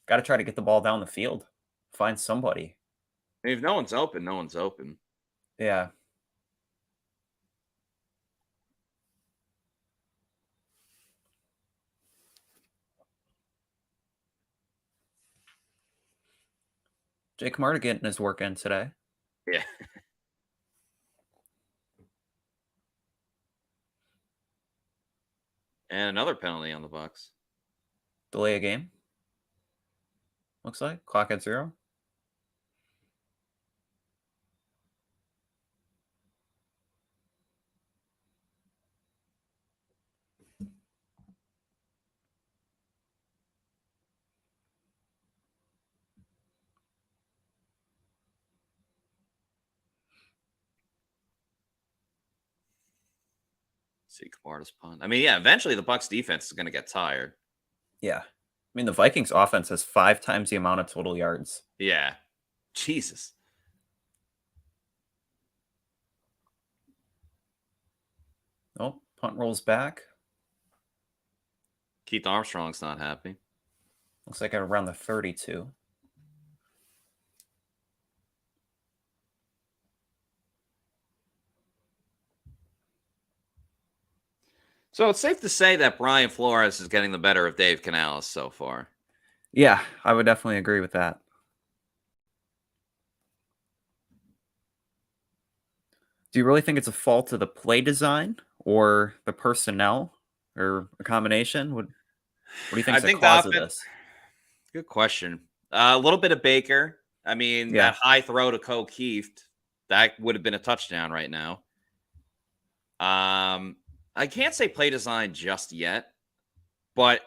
got to try to get the ball down the field. Find somebody. I mean, if no one's open, no one's open. Yeah. Jake Marta getting his work in today. Yeah. And another penalty on the Bucs. Delay a game. Looks like. Clock at 0. See Camarda's punt. I mean, yeah, eventually the Bucs defense is going to get tired. Yeah. I mean, the Vikings offense has 5 times the amount of total yards. Yeah. Jesus. Oh, punt rolls back. Keith Armstrong's not happy. Looks like around the 32. So it's safe to say that Brian Flores is getting the better of Dave Canales so far. Yeah, I would definitely agree with that. Do you really think it's a fault of the play design or the personnel or a combination? What do you think is the cause of this? Good question. A little bit of Baker. I mean, that high throw to O'Keefe, that would have been a touchdown right now. I can't say play design just yet, but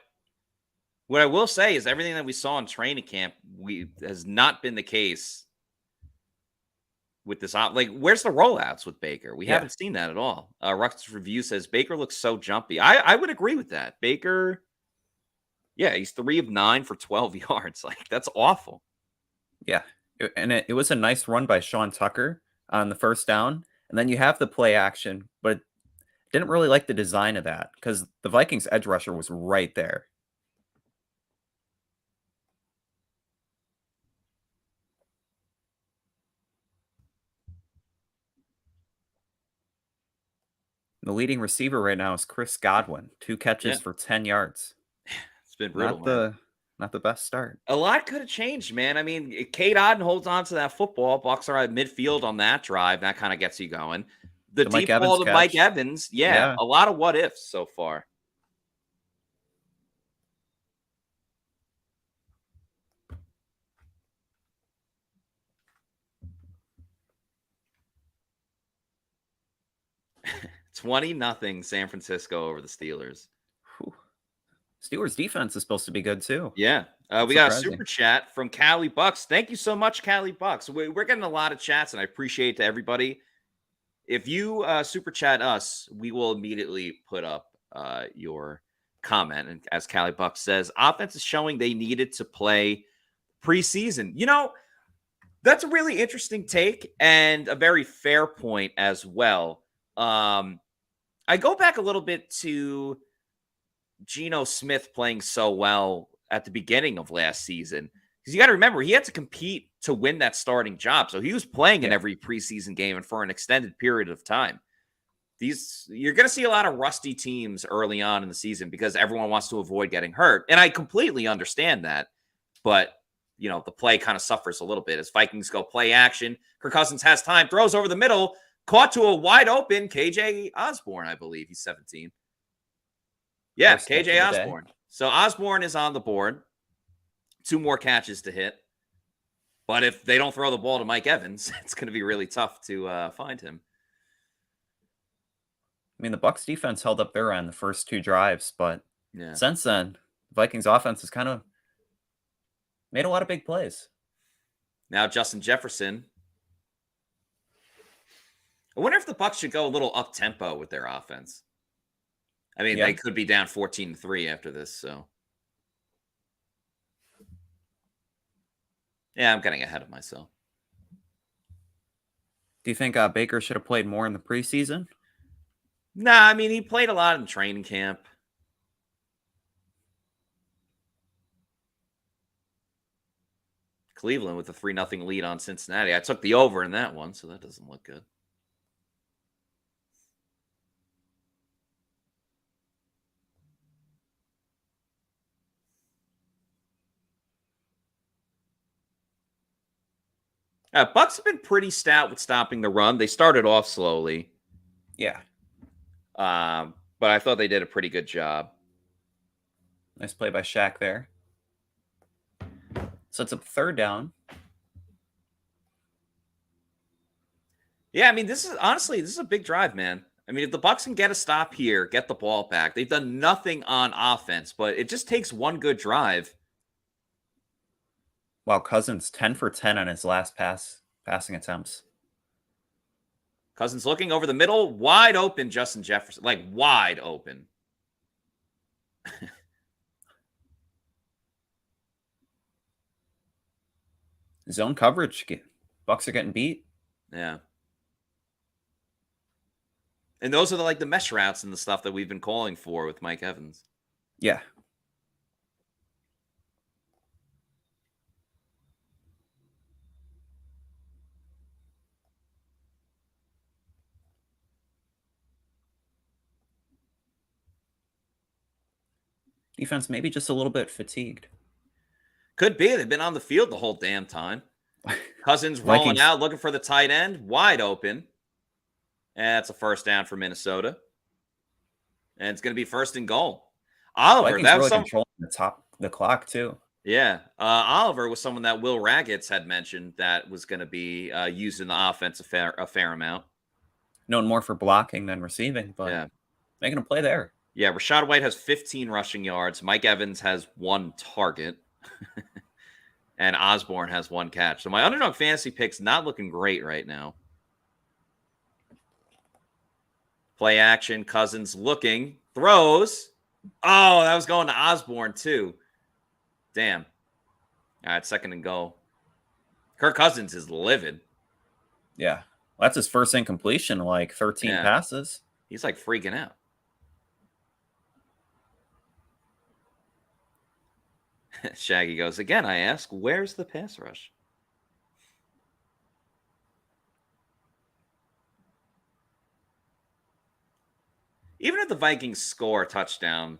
what I will say is everything that we saw in training camp has not been the case with this. Like, where's the rollouts with Baker? We haven't seen that at all. Ruck's review says Baker looks so jumpy. I would agree with that. Baker, yeah, he's 3 of 9 for 12 yards. Like, that's awful. Yeah, and it was a nice run by Sean Tucker on the first down, and then you have the play action, but didn't really like the design of that because the Vikings edge rusher was right there. The leading receiver right now is Chris Godwin, 2 catches for 10 yards. It's been brutal. Not the best start. A lot could have changed, man. I mean, Kate Otten holds on to that football. Bucs are at midfield on that drive. That kind of gets you going. The deep ball to Mike Evans. Yeah, a lot of what ifs so far. $20-0 San Francisco over the Steelers. Whew. Steelers defense is supposed to be good too. Yeah. We got a super chat from Cali Bucks. Thank you so much, Cali Bucks. We're getting a lot of chats, and I appreciate to everybody. If you super chat us, we will immediately put up your comment. And as Cali Bucks says, offense is showing they needed to play preseason. You know, that's a really interesting take and a very fair point as well. I go back a little bit to Geno Smith playing so well at the beginning of last season, because you got to remember he had to compete to win that starting job. So he was playing in every preseason game and for an extended period of time. You're going to see a lot of rusty teams early on in the season because everyone wants to avoid getting hurt. And I completely understand that, but you know, the play kind of suffers a little bit as Vikings go play action. Kirk Cousins has time, throws over the middle, caught to a wide open KJ Osborne, I believe. He's 17. Yeah, KJ Osborne. So Osborne is on the board. 2 more catches to hit. But if they don't throw the ball to Mike Evans, it's going to be really tough to find him. I mean, the Bucs defense held up their end the first 2 drives, but since then, the Vikings offense has kind of made a lot of big plays. Now Justin Jefferson. I wonder if the Bucs should go a little up-tempo with their offense. I mean, they could be down 14-3 after this, so. Yeah, I'm getting ahead of myself. Do you think Baker should have played more in the preseason? Nah, I mean, he played a lot in training camp. Cleveland with a 3-0 lead on Cincinnati. I took the over in that one, so that doesn't look good. Bucs have been pretty stout with stopping the run. They started off slowly. Yeah. But I thought they did a pretty good job. Nice play by Shaq there. So it's a 3rd down. Yeah, I mean, this is a big drive, man. I mean, if the Bucs can get a stop here, get the ball back, they've done nothing on offense, but it just takes one good drive. Wow, Cousins 10 for 10 on his last passing attempts. Cousins looking over the middle, wide open, Justin Jefferson, like wide open. Zone coverage. Bucs are getting beat. Yeah. And those are the mesh routes and the stuff that we've been calling for with Mike Evans. Yeah. Defense maybe just a little bit fatigued. Could be. They've been on the field the whole damn time. Cousins rolling out, looking for the tight end, wide open. And that's a first down for Minnesota. And it's going to be 1st and goal. Oliver, that was really controlling the clock too. Yeah. Oliver was someone that Will Raggets had mentioned that was going to be used in the offense a fair amount. Known more for blocking than receiving, but making a play there. Yeah, Rachaad White has 15 rushing yards. Mike Evans has 1 target. And Osborne has 1 catch. So my Underdog fantasy pick's not looking great right now. Play action. Cousins looking. Throws. Oh, that was going to Osborne too. Damn. All right, 2nd and goal. Kirk Cousins is livid. Yeah. Well, that's his first incompletion, 13 passes. He's freaking out. Shaggy goes, again, I ask, where's the pass rush? even if the Vikings score a touchdown,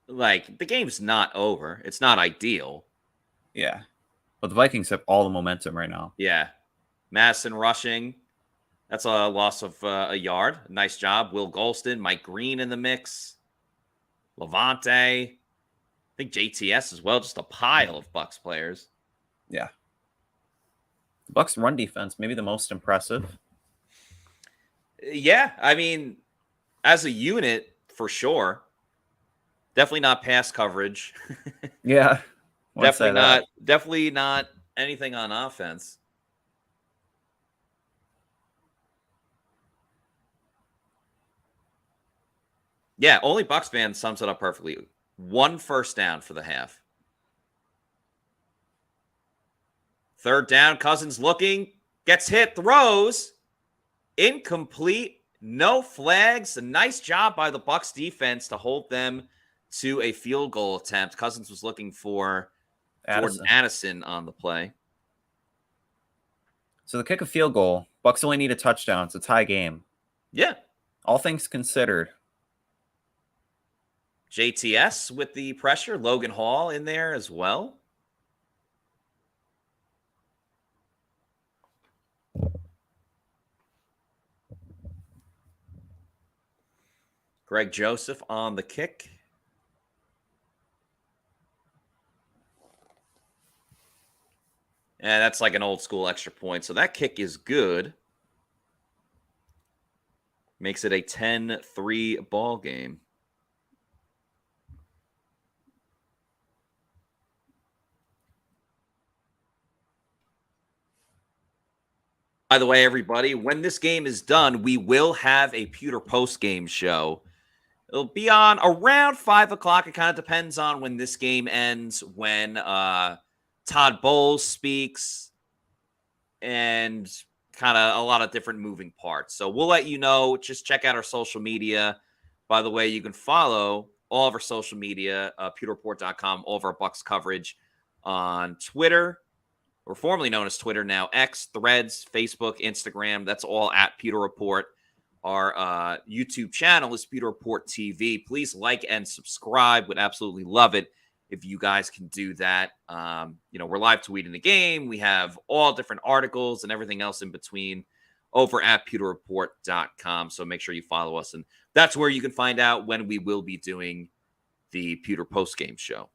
like, the game's not over. It's not ideal. Yeah. But the Vikings have all the momentum right now. Yeah. Madison rushing. That's a loss of a yard. Nice job. Will Golston, Mike Green in the mix. Lavonte. I think JTS as well. Just a pile of Bucs players. Yeah. The Bucs run defense, maybe the most impressive. Yeah. I mean, as a unit, for sure. Definitely not pass coverage. Yeah. Definitely not anything on offense. Yeah, only Bucs fan sums it up perfectly. 1 first down for the half. 3rd down, Cousins looking, gets hit, throws, incomplete, no flags. A nice job by the Bucs defense to hold them to a field goal attempt. Cousins was looking for Jordan Addison on the play. So the kick a field goal, Bucs only need a touchdown. It's a tie game. Yeah. All things considered. JTS with the pressure. Logan Hall in there as well. Greg Joseph on the kick. And that's like an old school extra point. So that kick is good. Makes it a 10-3 ball game. By the way, everybody, when this game is done, we will have a Pewter post-game show. It'll be on around 5 o'clock. It kind of depends on when this game ends, when Todd Bowles speaks, and kind of a lot of different moving parts. So we'll let you know. Just check out our social media. By the way, you can follow all of our social media, PewterReport.com, all of our Bucs coverage on Twitter, or formerly known as Twitter, now X, Threads, Facebook, Instagram. That's all at Pewter Report. Our YouTube channel is Pewter Report TV. Please like and subscribe. Would absolutely love it if you guys can do that. We're live tweeting the game. We have all different articles and everything else in between over at PewterReport.com. So make sure you follow us. And that's where you can find out when we will be doing the Pewter post-game show.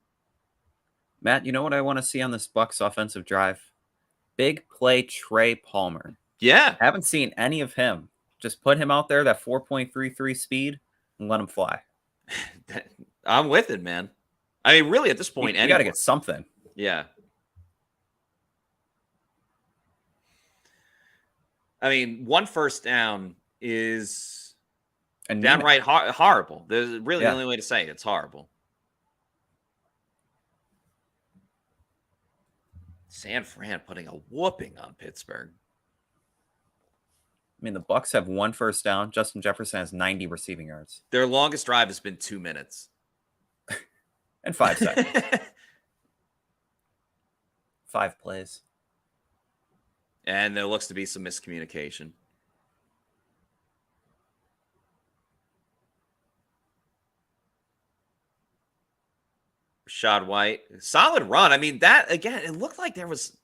Matt, you know what I want to see on this Bucs offensive drive? Big play Trey Palmer. Yeah. Haven't seen any of him. Just put him out there, that 4.33 speed, and let him fly. I'm with it, man. I mean, really, at this point, you got to get something. Yeah. I mean, 1 first down is downright horrible. There's really the only way to say it. It's horrible. San Fran putting a whooping on Pittsburgh. I mean, the Bucs have 1 first down. Justin Jefferson has 90 receiving yards. Their longest drive has been 2 minutes. And 5 seconds. 5 plays. And there looks to be some miscommunication. Rashad White. Solid run. I mean, that, again, it looked like there was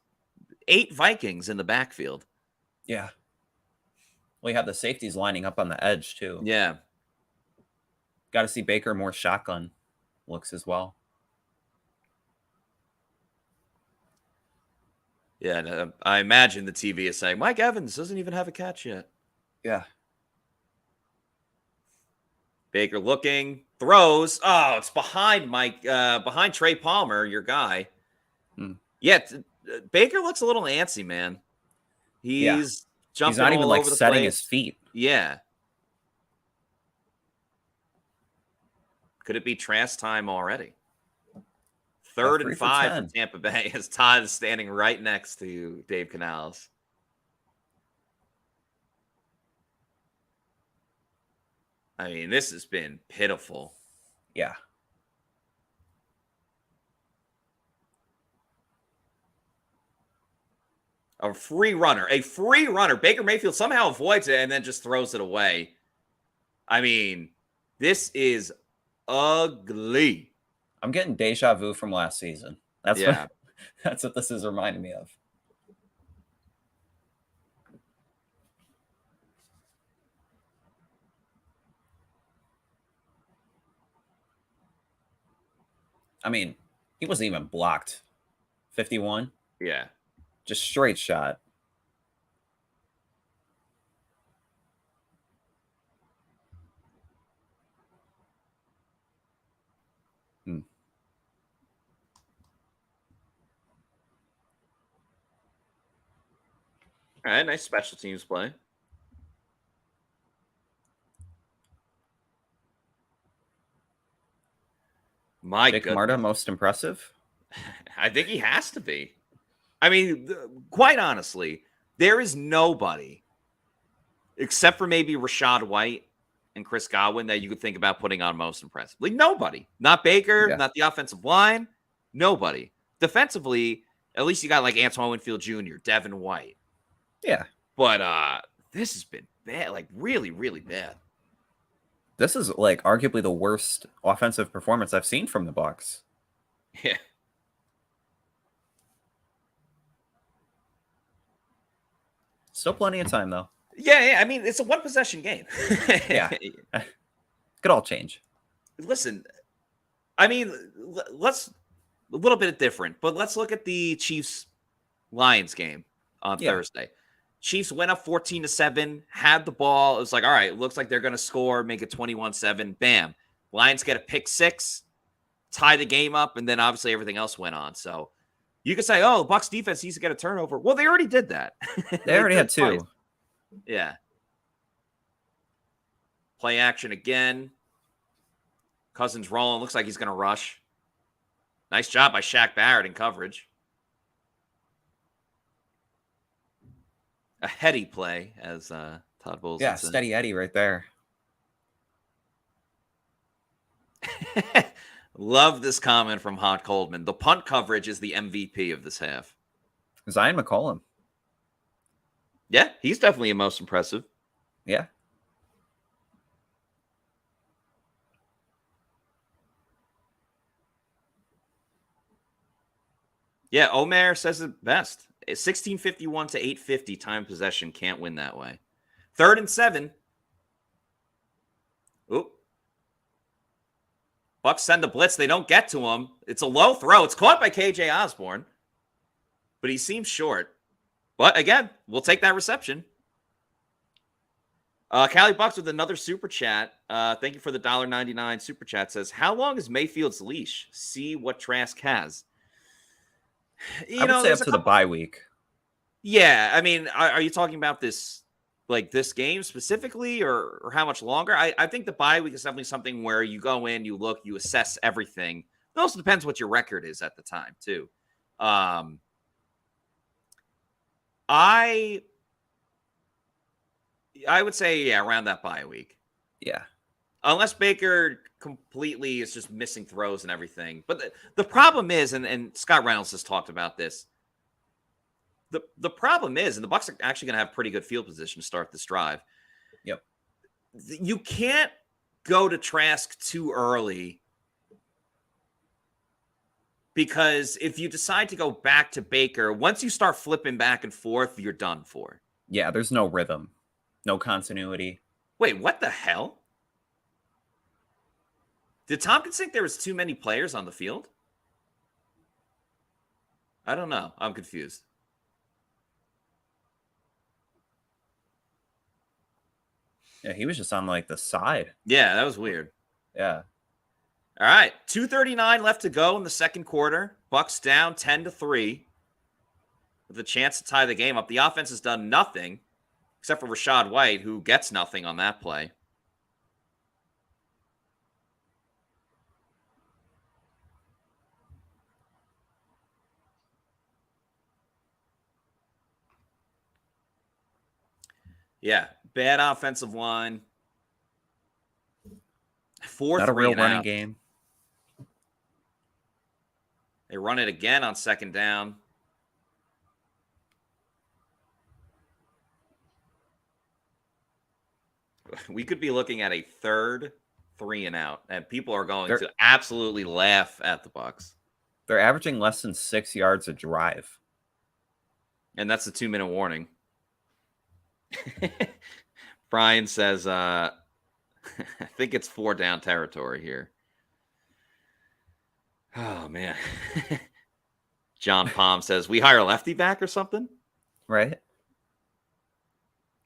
8 Vikings in the backfield. Yeah. We have the safeties lining up on the edge, too. Yeah. Got to see Baker more shotgun looks as well. Yeah, I imagine the TV is saying, Mike Evans doesn't even have a catch yet. Yeah. Baker looking, throws. Oh, it's behind behind Trey Palmer, your guy. Yeah, Baker looks a little antsy, man. He's jumping. He's not even like setting place. his feet. Yeah. Could it be trash time already? 3rd and 5 for Tampa Bay as Todd is standing right next to Dave Canales. I mean, this has been pitiful. Yeah. A free runner. Baker Mayfield somehow avoids it and then just throws it away. I mean, This is ugly. I'm getting deja vu from last season. That's Yeah. that's what this is reminding me of. I mean, he wasn't even blocked. 51. Yeah. Just straight shot. All right, nice special teams play. My Dick goodness. Marta most impressive? I think he has to be. I mean, quite honestly, there is nobody except for maybe Rachaad White and Chris Godwin that you could think about putting on most impressively. Nobody. Not Baker, not the offensive line. Nobody. Defensively, at least you got like Antoine Winfield Jr., Devin White. Yeah. But this has been bad, like really, really bad. This is like arguably the worst offensive performance I've seen from the Bucs. Yeah. Still plenty of time though. Yeah, I mean, it's a one possession game. Yeah. Could all change. Listen, I mean, let's a little bit different, but let's look at the Chiefs Lions game on Thursday. Chiefs went up 14-7, had the ball. It was like, all right, it looks like they're going to score, make it 21-7. Bam. Lions get a pick six, tie the game up, and then obviously everything else went on. So you could say, oh, the Bucs defense needs to get a turnover. Well, they already did that. They already had two. Twice. Yeah. Play action again. Cousins rolling. Looks like he's going to rush. Nice job by Shaq Barrett in coverage. A heady play, as Todd Bowles Yeah, would say. steady Eddie right there. Love this comment from Hot Coldman. The punt coverage is the MVP of this half. Zion McCollum. Yeah, he's definitely the most impressive. Yeah. Yeah, Omer says it best. 16:51 to 8:50 time possession. Can't win that way. 3rd and 7. Oop. Bucs send a blitz. They don't get to him. It's a low throw. It's caught by KJ Osborne. But he seems short. But again, we'll take that reception. Callie Bucks with another super chat. Thank you for the $1.99 super chat. Says, how long is Mayfield's leash? See what Trask has. I would say up to the bye week. Yeah, I mean, are you talking about this game specifically, or how much longer? I think the bye week is definitely something where you go in, you look, you assess everything. It also depends what your record is at the time too. I would say around that bye week. Yeah. Unless Baker completely is just missing throws and everything. But the problem is, and Scott Reynolds has talked about this, the problem is, and the Bucs are actually going to have pretty good field position to start this drive. Yep. You can't go to Trask too early, because if you decide to go back to Baker, once you start flipping back and forth, you're done for. Yeah, there's no rhythm, no continuity. Wait, what the hell? Did Tompkins think there was too many players on the field? I don't know. I'm confused. Yeah, he was just on like the side. Yeah, that was weird. Yeah. All right, 2:39 left to go in the second quarter. Bucs down 10-3 with a chance to tie the game up. The offense has done nothing except for Rachaad White, who gets nothing on that play. Yeah, bad offensive line. Not a real running game. They run it again on second down. We could be looking at a 3rd 3 and out, and people are going to absolutely laugh at the Bucs. They're averaging less than 6 yards a drive. And that's the 2-minute warning. Brian says, I think it's 4 down territory here. Oh, man. John Palm says, we hire a lefty back or something? Right.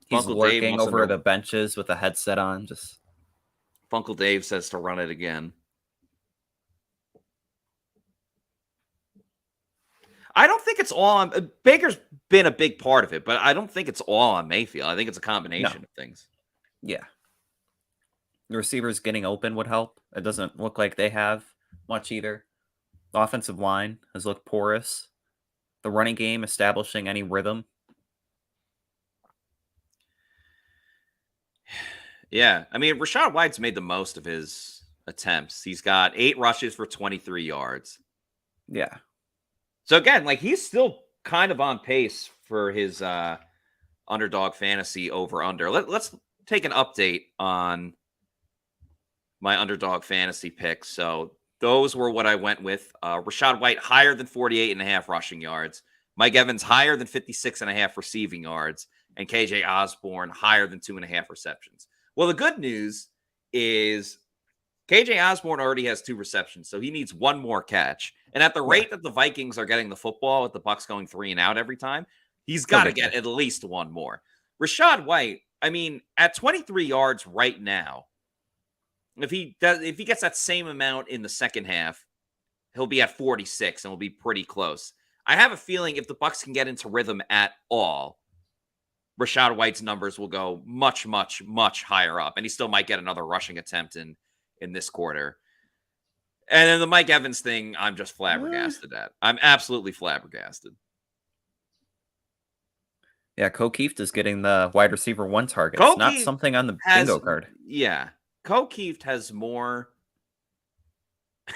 He's Uncle working over the benches with a headset on. Just Uncle Dave says to run it again. I don't think it's all on Baker's been a big part of it, but I don't think it's all on Mayfield. I think it's a combination of things. Yeah. The receivers getting open would help. It doesn't look like they have much either. The offensive line has looked porous. The running game establishing any rhythm. Yeah. I mean, Rachaad White's made the most of his attempts. He's got 8 rushes for 23 yards. Yeah. So again, like he's still kind of on pace for his underdog fantasy over-under. Let's take an update on my underdog fantasy picks. So those were what I went with. Rachaad White higher than 48.5 rushing yards. Mike Evans higher than 56.5 receiving yards. And KJ Osborne higher than 2.5 receptions. Well, the good news is KJ Osborne already has 2 receptions, so he needs 1 more catch. And at the rate that the Vikings are getting the football, with the Bucs going 3 and out every time, he's got to get at least 1 more. Rachaad White, I mean, at 23 yards right now, if he gets that same amount in the second half, he'll be at 46 and will be pretty close. I have a feeling if the Bucs can get into rhythm at all, Rachaad White's numbers will go much, much, much higher up, and he still might get another rushing attempt in this quarter. And then the Mike Evans thing, I'm just flabbergasted at. I'm absolutely flabbergasted. Yeah, O'Keefe is getting the wide receiver 1 target. It's not something on the bingo card. Yeah. O'Keefe has more.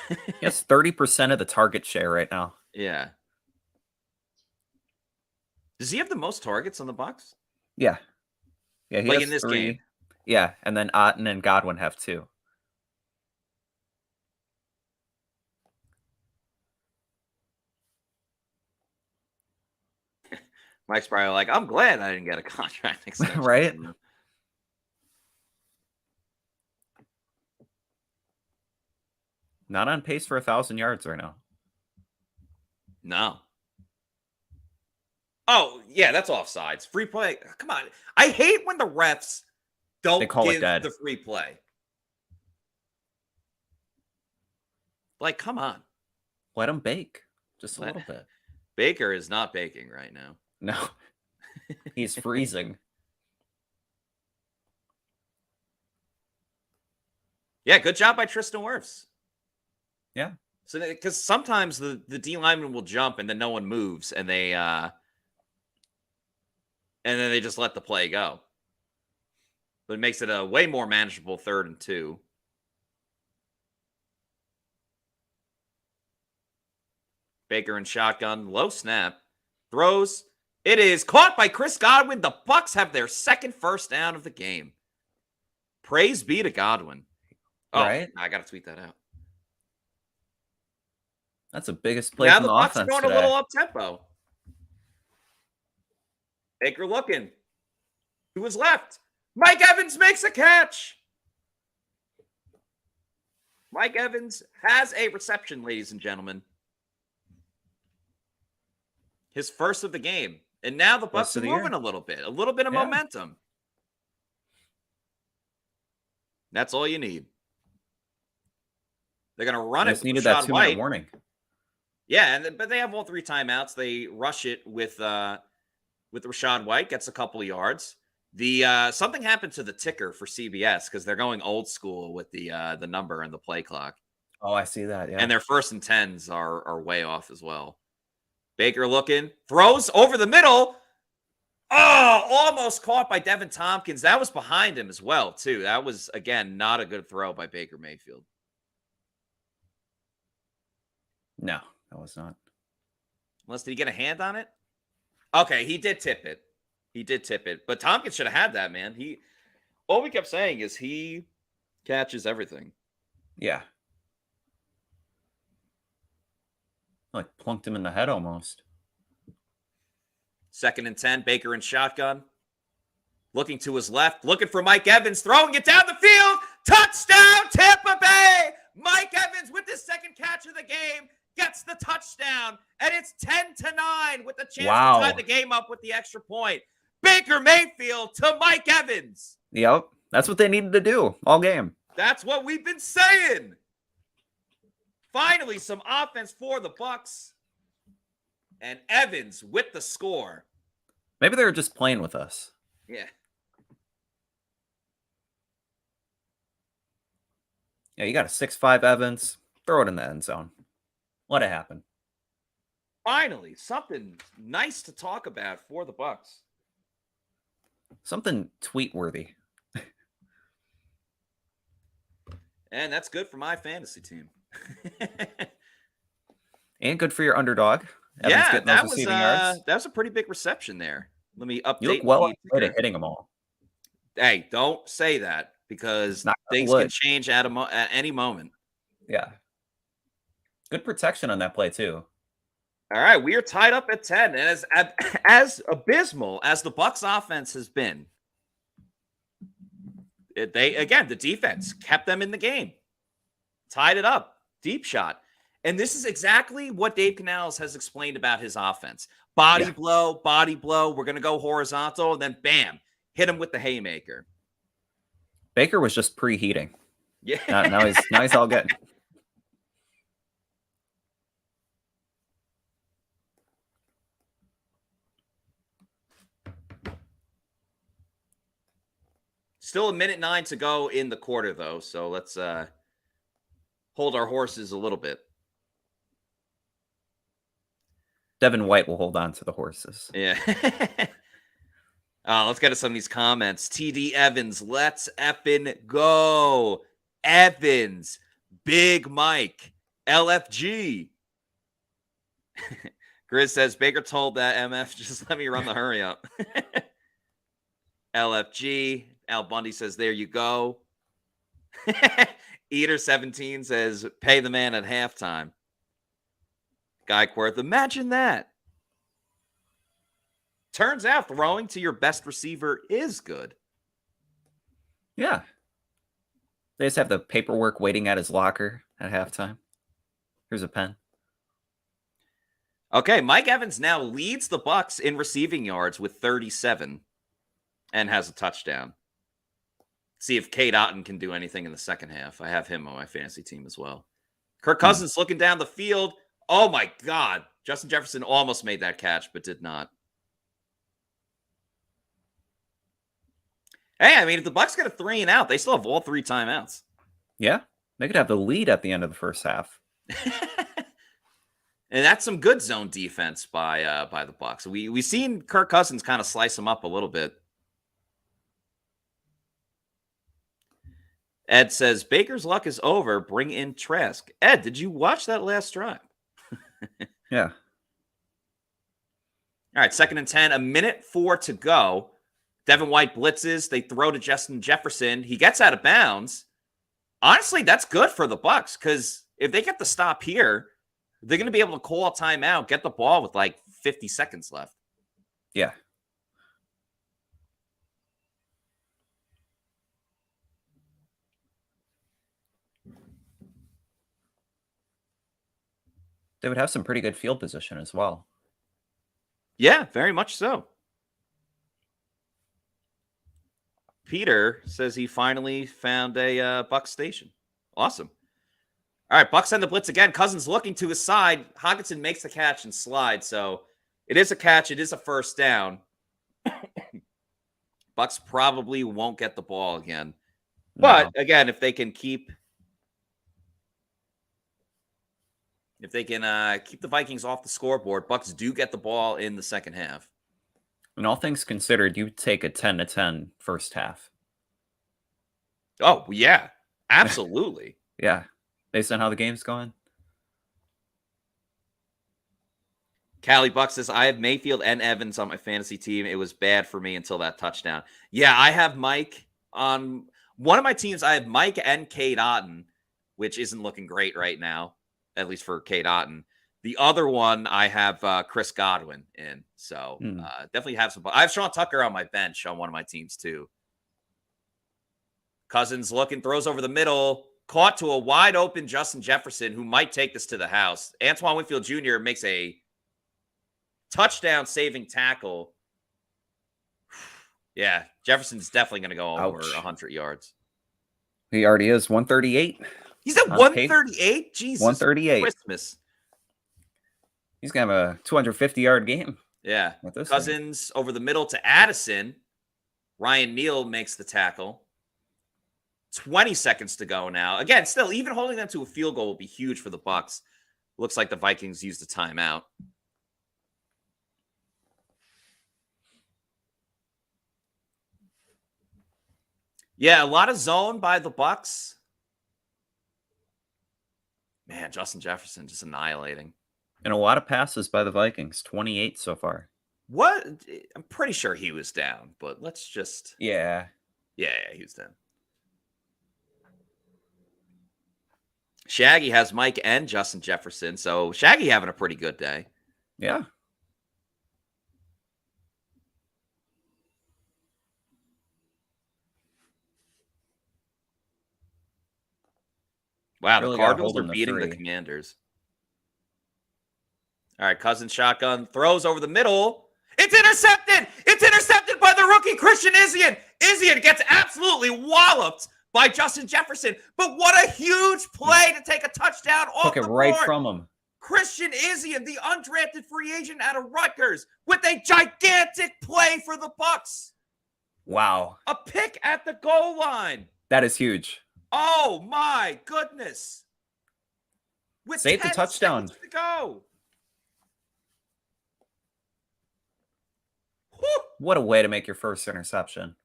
He has 30% of the target share right now. Yeah. Does he have the most targets on the Bucs? Yeah. Yeah, he has in this 3. game. Yeah, and then Otten and Godwin have 2. Mike's probably like, I'm glad I didn't get a contract extension. Right? Not on pace for 1,000 yards right now. No. Oh, yeah, that's offsides. Free play. Come on. I hate when the refs don't give the free play. Like, come on. Let him bake. Just a little bit. Baker is not baking right now. No. He's freezing. Yeah, good job by Tristan Wirfs. Yeah. So, because sometimes the D lineman will jump and then no one moves, and then they just let the play go. But it makes it a way more manageable 3rd and 2. Baker in shotgun, low snap, throws. It is caught by Chris Godwin. The Bucs have their 2nd first down of the game. Praise be to Godwin. Oh, right? I got to tweet that out. That's the biggest play now from the Bucs offense are going today. a little up-tempo. Baker looking. Who was left? Mike Evans makes a catch. Mike Evans has a reception, ladies and gentlemen. His first of the game. And now the Bucs are moving a little bit of momentum. That's all you need. They're going to run it. Just needed that 2-minute warning. Yeah, but they have all 3 timeouts. They rush it with Rachaad White, gets a couple of yards. Something happened to the ticker for CBS because they're going old school with the number and the play clock. Oh, I see that. Yeah, and their 1st and 10s are way off as well. Baker looking, throws over the middle. Oh, almost caught by Devin Tompkins. That was behind him as well, too. That was, again, not a good throw by Baker Mayfield. No, that was not. Unless, did he get a hand on it? Okay, he did tip it. But Tompkins should have had that, man. All we kept saying is he Catches everything. Yeah. Like plunked him in the head almost. 2nd and 10, Baker in shotgun. Looking to his left, looking for Mike Evans, throwing it down the field. Touchdown, Tampa Bay! Mike Evans with his 2nd catch of the game gets the touchdown, and it's 10-9 with the chance to tie the game up with the extra point. Baker Mayfield to Mike Evans. Yep, that's what they needed to do all game. That's what we've been saying. Finally, some offense for the Bucs. And Evans with the score. Maybe they were just playing with us. Yeah. Yeah, you got a 6'5" Evans. Throw it in the end zone. Let it happen. Finally, something nice to talk about for the Bucs. Something tweet-worthy. And that's good for my fantasy team. And good for your underdog. Evans Yeah, getting those receiving yards. That was a pretty big reception there. Let me update. You look well on the way to hitting them all. Hey, don't say that because things can change at any moment. Yeah. Good protection on that play, too. All right, we are tied up at 10. And as abysmal as the Bucs offense has been, the defense kept them in the game. Tied it up. Deep shot. And this is exactly what Dave Canales has explained about his offense. Body blow. We're going to go horizontal, and then bam, hit him with the haymaker. Baker was just preheating. Yeah. Now he's all good. Still a minute 9 to go in the quarter, though. So let's hold our horses a little bit. Devin White will hold on to the horses. Yeah. Let's get to some of these comments. TD Evans, let's effing go. Evans, Big Mike, LFG. Grizz says, Baker told that MF, just let me run the hurry up. LFG. Al Bundy says, there you go. Eater17 says, pay the man at halftime. Guy Quirth, imagine that. Turns out throwing to your best receiver is good. Yeah. They just have the paperwork waiting at his locker at halftime. Here's a pen. Okay, Mike Evans now leads the Bucs in receiving yards with 37 and has a touchdown. See if Cade Otton can do anything in the second half. I have him on my fantasy team as well. Kirk Cousins looking down the field. Oh, my God. Justin Jefferson almost made that catch, but did not. Hey, I mean, if the Bucs get a 3 and out, they still have all 3 timeouts. Yeah, they could have the lead at the end of the first half. And that's some good zone defense by the Bucs. We've seen Kirk Cousins kind of slice them up a little bit. Ed says, Baker's luck is over. Bring in Trask. Ed, did you watch that last drive? Yeah. All right, 2nd and 10, a minute 4 to go. Devin White blitzes. They throw to Justin Jefferson. He gets out of bounds. Honestly, that's good for the Bucs because if they get the stop here, they're going to be able to call a timeout, get the ball with like 50 seconds left. Yeah. They would have some pretty good field position as well. Yeah, very much so. Peter says he finally found a Bucs station. Awesome. All right, Bucs send the blitz again. Cousins looking to his side. Hockenson makes the catch and slides. So it is a catch. It is a first down. Bucs probably won't get the ball again. But again, if they can keep the Vikings off the scoreboard, Bucs do get the ball in the second half. And all things considered, you take a 10-10 first half. Oh, yeah. Absolutely. Yeah. Based on how the game's going. Callie Buck says, I have Mayfield and Evans on my fantasy team. It was bad for me until that touchdown. Yeah, I have Mike on One of my teams, I have Mike and Cade Otton, which isn't looking great right now, at least for Cade Otton. The other one, I have Chris Godwin in. So definitely have some. I have Sean Tucker on my bench on one of my teams, too. Cousins looking, throws over the middle, caught to a wide open Justin Jefferson, who might take this to the house. Antoine Winfield Jr. makes a touchdown saving tackle. Yeah, Jefferson's definitely going to go over 100 yards. He already is 138. He's at 138? Jesus 138. Christmas. He's going to have a 250-yard game. Yeah. Cousins over the middle to Addison. Ryan Neal makes the tackle. 20 seconds to go now. Again, still, even holding them to a field goal will be huge for the Bucs. Looks like the Vikings used a timeout. Yeah, a lot of zone by the Bucs. Man, Justin Jefferson just annihilating. And a lot of passes by the Vikings, 28 so far. What? I'm pretty sure he was down, but let's just... Yeah. Yeah, he was down. Shaggy has Mike and Justin Jefferson, so Shaggy having a pretty good day. Yeah. Wow, Really the Cardinals are beating the Commanders. All right, Cousins shotgun, throws over the middle. It's intercepted! It's intercepted by the rookie, Christian Izien. Izien gets absolutely walloped by Justin Jefferson. But what a huge play to take a touchdown off the board. Took it right from him. Christian Izien, the undrafted free agent out of Rutgers, with a gigantic play for the Bucs. Wow. A pick at the goal line. That is huge. Oh, my goodness. With Save the touchdown. To go. What a way to make your first interception.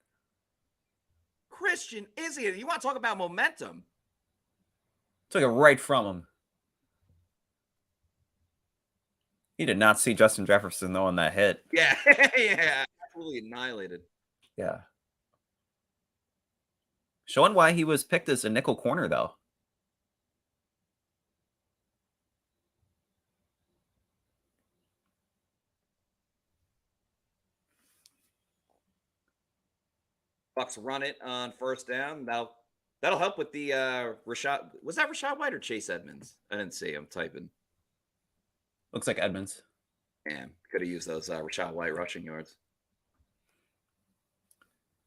Christian Izien, you want to talk about momentum? Took it right from him. He did not see Justin Jefferson, though, on that hit. Yeah, yeah, absolutely annihilated. Yeah. Showing why he was picked as a nickel corner, though. Bucs run it on first down. Now that'll help with the Rashad. Was that Rashad White or Chase Edmonds? I didn't see. I'm typing. Looks like Edmonds. Man, could have used those Rashad White rushing yards.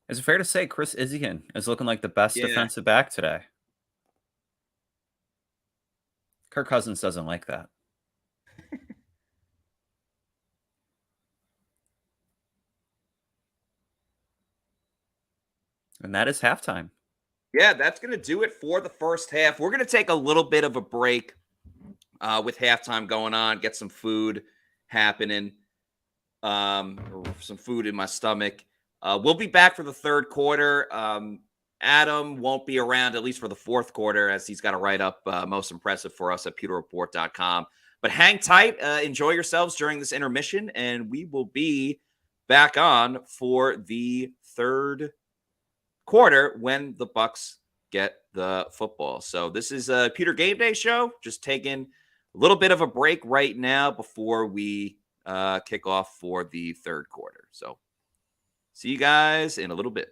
Is it fair to say Chris Izien is looking like the best defensive back today? Kirk Cousins doesn't like that. And that is halftime. Yeah, that's going to do it for the first half. We're going to take a little bit of a break with halftime going on, get some food happening, some food in my stomach. We'll be back for the third quarter. Adam won't be around, at least for the fourth quarter, as he's got to write up most impressive for us at PewterReport.com. But hang tight. Enjoy yourselves during this intermission, and we will be back on for the third quarter when the Bucs get the football. So this is a Pewter GameDay Show. Just taking a little bit of a break right now before we kick off for the third quarter. So see you guys in a little bit.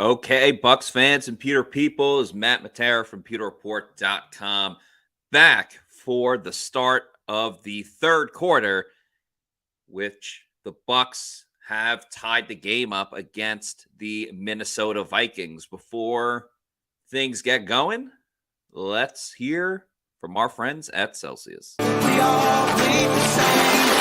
Okay, Bucs fans and Pewter people, is Matt Matera from PewterReport.com back for the start of the third quarter, which the Bucs have tied the game up against the Minnesota Vikings. Before things get going, let's hear from our friends at Celsius. We all bleed the same.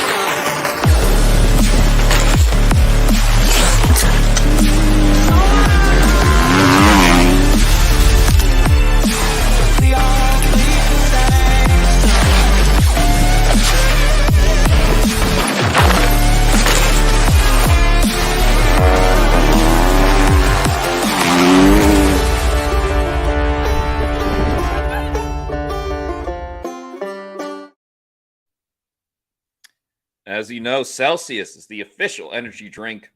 As you know, Celsius is the official energy drink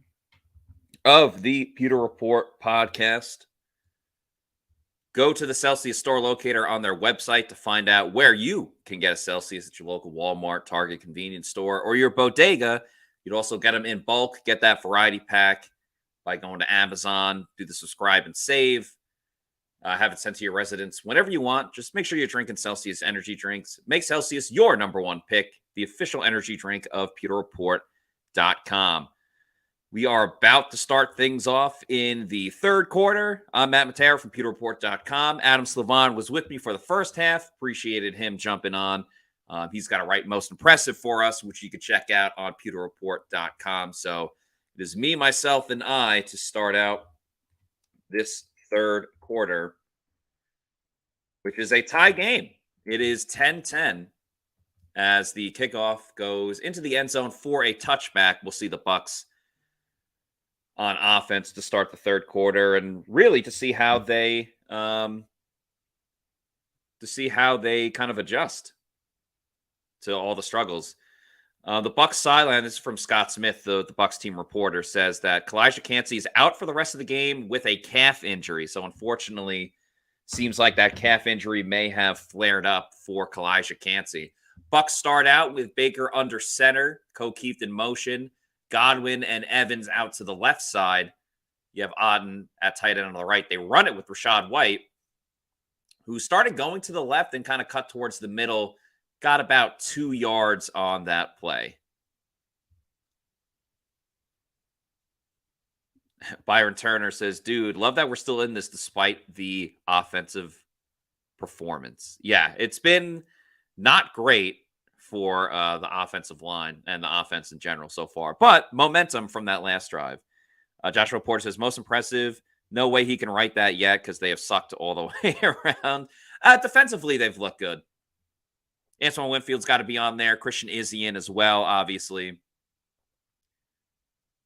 of the Pewter Report podcast. Go to the Celsius store locator on their website to find out where you can get a Celsius at your local Walmart, Target, convenience store, or your bodega. You'd also get them in bulk. Get that variety pack by going to Amazon, do the subscribe and save. Have it sent to your residence whenever you want. Just make sure you're drinking Celsius energy drinks. Make Celsius your number one pick, the official energy drink of PewterReport.com. We are about to start things off in the third quarter. I'm Matt Matera from PewterReport.com. Adam Slavon was with me for the first half. Appreciated him jumping on. He's got to write most impressive for us, which you can check out on PewterReport.com. So it is me, myself, and I to start out this third quarter, which is a tie game. It is 10-10 as the kickoff goes into the end zone for a touchback. We'll see the Bucs on offense to start the third quarter, and really to see how they kind of adjust to all the struggles. The Bucs sideline, this is from Scott Smith, the Bucs team reporter, says that Kalijah Kancey is out for the rest of the game with a calf injury. So unfortunately, seems like that calf injury may have flared up for Kalijah Kancey. Bucs start out with Baker under center, Keith in motion, Godwin and Evans out to the left side. You have Auden at tight end on the right. They run it with Rachaad White, who started going to the left and kind of cut towards the middle. Got about 2 yards on that play. Byron Turner says, dude, love that we're still in this despite the offensive performance. Yeah, it's been not great for the offensive line and the offense in general so far, but momentum from that last drive. Joshua Porter says, most impressive. No way he can write that yet because they have sucked all the way around. Defensively, they've looked good. Antoine Winfield's got to be on there. Christian Izien as well, obviously.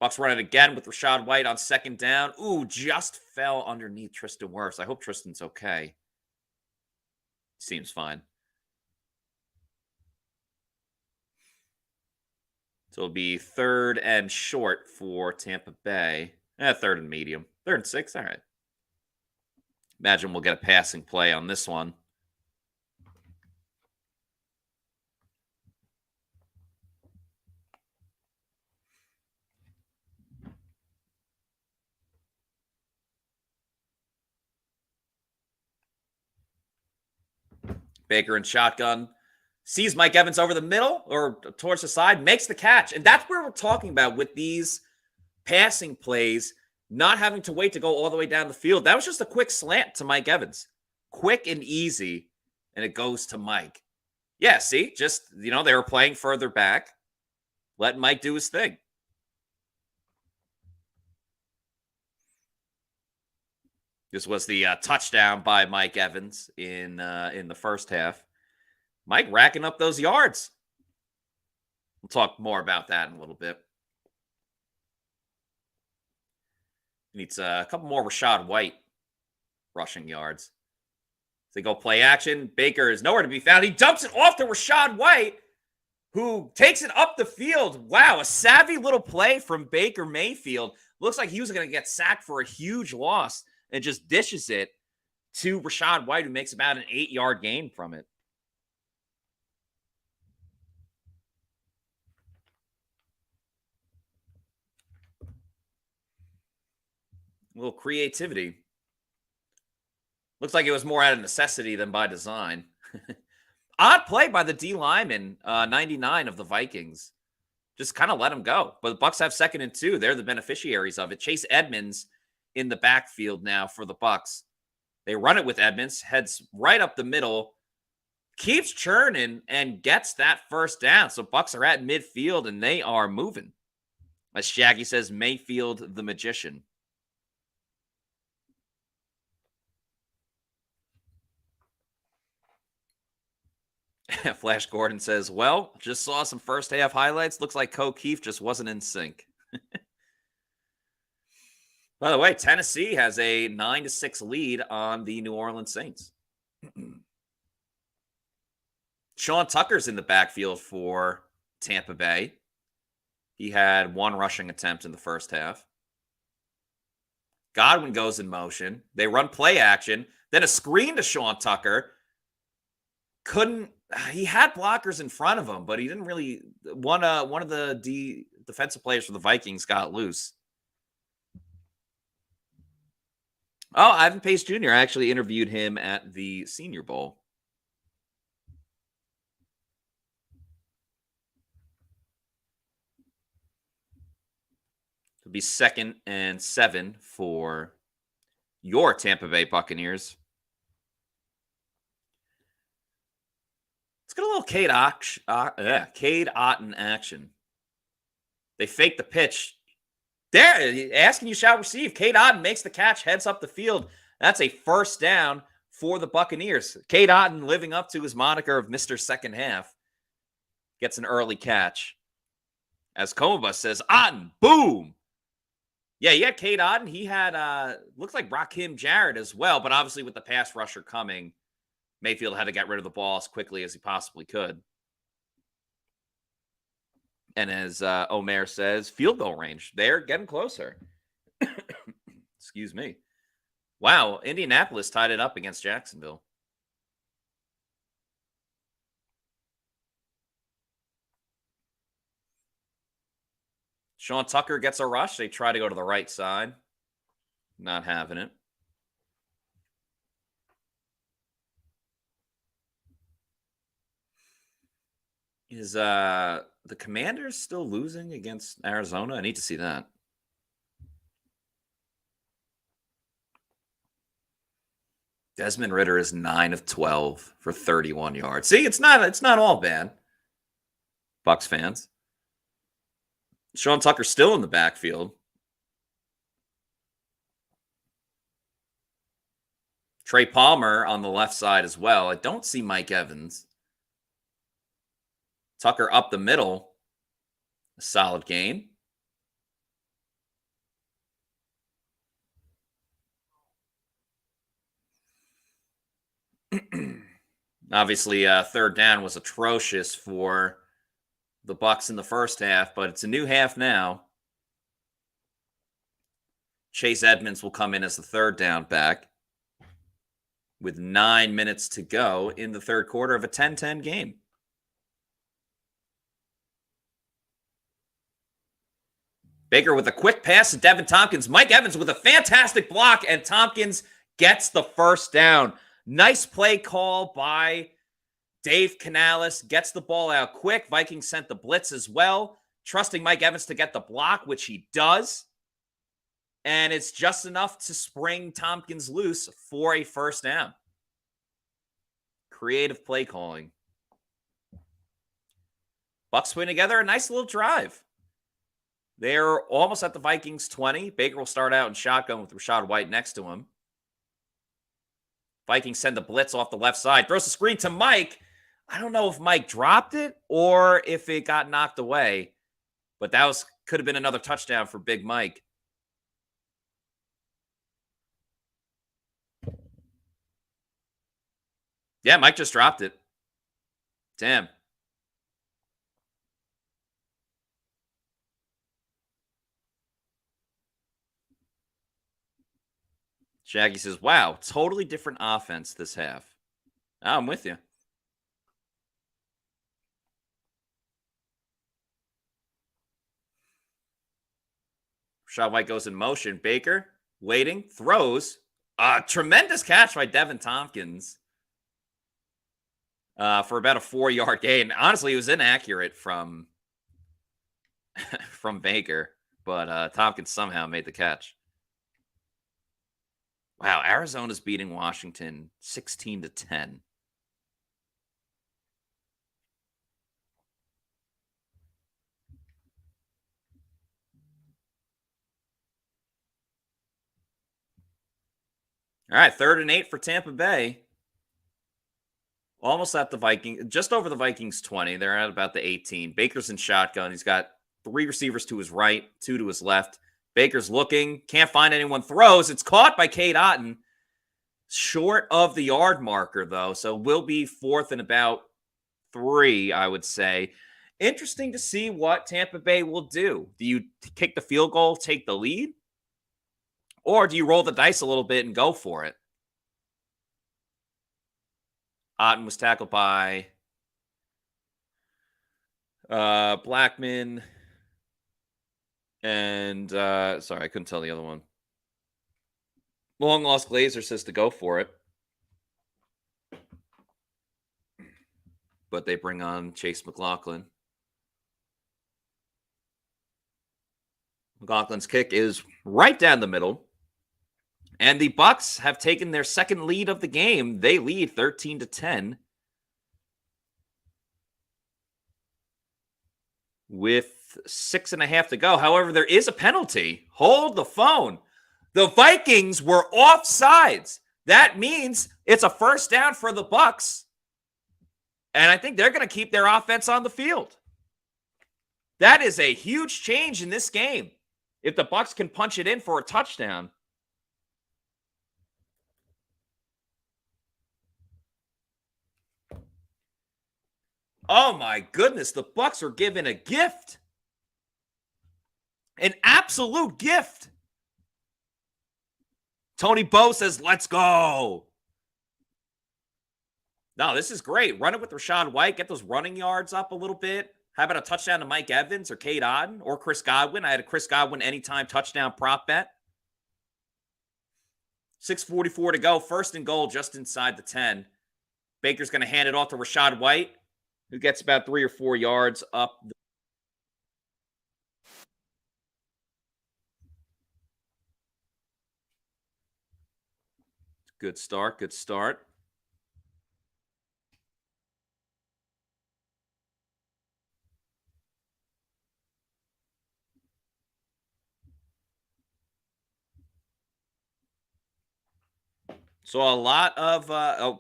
Bucs run it again with Rachaad White on second down. Ooh, just fell underneath Tristan Wirfs. I hope Tristan's okay. Seems fine. So it'll be third and short for Tampa Bay. Third and medium. Third and 6. All right. Imagine we'll get a passing play on this one. Baker in shotgun. Sees Mike Evans over the middle or towards the side, makes the catch. And that's where we're talking about with these passing plays, not having to wait to go all the way down the field. That was just a quick slant to Mike Evans. Quick and easy, and it goes to Mike. Yeah, see? Just, they were playing further back, letting Mike do his thing. This was the touchdown by Mike Evans in the first half. Mike racking up those yards. We'll talk more about that in a little bit. Needs a couple more Rachaad White rushing yards. They go play action. Baker is nowhere to be found. He dumps it off to Rachaad White, who takes it up the field. Wow, a savvy little play from Baker Mayfield. Looks like he was going to get sacked for a huge loss and just dishes it to Rachaad White, who makes about an 8-yard gain from it. little creativity. Looks like it was more out of necessity than by design. Odd play by the D lineman, 99 of the Vikings. Just kind of let him go. But the Bucs have 2nd and 2. They're the beneficiaries of it. Chase Edmonds in the backfield now for the Bucs. They run it with Edmonds, heads right up the middle, keeps churning, and gets that first down. So Bucs are at midfield, and they are moving. As Shaggy says, Mayfield the magician. Flash Gordon says, well, just saw some first half highlights. Looks like O'Keefe just wasn't in sync. By the way, Tennessee has a 9-6 lead on the New Orleans Saints. Sean Tucker's in the backfield for Tampa Bay. He had 1 rushing attempt in the first half. Godwin goes in motion. They run play action. Then a screen to Sean Tucker. He had blockers in front of him, but he didn't really. One of the defensive players for the Vikings got loose. Oh, Ivan Pace Jr. I actually interviewed him at the Senior Bowl. It'll be 2nd and 7 for your Tampa Bay Buccaneers. Let's get a little Cade Otton action. They fake the pitch. There, asking you shall receive. Cade Otton makes the catch, heads up the field. That's a first down for the Buccaneers. Cade Otton living up to his moniker of Mr. Second Half. Gets an early catch. As Comabus says, Otton, boom. Yeah, Cade Otton. He had, looks like Rakim Jarrett as well, but obviously with the pass rusher coming, Mayfield had to get rid of the ball as quickly as he possibly could. And as Omer says, field goal range. They're getting closer. Excuse me. Wow, Indianapolis tied it up against Jacksonville. Sean Tucker gets a rush. They try to go to the right side. Not having it. Is the Commanders still losing against Arizona? I need to see that. Desmond Ridder is 9 of 12 for 31 yards. See, it's not all bad. Bucs fans. Sean Tucker still in the backfield. Trey Palmer on the left side as well. I don't see Mike Evans. Tucker up the middle. A solid gain. Obviously, third down was atrocious for the Bucs in the first half, but it's a new half now. Chase Edmonds will come in as the third down back with 9 minutes to go in the third quarter of a 10-10 game. Baker with a quick pass to Devin Tompkins. Mike Evans with a fantastic block, and Tompkins gets the first down. Nice play call by Dave Canales. Gets the ball out quick. Vikings sent the blitz as well, trusting Mike Evans to get the block, which he does. And it's just enough to spring Tompkins loose for a first down. Creative play calling. Bucs putting together a nice little drive. They're almost at the Vikings 20. Baker will start out in shotgun with Rachaad White next to him. Vikings send the blitz off the left side. Throws the screen to Mike. I don't know if Mike dropped it or if it got knocked away. But that could have been another touchdown for Big Mike. Yeah, Mike just dropped it. Damn. Shaggy says, wow, totally different offense this half. Oh, I'm with you. Rachaad White goes in motion. Baker waiting, throws. Tremendous catch by Devin Tompkins for about a 4-yard gain. Honestly, it was inaccurate from Baker, but Tompkins somehow made the catch. Wow, Arizona's beating Washington 16-10. All right, 3rd and 8 for Tampa Bay. Almost at the Vikings, just over the Vikings 20. They're at about the 18. Baker's in shotgun. He's got 3 receivers to his right, 2 to his left. Baker's looking, can't find anyone, throws. It's caught by Cade Otton. Short of the yard marker, though, so will be 4th and about 3, I would say. Interesting to see what Tampa Bay will do. Do you kick the field goal, take the lead? Or do you roll the dice a little bit and go for it? Otton was tackled by Blackman and sorry, I couldn't tell the other one. Long Lost Glazer says to go for it. But they bring on Chase McLaughlin. McLaughlin's kick is right down the middle. And the Bucs have taken their second lead of the game. They lead 13-10. With 6.5 to go. However, there is a penalty. Hold the phone. The Vikings were offsides. That means it's a first down for the Bucs. And I think they're going to keep their offense on the field. That is a huge change in this game. If the Bucs can punch it in for a touchdown. Oh my goodness, the Bucs are given a gift. An absolute gift. Tony Bo says, let's go. No, this is great. Run it with Rachaad White. Get those running yards up a little bit. How about a touchdown to Mike Evans or Cade Otton or Chris Godwin? I had a Chris Godwin anytime touchdown prop bet. 6:44 to go. 1st and goal just inside the 10. Baker's going to hand it off to Rachaad White, who gets about 3 or 4 yards up. Good start, good start. So a lot of,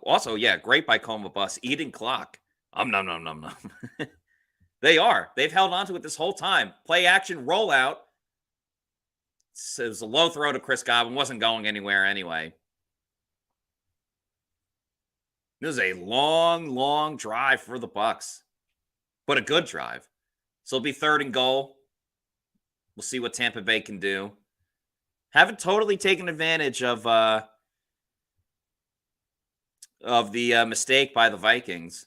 also, yeah, great by Coma Bus, eating clock. Nom. They are. They've held on to it this whole time. Play action rollout. It was a low throw to Chris Godwin. Wasn't going anywhere anyway. This is a long, long drive for the Bucs, but a good drive. So it'll be 3rd and goal. We'll see what Tampa Bay can do. Haven't totally taken advantage of the mistake by the Vikings.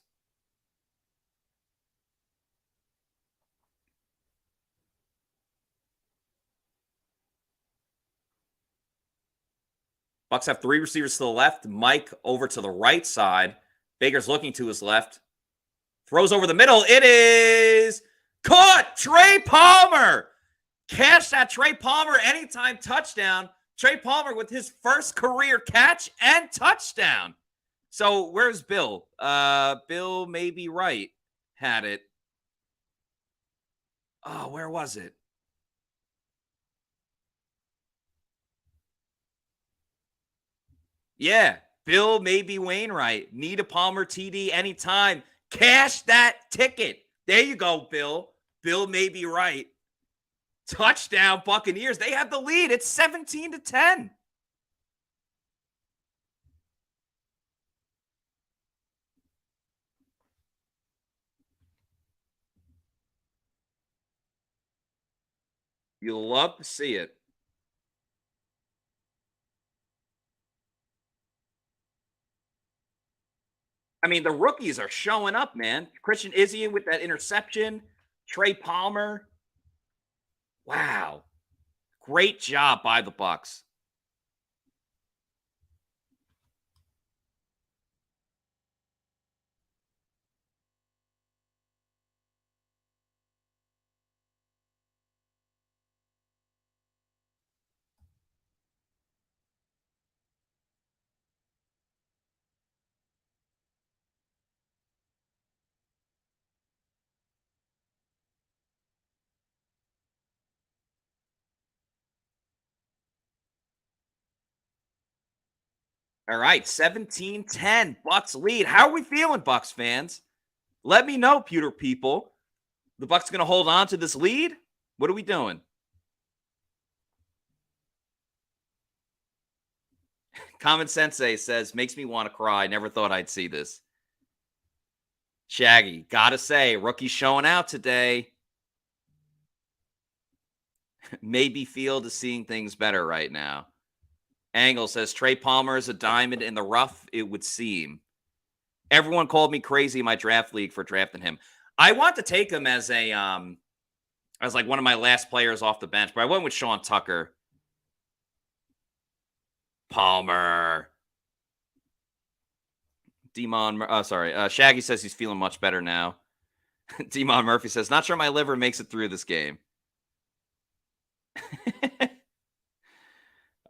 Bucs have 3 receivers to the left. Mike over to the right side. Baker's looking to his left. Throws over the middle. It is caught. Trey Palmer. Catch that Trey Palmer anytime touchdown. Trey Palmer with his first career catch and touchdown. So where's Bill? Bill Maybe Right had it. Oh, where was it? Yeah, Bill Maybe Wainwright. Need a Palmer TD anytime. Cash that ticket. There you go, Bill. Bill Maybe Right. Touchdown, Buccaneers. They have the lead. It's 17-10. You'll love to see it. I mean, the rookies are showing up, man. Christian Izien with that interception. Trey Palmer. Wow. Great job by the Bucs. All right, 17-10, Bucs lead. How are we feeling, Bucs fans? Let me know, Pewter people. The Bucs going to hold on to this lead? What are we doing? Common Sensei says, makes me want to cry. Never thought I'd see this. Shaggy, gotta say, rookie showing out today. Maybe Field is seeing things better right now. Angle says, Trey Palmer is a diamond in the rough, it would seem. Everyone called me crazy in my draft league for drafting him. I want to take him as like one of my last players off the bench, but I went with Sean Tucker. Palmer. Shaggy says he's feeling much better now. Demon Murphy says, not sure my liver makes it through this game.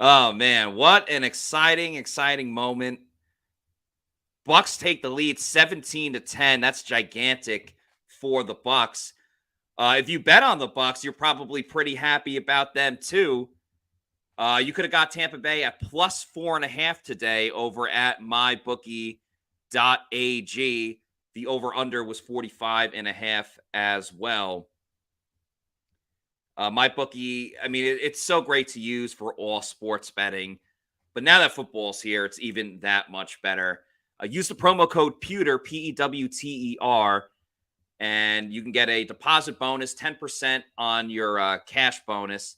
Oh, man. What an exciting moment. Bucs take the lead 17-10. That's gigantic for the Bucs. If you bet on the Bucs, you're probably pretty happy about them, too. You could have got Tampa Bay at plus 4.5 today over at mybookie.ag. The over-under was 45.5 as well. MyBookie, I mean, it's so great to use for all sports betting. But now that football's here, it's even that much better. Use the promo code Pewter, P-E-W-T-E-R, and you can get a deposit bonus, 10% on your cash bonus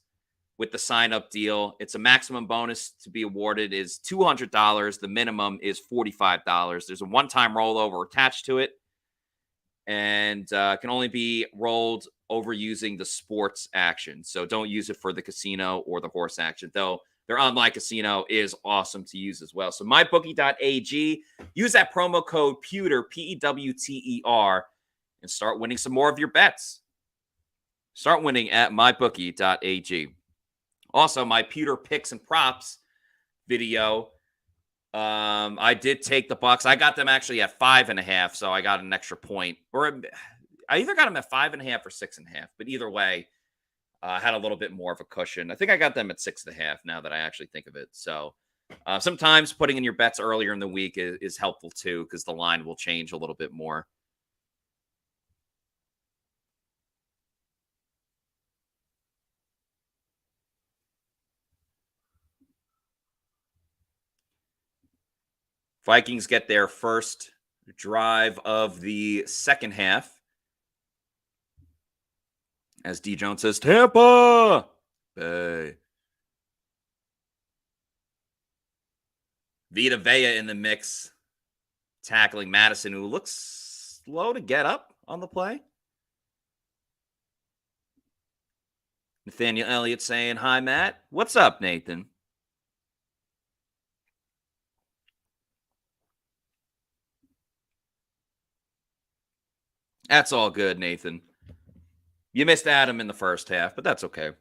with the sign-up deal. It's a maximum bonus to be awarded is $200. The minimum is $45. There's a one-time rollover attached to it, and can only be rolled over using the sports action. So don't use it for the casino or the horse action, though their online casino is awesome to use as well. So mybookie.ag, use that promo code Pewter, P-E-W-T-E-R, and start winning some more of your bets. Start winning at mybookie.ag. Also, my Pewter picks and props video. I did take the Bucs. I got them actually at 5.5, so I got an extra point. Or I either got them at 5.5 or 6.5, but either way, had a little bit more of a cushion. I think I got them at 6.5 now that I actually think of it. So sometimes putting in your bets earlier in the week is helpful too, because the line will change a little bit more. Vikings get their first drive of the second half. As D. Jones says, Tampa Bay. Vita Vea in the mix, tackling Madison, who looks slow to get up on the play. Nathaniel Elliott saying, hi, Matt. What's up, Nathan? That's all good, Nathan. You missed Adam in the first half, but that's okay.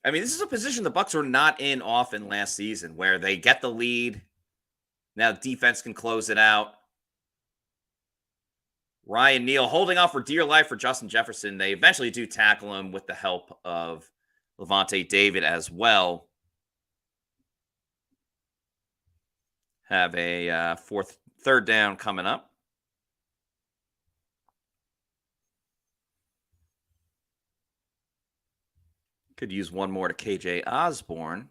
I mean, this is a position the Bucs were not in often last season, where they get the lead. Now defense can close it out. Ryan Neal holding off for dear life for Justin Jefferson. They eventually do tackle him with the help of Lavonte David as well. Have a third down coming up. Could use one more to KJ Osborne.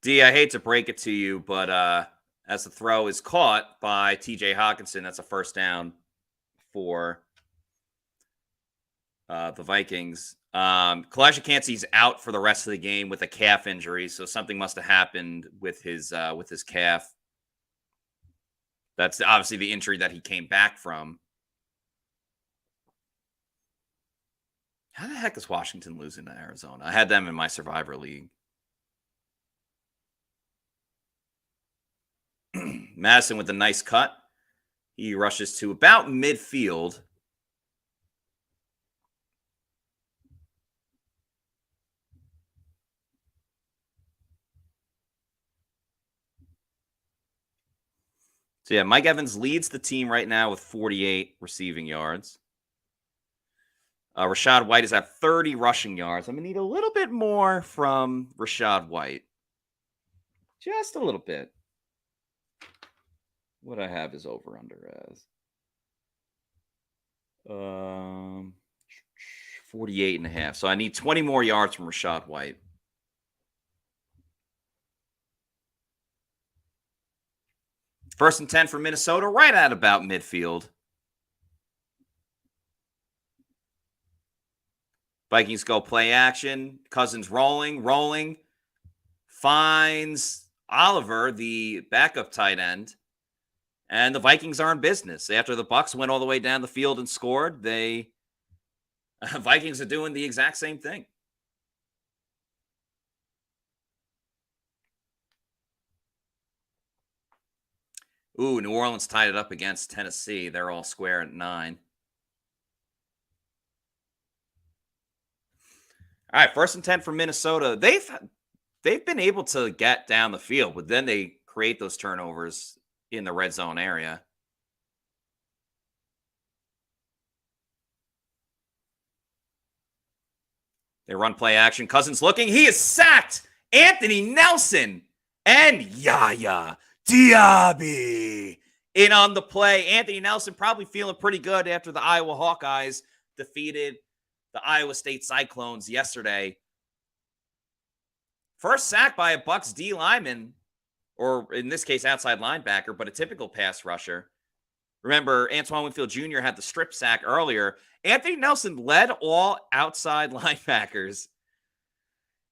D, I hate to break it to you, but as the throw is caught by TJ Hawkinson, that's a first down for the Vikings. Kalijah Kancey's out for the rest of the game with a calf injury, so something must have happened with his calf. That's obviously the injury that he came back from. How the heck is Washington losing to Arizona? I had them in my Survivor League. Madison with a nice cut. He rushes to about midfield. So, yeah, Mike Evans leads the team right now with 48 receiving yards. Rachaad White is at 30 rushing yards. I'm going to need a little bit more from Rachaad White. Just a little bit. What I have is over-under as 48.5. So I need 20 more yards from Rachaad White. First and 10 for Minnesota, right at about midfield. Vikings go play action. Cousins rolling. Finds Oliver, the backup tight end. And the Vikings are in business. After the Bucs went all the way down the field and scored, Vikings are doing the exact same thing. Ooh, New Orleans tied it up against Tennessee. They're all square at 9. All right, first and 10 for Minnesota. They've been able to get down the field, but then they create those turnovers in the red zone area. They run play action. Cousins looking. He is sacked. Anthony Nelson and Yaya Diaby in on the play. Anthony Nelson probably feeling pretty good after the Iowa Hawkeyes defeated the Iowa State Cyclones yesterday. First sack by a Bucs D lineman, or in this case, outside linebacker, but a typical pass rusher. Remember, Antoine Winfield Jr. had the strip sack earlier. Anthony Nelson led all outside linebackers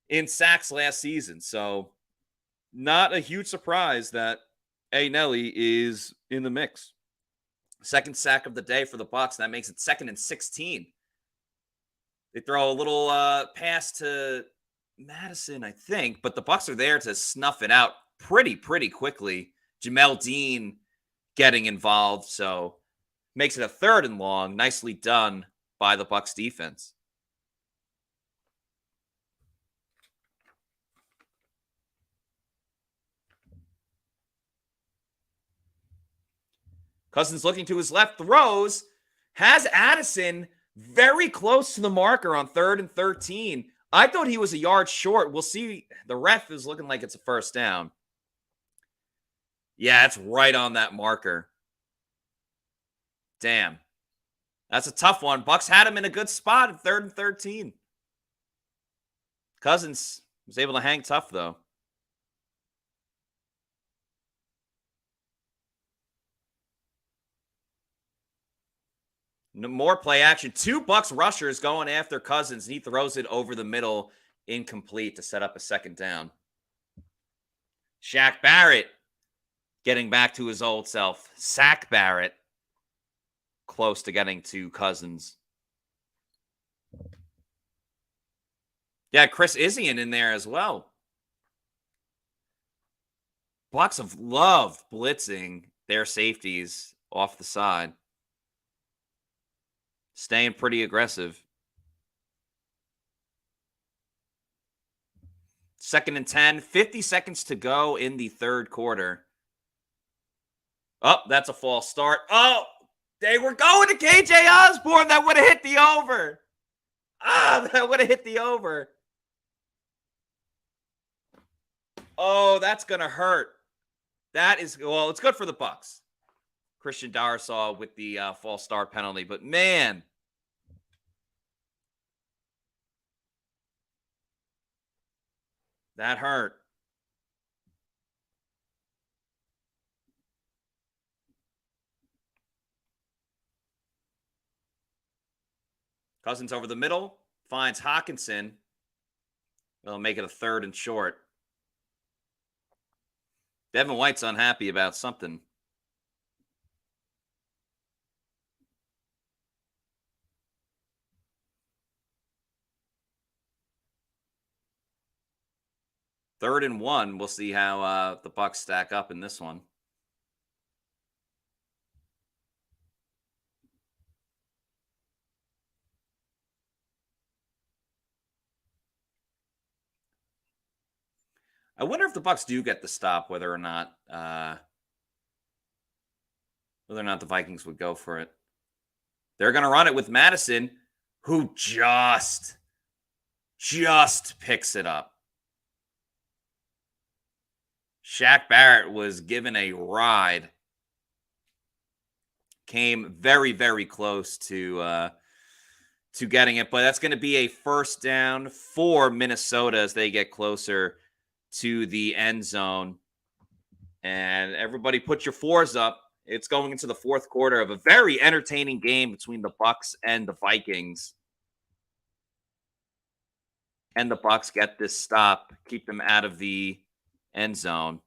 in sacks last season. So not a huge surprise that A. Nelly is in the mix. Second sack of the day for the Bucs. That makes it 2nd and 16. They throw a little pass to Madison, I think, but the Bucs are there to snuff it out pretty quickly. Jamel Dean getting involved, so makes it a 3rd and long. Nicely done by the Bucs defense. Cousins looking to his left, throws, has Addison very close to the marker on 3rd and 13. I thought he was a yard short. We'll see. The ref is looking like it's a first down. Yeah, it's right on that marker. Damn. That's a tough one. Bucs had him in a good spot at 3rd and 13. Cousins was able to hang tough, though. No more play action. 2 Bucs rushers going after Cousins, and he throws it over the middle, incomplete to set up a 2nd down. Shaq Barrett getting back to his old self. Sack Barrett close to getting to Cousins. Yeah, Chris Izien in there as well. Bucs have loved blitzing their safeties off the side. Staying pretty aggressive. 2nd and 10, 50 seconds to go in the 3rd quarter. Oh, that's a false start. Oh, they were going to KJ Osborne. That would have hit the over. That would have hit the over. Oh, that's going to hurt. That is, well, it's good for the Bucs. Christian Darrisaw with the false start penalty. But, man, that hurt. Cousins over the middle, finds Hawkinson. They'll make it a 3rd and short. Devin White's unhappy about something. Third and 1. We'll see how the Bucs stack up in this one. I wonder if the Bucs do get the stop, whether or not whether or not the Vikings would go for it. They're going to run it with Madison, who just picks it up. Shaq Barrett was given a ride. Came very, very close to getting it, but that's going to be a first down for Minnesota as they get closer to the end zone. And everybody put your fours up. It's going into the fourth quarter of a very entertaining game between the Bucs and the Vikings. And the Bucs get this stop, keep them out of the end zone.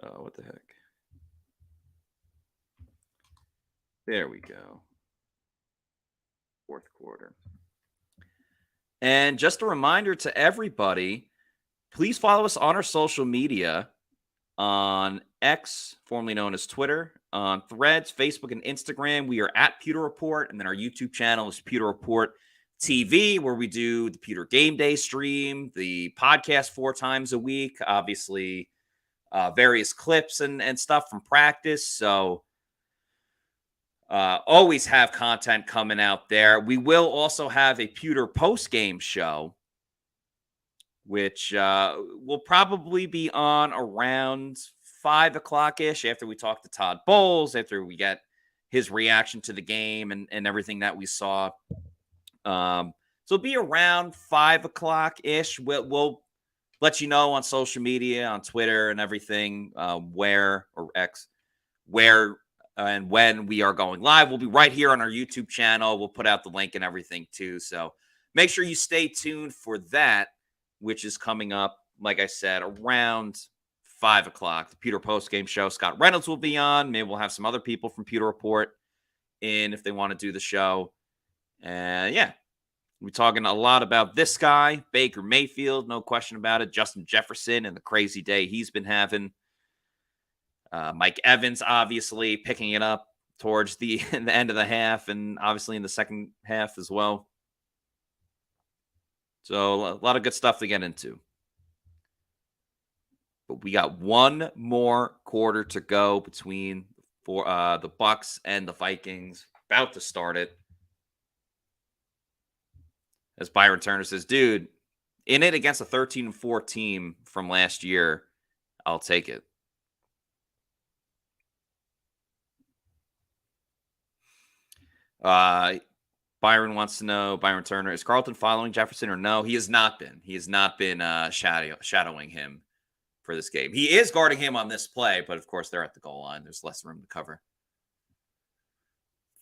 Oh, what the heck? There we go. Fourth quarter. And just a reminder to everybody, please follow us on our social media on X, formerly known as Twitter, on Threads, Facebook, and Instagram. We are at Pewter Report, and then our YouTube channel is Pewter Report TV, where we do the Pewter GameDay stream, the podcast 4 times a week, obviously various clips and stuff from practice. So always have content coming out there. We will also have a Pewter post-game show, which will probably be on around 5 o'clock-ish after we talk to Todd Bowles, after we get his reaction to the game and everything that we saw. So it'll be around 5 o'clock-ish. We'll let you know on social media, on Twitter and everything, where, or X, where and when we are going live. We'll be right here on our YouTube channel. We'll put out the link and everything too. So make sure you stay tuned for that, which is coming up, like I said, around 5 o'clock. The Pewter post-game show. Scott Reynolds will be on. Maybe we'll have some other people from Pewter Report in if they want to do the show. And yeah, we're talking a lot about this guy, Baker Mayfield, no question about it. Justin Jefferson and the crazy day he's been having. Mike Evans, obviously, picking it up towards the end of the half and obviously in the second half as well. So a lot of good stuff to get into. But we got one more quarter to go between the Bucs and the Vikings. About to start it. As Byron Turner says, dude, in it against a 13-4 team from last year, I'll take it. Byron wants to know, Byron Turner, is Carlton following Jefferson or no? He has not been. He has not been shadowing him for this game. He is guarding him on this play, but of course they're at the goal line. There's less room to cover.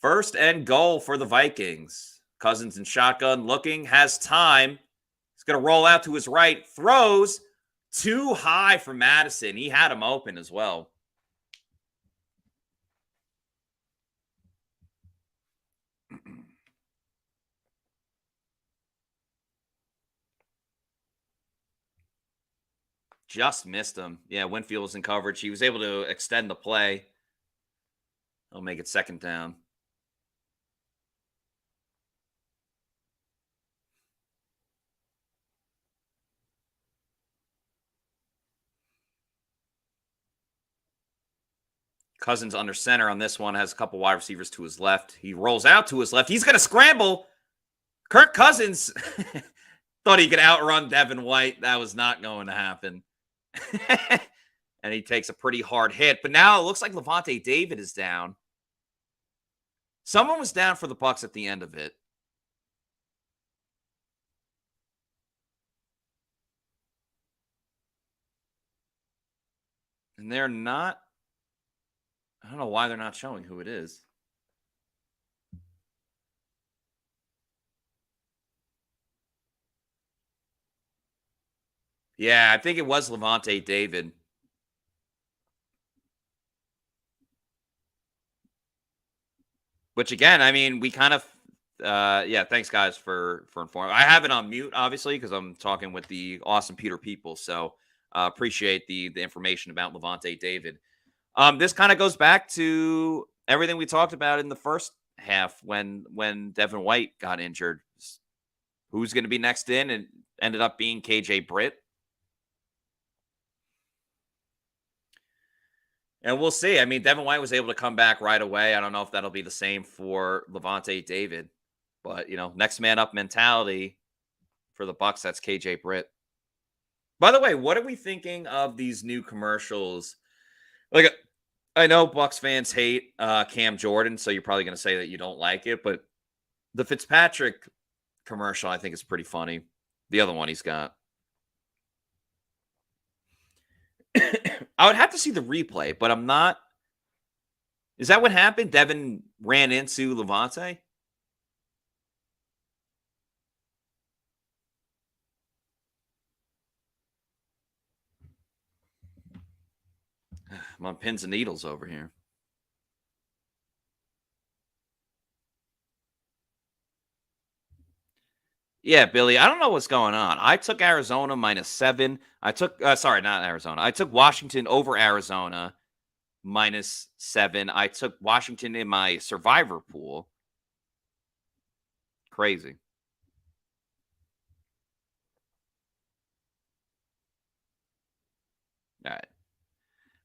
First and goal for the Vikings. Cousins in shotgun, looking, has time. He's going to roll out to his right. Throws too high for Madison. He had him open as well. Just missed him. Yeah, Winfield was in coverage. He was able to extend the play. He'll make it second down. Cousins under center on this one, has a couple wide receivers to his left. He rolls out to his left. He's going to scramble. Kirk Cousins thought he could outrun Devin White. That was not going to happen. And he takes a pretty hard hit. But now it looks like Lavonte David is down. Someone was down for the Bucs at the end of it. And they're not. I don't know why they're not showing who it is. Yeah, I think it was Lavonte David. Which again, I mean, we kind of, yeah, thanks guys for informing. I have it on mute, obviously, because I'm talking with the awesome Pewter people. So appreciate the information about Lavonte David. This kind of goes back to everything we talked about in the first half when Devin White got injured. Who's going to be next in? And ended up being KJ Britt. And we'll see. I mean, Devin White was able to come back right away. I don't know if that'll be the same for Lavonte David. But, next man up mentality for the Bucs, that's KJ Britt. By the way, what are we thinking of these new commercials? Like, I know Bucs fans hate Cam Jordan, so you're probably going to say that you don't like it. But the Fitzpatrick commercial, I think, is pretty funny. The other one he's got. I would have to see the replay, but I'm not. Is that what happened? Devin ran into Lavonte? I'm on pins and needles over here. Yeah, Billy, I don't know what's going on. I took Arizona -7. I took, sorry, not Arizona. I took Washington over Arizona -7. I took Washington in my survivor pool. Crazy. All right.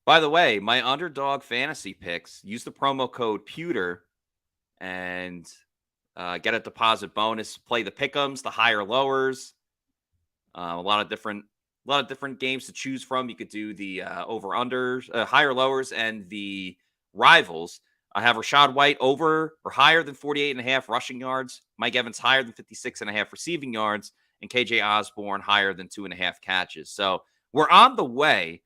By the way, my Underdog fantasy picks, use the promo code Pewter and get a deposit bonus. Play the pick'ems, the higher lowers. A lot of different games to choose from. You could do the over-unders, higher lowers, and the rivals. I have Rashad White over or higher than 48.5 rushing yards. Mike Evans higher than 56.5 receiving yards. And KJ Osborne higher than 2.5 catches. So we're on the way.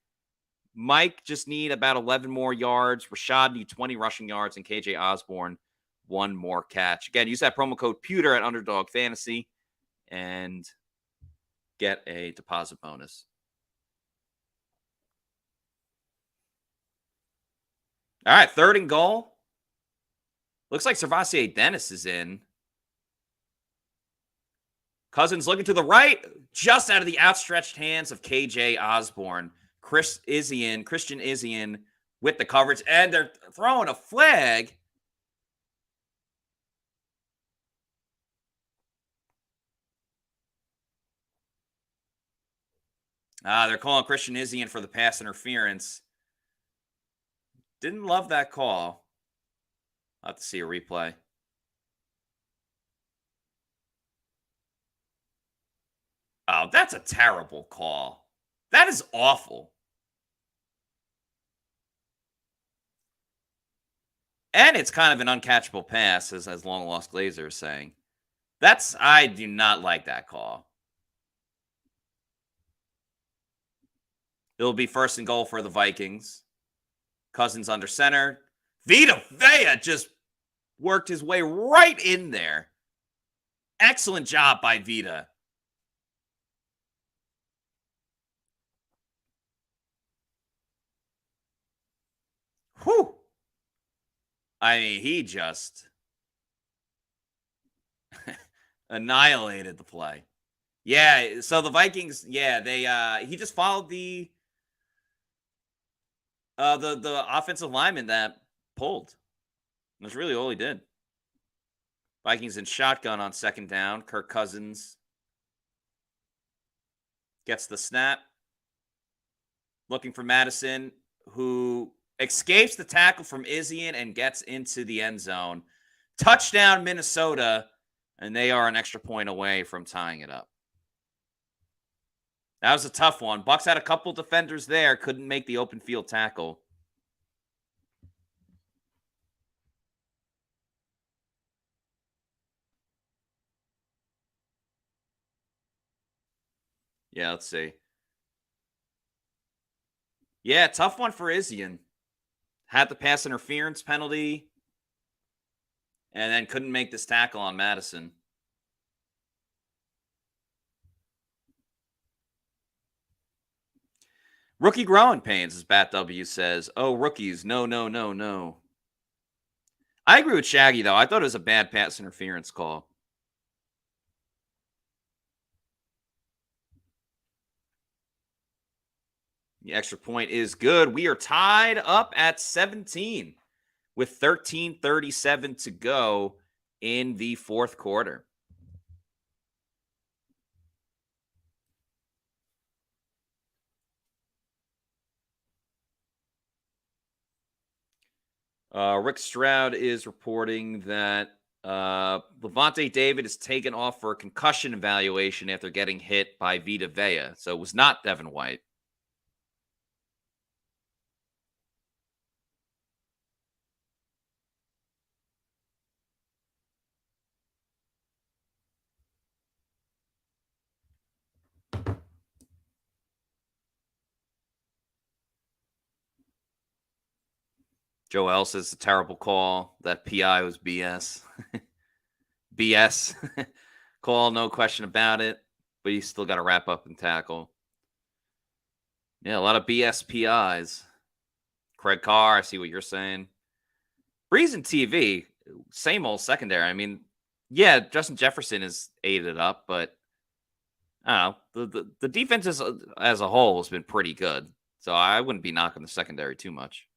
Mike just need about 11 more yards. Rashad need 20 rushing yards. And KJ Osborne, 1 more catch. Again, use that promo code Pewter at Underdog Fantasy and get a deposit bonus. All right, 3rd and goal. Looks like Servassier Dennis is in. Cousins looking to the right, just out of the outstretched hands of KJ Osborne. Christian Izien with the coverage, and they're throwing a flag. They're calling Christian Izien for the pass interference. Didn't love that call. I'll have to see a replay. Oh, that's a terrible call. That is awful. And it's kind of an uncatchable pass, as Long Lost Glazer is saying. I do not like that call. It'll be 1st and goal for the Vikings. Cousins under center. Vita Vea just worked his way right in there. Excellent job by Vita. Whew. I mean, he just annihilated the play. Yeah, so the Vikings, he just followed the offensive lineman that pulled. That's really all he did. Vikings in shotgun on 2nd down. Kirk Cousins gets the snap. Looking for Madison, who escapes the tackle from Izien and gets into the end zone. Touchdown, Minnesota, and they are an extra point away from tying it up. That was a tough one. Bucs had a couple defenders there, couldn't make the open field tackle. Yeah, let's see. Yeah, tough one for Izien. Had the pass interference penalty and then couldn't make this tackle on Madison. Rookie growing pains, as Bat W says. Oh, rookies. No, no, no, no. I agree with Shaggy, though. I thought it was a bad pass interference call. The extra point is good. We are tied up at 17 with 13:37 to go in the 4th quarter. Rick Stroud is reporting that Lavonte David is taken off for a concussion evaluation after getting hit by Vita Vea. So it was not Devin White. Joel says a terrible call. That PI was BS. BS. Call, no question about it. But you still got to wrap up and tackle. Yeah, a lot of BS PIs. Craig Carr, I see what you're saying. Breeze and TV, same old secondary. I mean, yeah, Justin Jefferson has ate it up, but I don't know. The defense as a whole has been pretty good. So I wouldn't be knocking the secondary too much.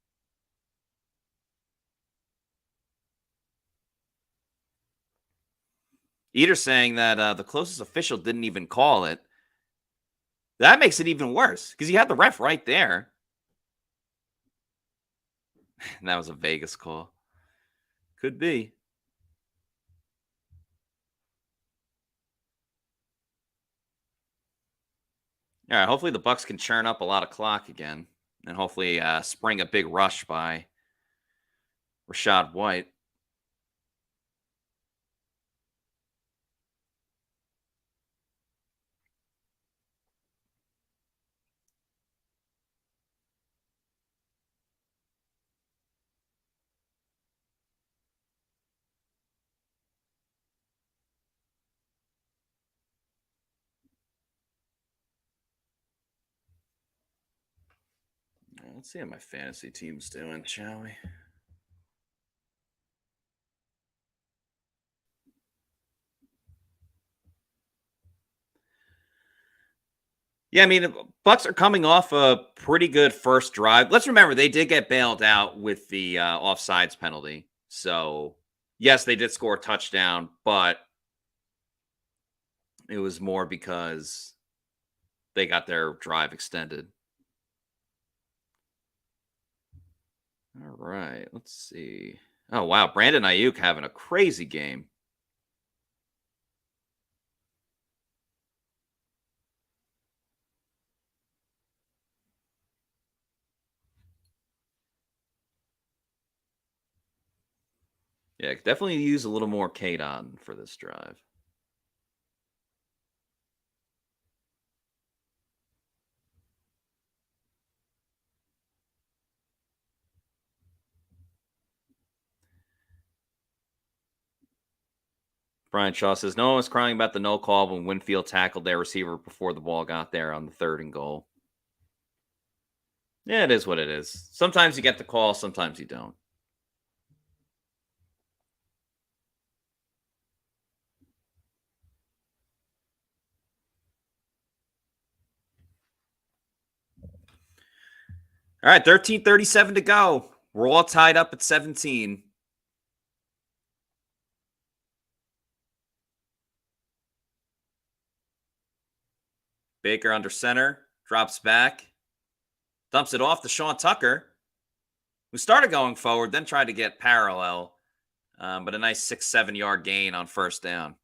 Eater saying that the closest official didn't even call it. That makes it even worse because you had the ref right there. And that was a Vegas call. Could be. All right, hopefully the Bucs can churn up a lot of clock again. And hopefully spring a big rush by Rachaad White. Let's see how my fantasy team's doing, shall we? Yeah, I mean, the Bucs are coming off a pretty good first drive. Let's remember, they did get bailed out with the offsides penalty. So, yes, they did score a touchdown, but it was more because they got their drive extended. All right, let's see. Oh, wow. Brandon Ayuk having a crazy game. Yeah, definitely use a little more K-Don for this drive. Brian Shaw says, no one was crying about the no call when Winfield tackled their receiver before the ball got there on the 3rd and goal. Yeah, it is what it is. Sometimes you get the call, sometimes you don't. All right, 13:37 to go. We're all tied up at 17. Baker under center, drops back, dumps it off to Sean Tucker, who started going forward, then tried to get parallel, but a nice 6-7 yard gain on first down.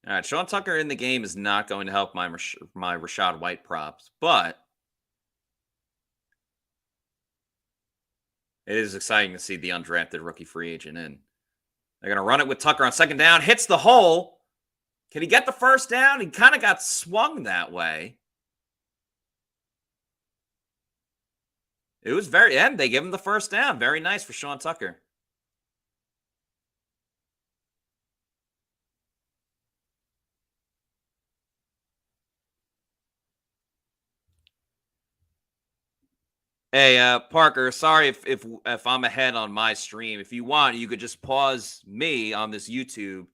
All right, Sean Tucker in the game is not going to help my Rachaad White props, but it is exciting to see the undrafted rookie free agent in. They're going to run it with Tucker on second down, hits the hole. Can he get the first down? He kind of got swung that way. It was and they give him the first down. Very nice for Sean Tucker. Hey, Parker, sorry if I'm ahead on my stream. If you want, you could just pause me on this YouTube,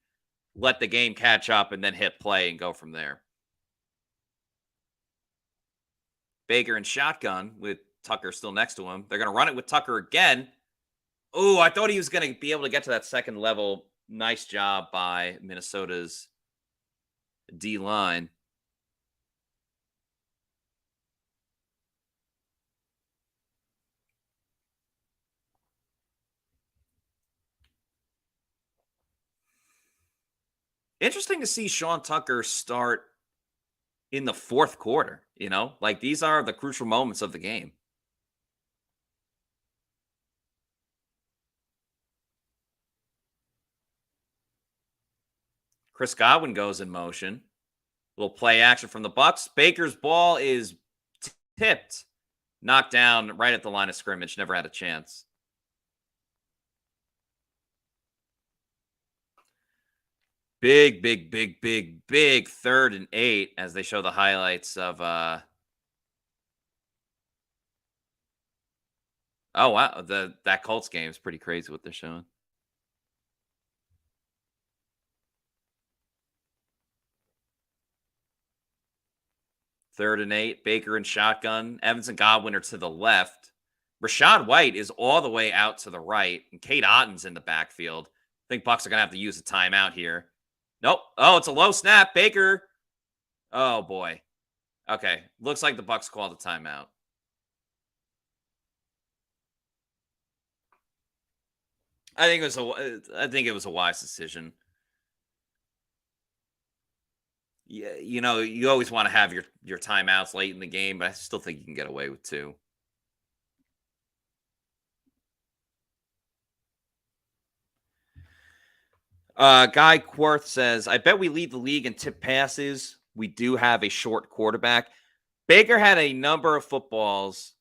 let the game catch up, and then hit play and go from there. Baker and shotgun with Tucker still next to him. They're going to run it with Tucker again. Oh, I thought he was going to be able to get to that second level. Nice job by Minnesota's D-line. Interesting to see Sean Tucker start in the fourth quarter, like these are the crucial moments of the game. Chris Godwin goes in motion. Little play action from the Bucs. Baker's ball is tipped, knocked down right at the line of scrimmage. Never had a chance. Big 3rd and 8 as they show the highlights of oh wow, that Colts game is pretty crazy what they're showing. Third and 8, Baker and shotgun. Evans and Godwin are to the left. Rachaad White is all the way out to the right, and Cade Otton's in the backfield. I think Bucs are gonna have to use a timeout here. Nope. Oh, it's a low snap. Baker. Oh, boy. Okay. Looks like the Bucs called a timeout. I think it was a wise decision. Yeah, you always want to have your timeouts late in the game, but I still think you can get away with 2. Guy Quarth says, I bet we lead the league in tip passes. We do have a short quarterback. Baker had a number of footballs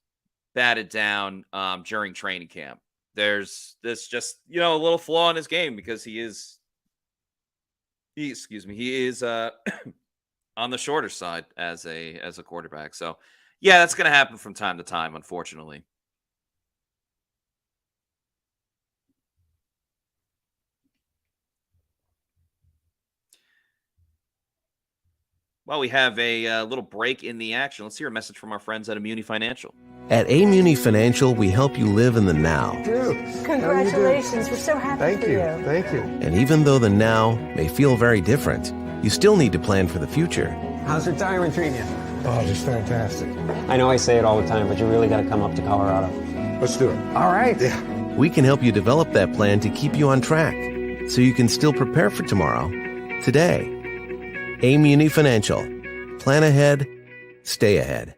batted down during training camp. There's this just, a little flaw in his game because he is on the shorter side as a quarterback. So, yeah, that's going to happen from time to time, unfortunately. Well, we have a little break in the action. Let's hear a message from our friends at Immuni Financial. At Immuni Financial, we help you live in the now. Congratulations. We're so happy for you. Thank you. And even though the now may feel very different, you still need to plan for the future. How's retirement treating you? Oh, just fantastic. I know I say it all the time, but you really got to come up to Colorado. Let's do it. All right. Yeah. We can help you develop that plan to keep you on track so you can still prepare for tomorrow, today. Immuni Financial. Plan ahead, stay ahead.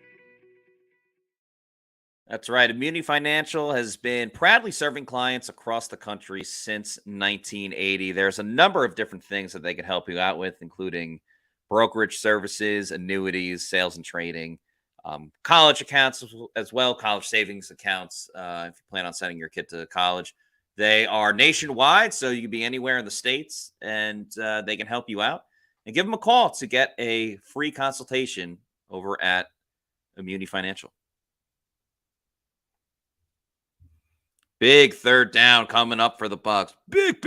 That's right. Immuni Financial has been proudly serving clients across the country since 1980. There's a number of different things that they can help you out with, including brokerage services, annuities, sales and trading, college accounts as well, college savings accounts if you plan on sending your kid to college. They are nationwide, so you can be anywhere in the States, and they can help you out. And give them a call to get a free consultation over at Immuni Financial. Big 3rd down coming up for the Bucs. Big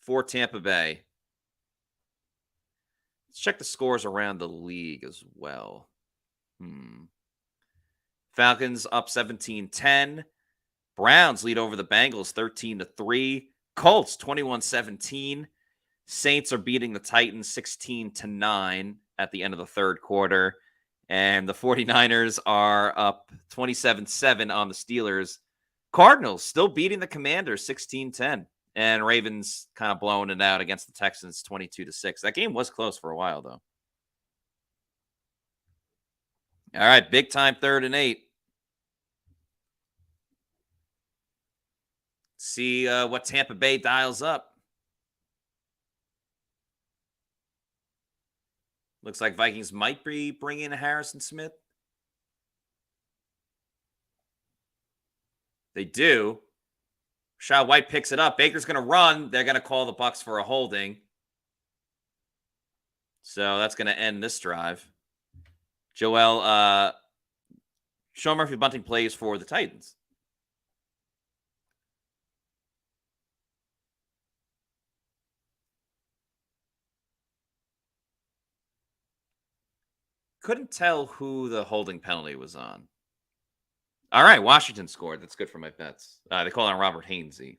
for Tampa Bay. Let's check the scores around the league as well. Falcons up 17-10. Browns lead over the Bengals 13-3. Colts 21-17. Saints are beating the Titans 16-9 at the end of the 3rd quarter. And the 49ers are up 27-7 on the Steelers. Cardinals still beating the Commanders 16-10. And Ravens kind of blowing it out against the Texans 22-6. That game was close for a while, though. All right, big time 3rd and 8. See what Tampa Bay dials up. Looks like Vikings might be bringing in Harrison Smith. They do. Rachaad White picks it up. Baker's going to run. They're going to call the Bucs for a holding. So that's going to end this drive. Sean Murphy-Bunting plays for the Titans. couldn't tell who the holding penalty was on. All right, Washington scored. That's good for my bets. They call on Robert Hainsey.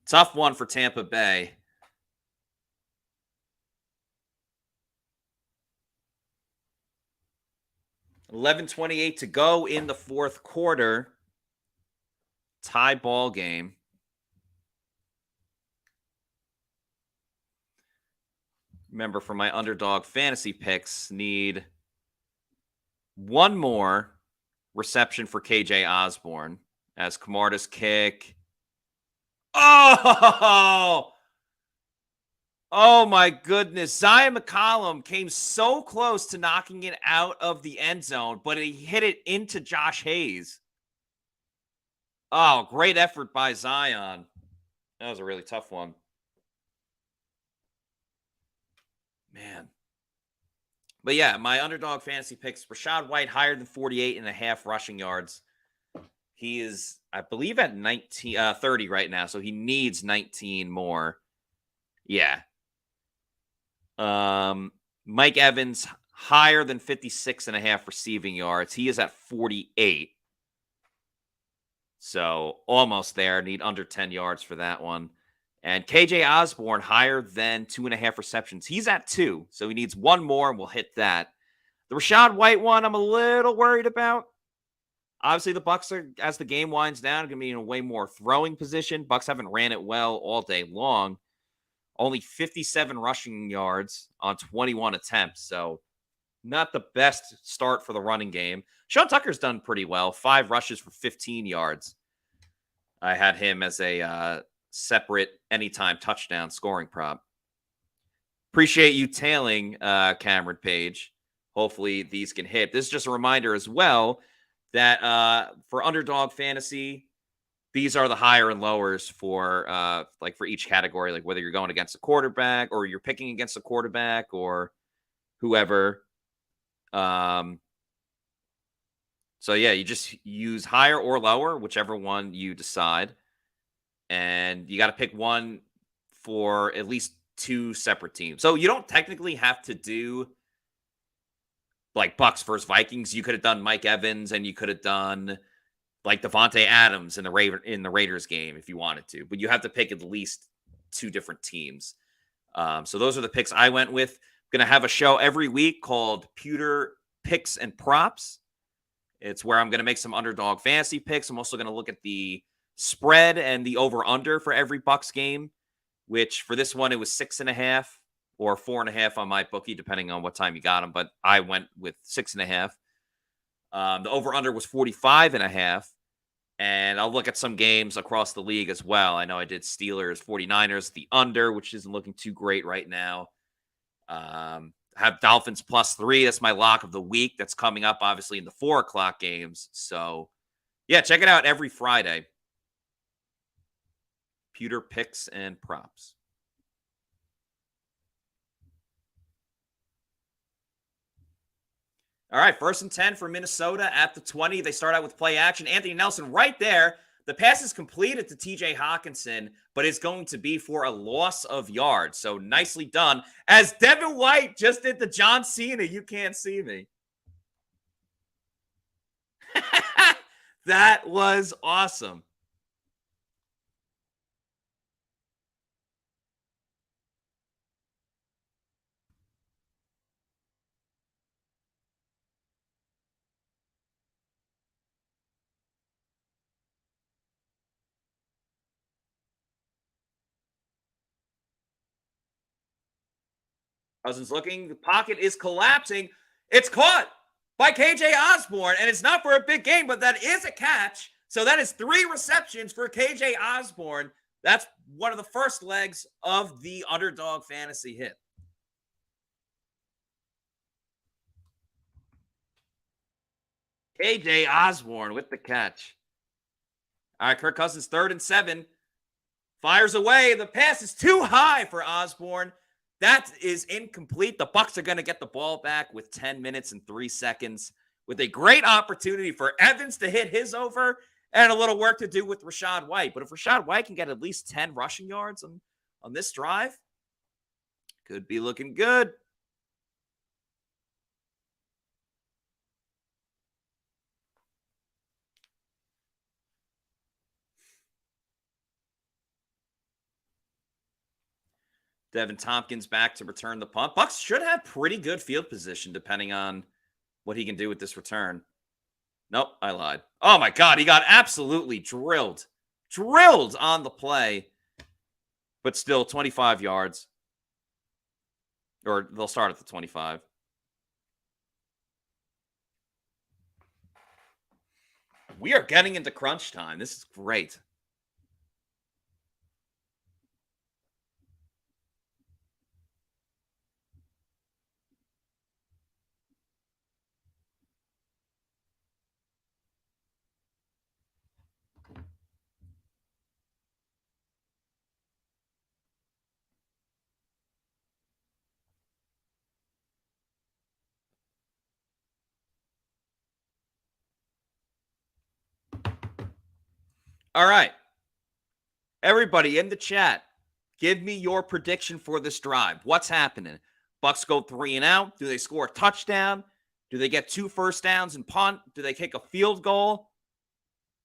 Tough one for Tampa Bay. $11:28 to go in the fourth quarter. Tie ball game. Remember, for my underdog fantasy picks, need one more reception for KJ Osborne as Camarda's kick. Oh my goodness. Zion McCollum came so close to knocking it out of the end zone, but he hit it into Josh Hayes. Oh, great effort by Zion. That was a really tough one. Man. But yeah, my underdog fantasy picks, Rachaad White higher than 48.5 rushing yards. He is, I believe, at 30 right now, so he needs 19 more. Yeah. Mike Evans higher than 56.5 receiving yards. He is at 48. So almost there. Need under 10 yards for that one. And KJ Osborne higher than 2.5 receptions. He's at 2. So he needs one more and we'll hit that. The Rachaad White one, I'm a little worried about. Obviously, the Bucs are, as the game winds down, going to be in a way more throwing position. Bucs haven't ran it well all day long. Only 57 rushing yards on 21 attempts. So not the best start for the running game. Sean Tucker's done pretty well. 5 rushes for 15 yards. I had him as a separate anytime touchdown scoring prop. Appreciate you tailing Cameron Page. Hopefully these can hit. This is just a reminder as well that for Underdog Fantasy, these are the higher and lowers for for each category, like whether you're going against a quarterback or you're picking against a quarterback or whoever. So yeah, you just use higher or lower, whichever one you decide. And you got to pick one for at least 2 separate teams. So you don't technically have to do like Bucs versus Vikings. You could have done Mike Evans and you could have done like Lavonte Adams in the Raiders game if you wanted to. But you have to pick at least 2 different teams. So those are the picks I went with. I'm going to have a show every week called Pewter Picks and Props. It's where I'm going to make some underdog fantasy picks. I'm also going to look at the spread and the over-under for every Bucs game, which for this one, it was 6.5 or 4.5 on my bookie, depending on what time you got them. But I went with 6.5. The over-under was 45.5. And I'll look at some games across the league as well. I know I did Steelers, 49ers, the under, which isn't looking too great right now. Have Dolphins +3. That's my lock of the week. That's coming up, obviously, in the 4 o'clock games. So, yeah, check it out every Friday. Pewter Picks and Props. All right, 1st and 10 for Minnesota at the 20. They start out with play action. Anthony Nelson right there. The pass is completed to TJ Hawkinson, but it's going to be for a loss of yards. So nicely done. As Devin White just did the John Cena, you can't see me. That was awesome. Cousins looking. The pocket is collapsing. It's caught by KJ Osborne, and it's not for a big game, but that is a catch. So that is 3 receptions for KJ Osborne. That's one of the first legs of the Underdog Fantasy hit. KJ Osborne with the catch. All right, Kirk Cousins, 3rd and 7. Fires away. The pass is too high for Osborne. That is incomplete. The Bucs are going to get the ball back with 10 minutes and 3 seconds with a great opportunity for Evans to hit his over and a little work to do with Rachaad White. But if Rachaad White can get at least 10 rushing yards on this drive, could be looking good. Devin Tompkins back to return the punt. Bucs should have pretty good field position depending on what he can do with this return. Nope, I lied. Oh my God, he got absolutely drilled. Drilled on the play. But still 25 yards. Or they'll start at the 25. We are getting into crunch time. This is great. All right. Everybody in the chat, give me your prediction for this drive. What's happening? Bucs go 3 and out. Do they score a touchdown? Do they get 2 first downs and punt? Do they kick a field goal?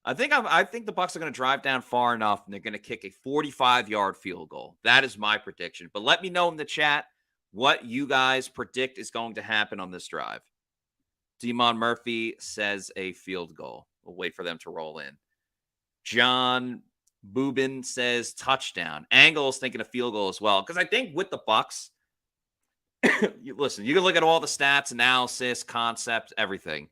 I think the Bucs are going to drive down far enough and they're going to kick a 45-yard field goal. That is my prediction. But let me know in the chat what you guys predict is going to happen on this drive. Demon Murphy says a field goal. We'll wait for them to roll in. John Boobin says touchdown. Angle's thinking a field goal as well. Because I think with the Bucs, listen, you can look at all the stats, analysis, concepts, everything.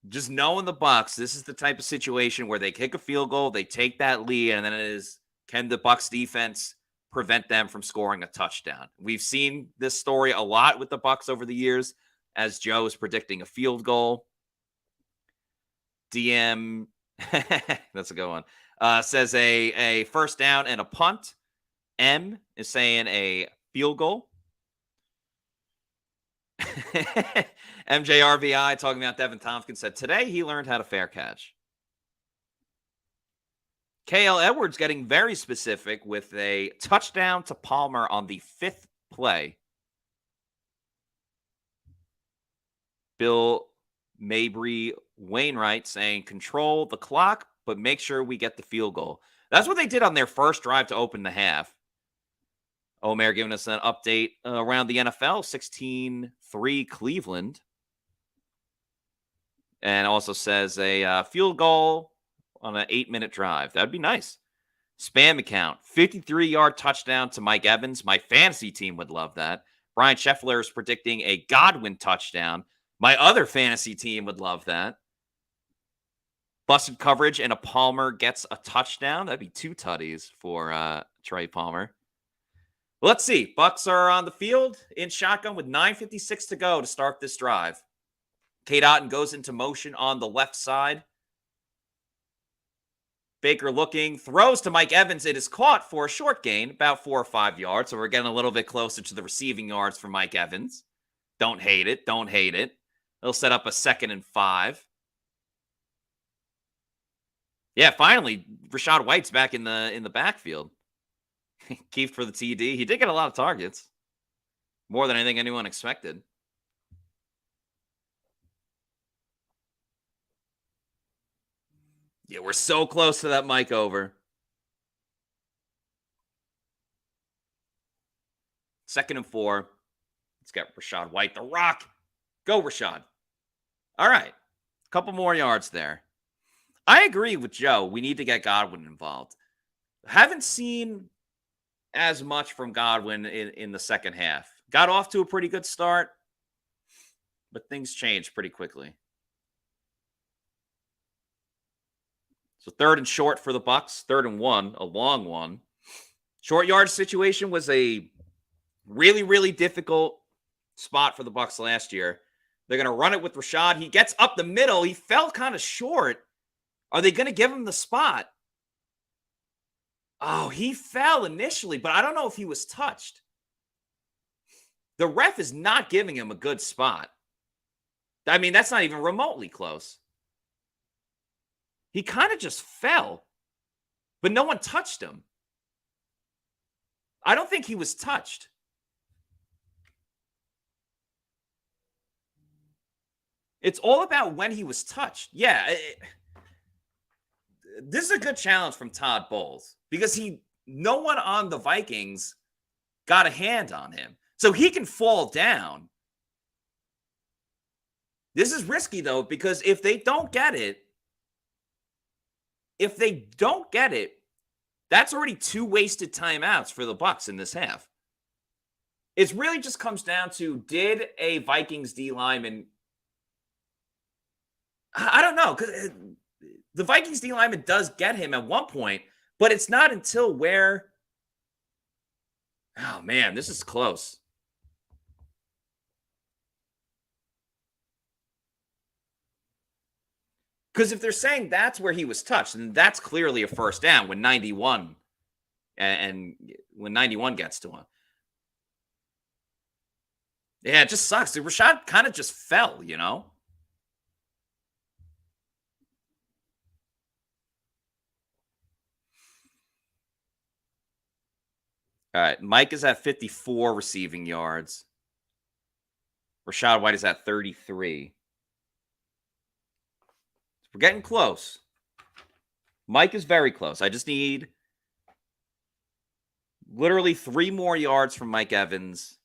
Just knowing the Bucs, this is the type of situation where they kick a field goal, they take that lead, and then it is, can the Bucs defense prevent them from scoring a touchdown? We've seen this story a lot with the Bucs over the years, as Joe is predicting a field goal. DM... That's a good one. Says a first down and a punt. M is saying a field goal. MJRVI talking about Devin Tompkins said today he learned how to fair catch. KL Edwards getting very specific with a touchdown to Palmer on the 5th play. Bill Mabry Wainwright saying control the clock, but make sure we get the field goal. That's what they did on their first drive to open the half. Omer giving us an update around the NFL, 16-3 Cleveland. And also says a field goal on an 8-minute drive. That'd be nice. Spam account, 53-yard touchdown to Mike Evans. My fantasy team would love that. Brian Scheffler is predicting a Godwin touchdown. My other fantasy team would love that. Busted coverage and a Palmer gets a touchdown. That'd be 2 tutties for Trey Palmer. Let's see. Bucs are on the field in shotgun with 9:56 to go to start this drive. Kate Otten goes into motion on the left side. Baker looking, throws to Mike Evans. It is caught for a short gain, about 4 or 5 yards. So we're getting a little bit closer to the receiving yards for Mike Evans. Don't hate it. Don't hate it. They'll set up a 2nd and 5. Yeah, finally, Rachaad White's back in the backfield. Keith for the TD. He did get a lot of targets. More than I think anyone expected. Yeah, we're so close to that mic over. 2nd and 4. Let's get Rachaad White, the rock. Go, Rachaad. All right. A couple more yards there. I agree with Joe. We need to get Godwin involved. Haven't seen as much from Godwin in the second half. Got off to a pretty good start, but things changed pretty quickly. So 3rd and short for the Bucs. 3rd and 1, a long one. Short yard situation was a really, really difficult spot for the Bucs last year. They're going to run it with Rachaad. He gets up the middle. He fell kind of short. Are they going to give him the spot? Oh, he fell initially, but I don't know if he was touched. The ref is not giving him a good spot. I mean, that's not even remotely close. He kind of just fell, but no one touched him. I don't think he was touched. It's all about when he was touched. Yeah. This is a good challenge from Todd Bowles because no one on the Vikings got a hand on him. So he can fall down. This is risky, though, because if they don't get it, that's already 2 wasted timeouts for the Bucs in this half. It really just comes down to, did a Vikings D lineman, I don't know, because the Vikings D lineman does get him at one point, but it's not until where, oh man, this is close. Because if they're saying that's where he was touched, then that's clearly a first down when 91 and when 91 gets to him. Yeah, it just sucks. Rashad kind of just fell, you know? All right, Mike is at 54 receiving yards. Rachaad White is at 33. We're getting close. Mike is very close. I just need literally 3 more yards from Mike Evans.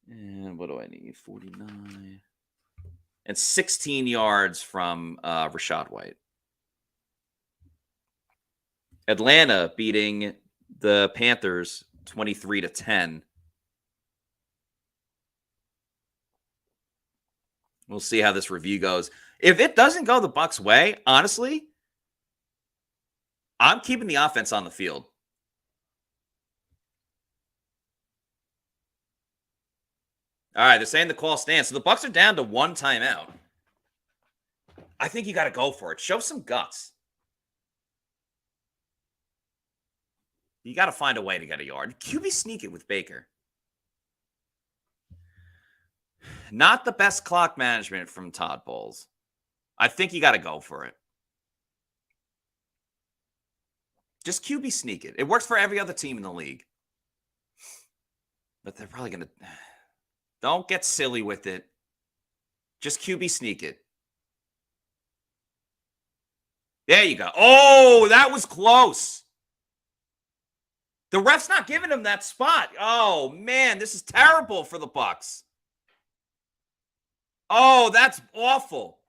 And what do I need? 49. And 16 yards from Rachaad White. Atlanta beating the Panthers 23-10. We'll see how this review goes. If it doesn't go the Bucs' way, honestly, I'm keeping the offense on the field. All right, they're saying the call stands. So the Bucs are down to 1 timeout. I think you got to go for it. Show some guts. You got to find a way to get a yard. QB sneak it with Baker. Not the best clock management from Todd Bowles. I think you got to go for it. Just QB sneak it. It works for every other team in the league. But they're probably going to... Don't get silly with it. Just QB sneak it. There you go. Oh, that was close. The ref's not giving him that spot. Oh, man, this is terrible for the Bucs. Oh, that's awful.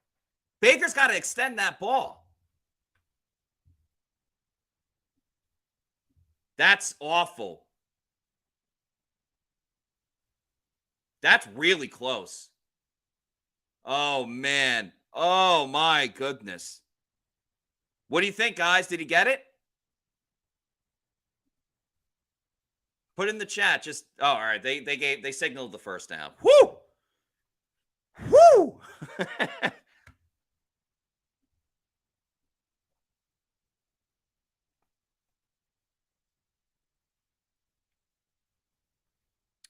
Baker's got to extend that ball. That's awful. That's really close. Oh, man. Oh, my goodness. What do you think, guys? Did he get it? Put in the chat. Just, oh, all right. They signaled the first down. Woo! Woo!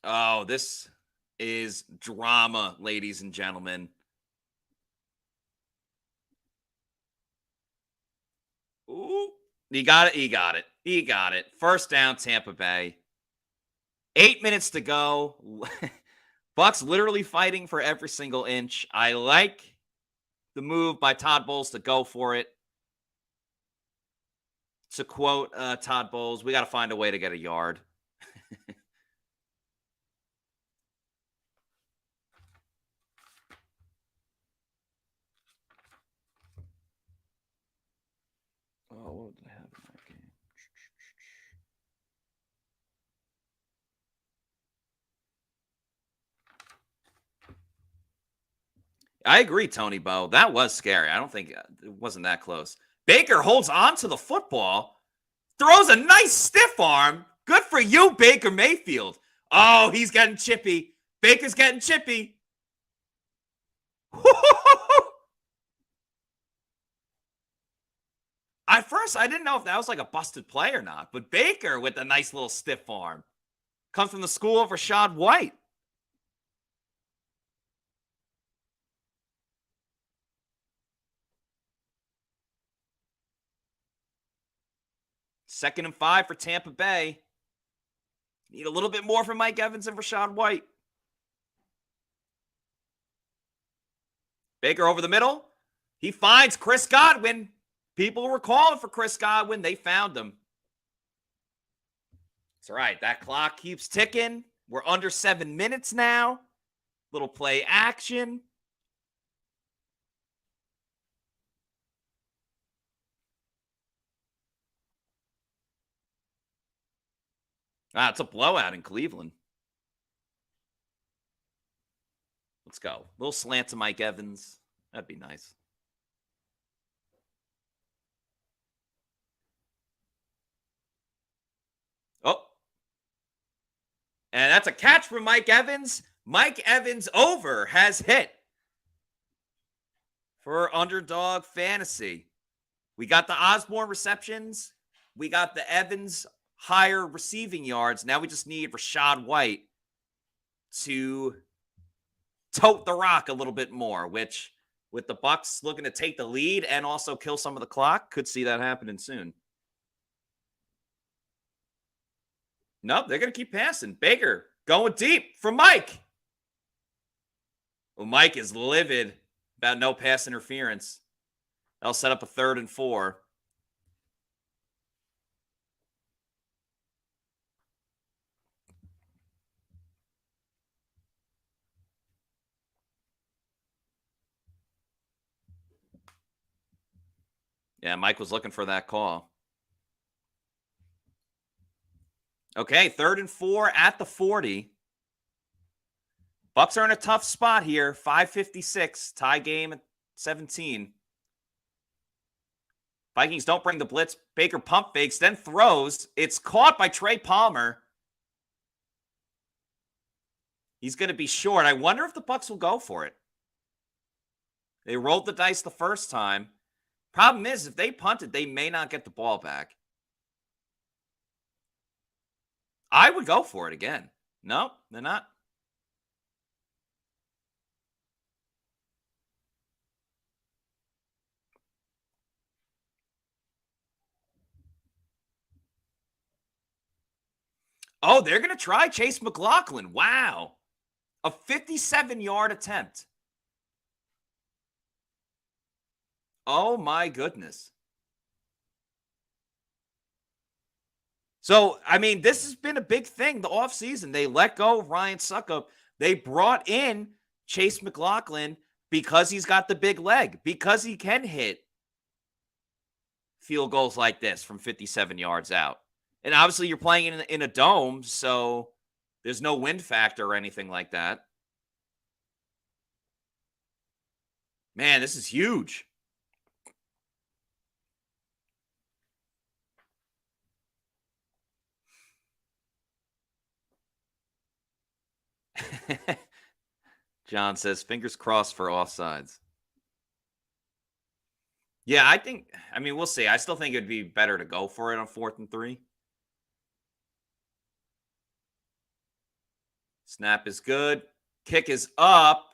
Oh, this is drama, ladies and gentlemen. Ooh, he got it. He got it. He got it. First down, Tampa Bay. 8 minutes to go. Bucs literally fighting for every single inch. I like the move by Todd Bowles to go for it. To quote Todd Bowles, we got to find a way to get a yard. Oh, what did I have in that game? I agree, Tony Bo. That was scary. I don't think it wasn't that close. Baker holds on to the football, throws a nice stiff arm. Good for you, Baker Mayfield. Oh, he's getting chippy. Baker's getting chippy. At first, I didn't know if that was like a busted play or not, but Baker with a nice little stiff arm comes from the school of Rachaad White. Second and 5 for Tampa Bay. Need a little bit more from Mike Evans and Rachaad White. Baker over the middle. He finds Chris Godwin. People were calling for Chris Godwin. They found him. That's right. That clock keeps ticking. We're under 7 minutes now. Little play action. It's a blowout in Cleveland. Let's go. Little slant to Mike Evans. That'd be nice. Oh. And that's a catch from Mike Evans. Mike Evans over has hit for Underdog Fantasy. We got the Osborne receptions. We got the Evans higher receiving yards. Now we just need Rachaad White to tote the rock a little bit more, which with the Bucs looking to take the lead and also kill some of the clock, could see that happening soon. Nope, they're going to keep passing. Baker going deep for Mike. Well, Mike is livid about no pass interference. That'll set up a 3rd and 4. Yeah, Mike was looking for that call. Okay, 3rd and 4 at the 40. Bucs are in a tough spot here. 5:56, tie game at 17. Vikings don't bring the blitz. Baker pump fakes, then throws. It's caught by Trey Palmer. He's going to be short. I wonder if the Bucs will go for it. They rolled the dice the first time. Problem is, if they punted, they may not get the ball back. I would go for it again. No, they're not. Oh, they're going to try Chase McLaughlin. Wow. A 57-yard attempt. Oh, my goodness. So, I mean, this has been a big thing the offseason. They let go of Ryan Suckup. They brought in Chase McLaughlin because he's got the big leg, because he can hit field goals like this from 57 yards out. And obviously, you're playing in a dome, so there's no wind factor or anything like that. Man, this is huge. John says, fingers crossed for offsides. Yeah, I mean, we'll see. I still think it'd be better to go for it on 4th and 3. Snap is good. Kick is up.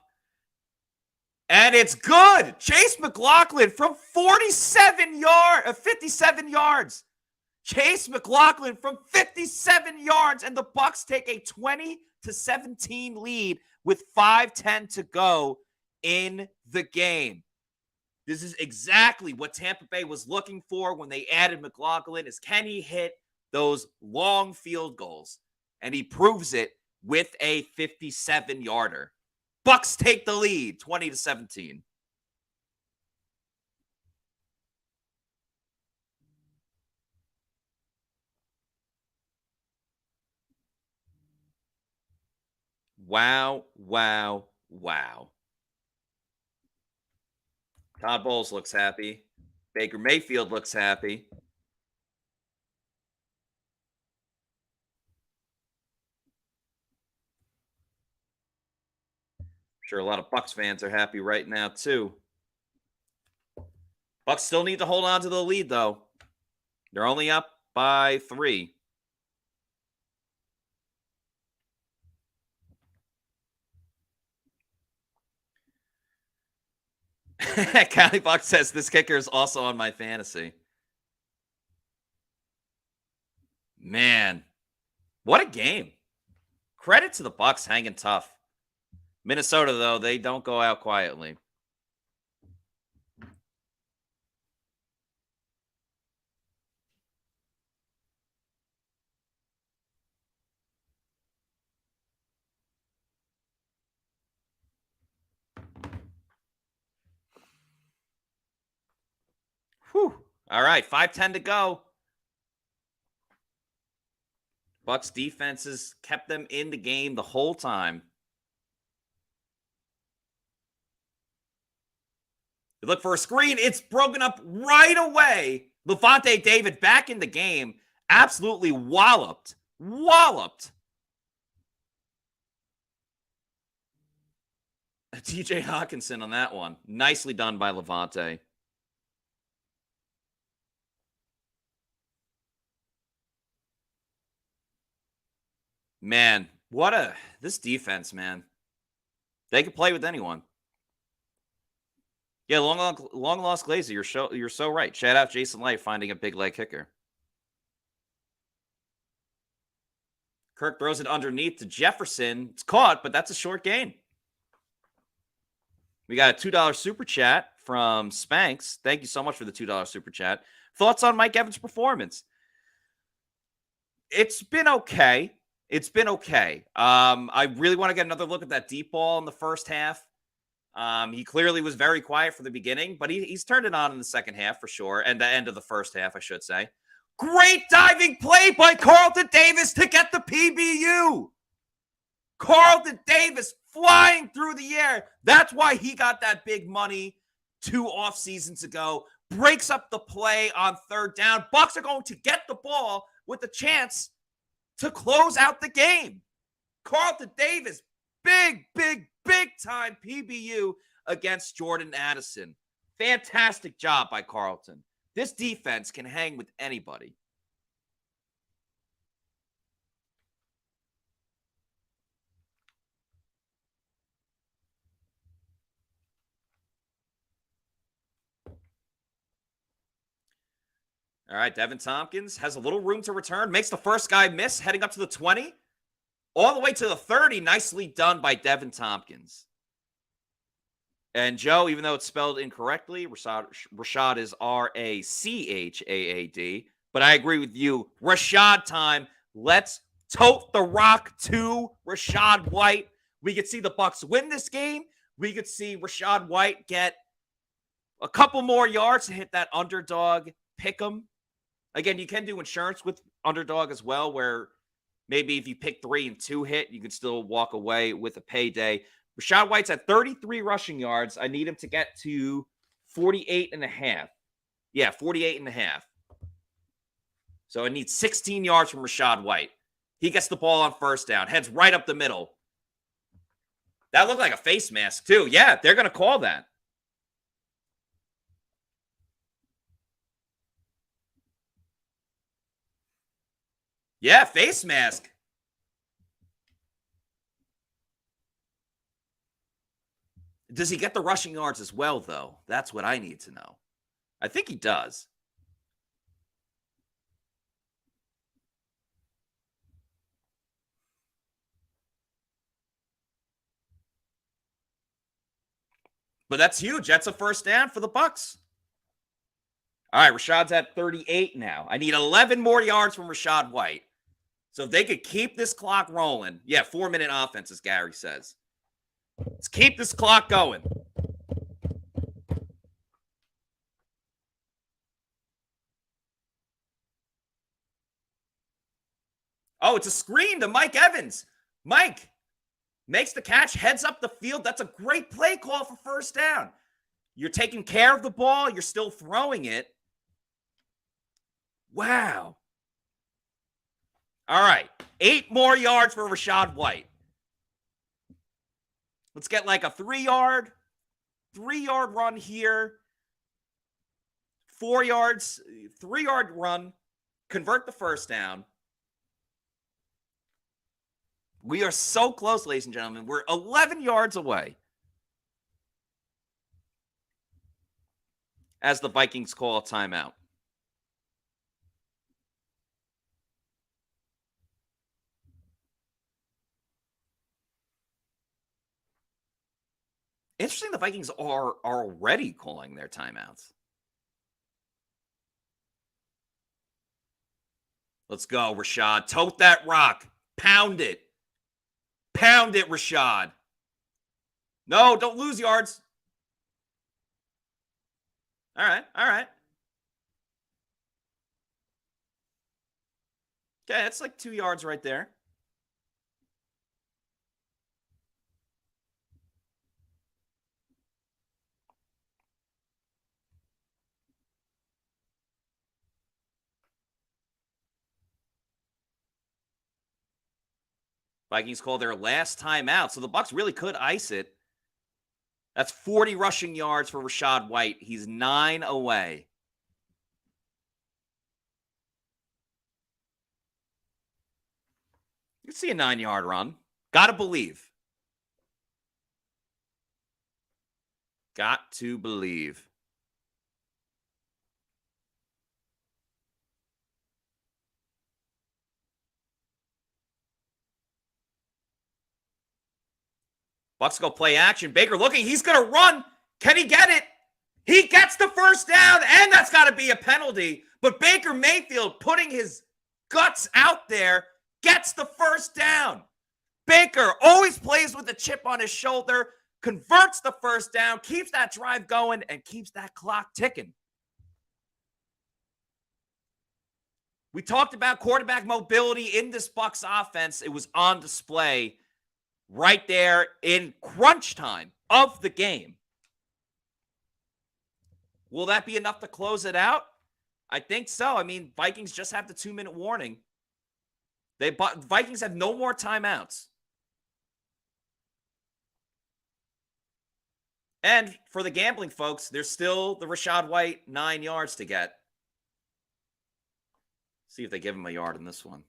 And it's good. Chase McLaughlin from 57 yards. Chase McLaughlin from 57 yards. And the Bucs take a 20-17 lead with 5:10 to go in the game. This is exactly what Tampa Bay was looking for when they added McLaughlin, is can he hit those long field goals? And he proves it with a 57-yarder. Bucs take the lead, 20-17. Wow, wow, wow. Todd Bowles looks happy. Baker Mayfield looks happy. Sure, a lot of Bucs fans are happy right now, too. Bucs still need to hold on to the lead, though. They're only up by 3. Cali Buck says this kicker is also on my fantasy. Man, what a game. Credit to the Bucs hanging tough. Minnesota, though, they don't go out quietly. Whew. All right, 5:10 to go. Bucs defenses kept them in the game the whole time. You look for a screen. It's broken up right away. Lavonte David back in the game. Absolutely walloped. TJ Hawkinson on that one. Nicely done by Lavonte. Man, this defense, man. They can play with anyone. Yeah, long lost Glazer. You're so right. Shout out Jason Light finding a big leg kicker. Kirk throws it underneath to Jefferson. It's caught, but that's a short gain. We got a $2 super chat from Spanx. Thank you so much for the $2 super chat. Thoughts on Mike Evans' performance? It's been okay. I really want to get another look at that deep ball in the first half. He clearly was very quiet for the beginning, but he's turned it on in the second half for sure, and the end of the first half, I should say. Great diving play by Carlton Davis to get the PBU. Carlton Davis flying through the air. That's why he got that big money 2 off seasons ago. Breaks up the play on third down. Bucs are going to get the ball with a chance to close out the game. Carlton Davis, big time PBU against Jordan Addison. Fantastic job by Carlton. This defense can hang with anybody. All right, Devin Tompkins has a little room to return. Makes the first guy miss, heading up to the 20. All the way to the 30. Nicely done by Devin Tompkins. And Joe, even though it's spelled incorrectly, Rashad is R-A-C-H-A-A-D. But I agree with you. Rashad time. Let's tote the rock to Rachaad White. We could see the Bucs win this game. We could see Rachaad White get a couple more yards to hit that underdog pick'em. Again, you can do insurance with underdog as well, where maybe if you pick 3 and 2 hit, you could still walk away with a payday. Rachaad White's at 33 rushing yards. I need him to get to 48.5. Yeah, 48.5. So I need 16 yards from Rachaad White. He gets the ball on first down, heads right up the middle. That looked like a face mask, too. Yeah, they're going to call that. Yeah, face mask. Does he get the rushing yards as well, though? That's what I need to know. I think he does. But that's huge. That's a first down for the Bucs. All right, Rashad's at 38 now. I need 11 more yards from Rachaad White. So if they could keep this clock rolling. Yeah, 4-minute offense, as Gary says. Let's keep this clock going. Oh, it's a screen to Mike Evans. Mike makes the catch, heads up the field. That's a great play call for first down. You're taking care of the ball. You're still throwing it. Wow. All right. 8 more yards for Rachaad White. Let's get like a 3-yard run here. 4 yards, 3-yard run. Convert the first down. We are so close, ladies and gentlemen. We're 11 yards away. As the Vikings call a timeout. Interesting, the Vikings are already calling their timeouts. Let's go, Rashad. Tote that rock. Pound it. Pound it, Rashad. No, don't lose yards. All right, all right. Okay, that's like 2 yards right there. Vikings call their last timeout, so the Bucs really could ice it. That's 40 rushing yards for Rachaad White. He's 9 away. You see a 9-yard run. Gotta believe. Got to believe. Bucs go play action. Baker looking. He's going to run. Can he get it? He gets the first down, and that's got to be a penalty. But Baker Mayfield, putting his guts out there, gets the first down. Baker always plays with a chip on his shoulder, converts the first down, keeps that drive going, and keeps that clock ticking. We talked about quarterback mobility in this Bucs offense. It was on display right there in crunch time of the game. Will that be enough to close it out? I think so. I mean, Vikings just have the 2-minute warning. Vikings have no more timeouts. And for the gambling folks, there's still the Rachaad White 9 yards to get. See if they give him a yard in this one.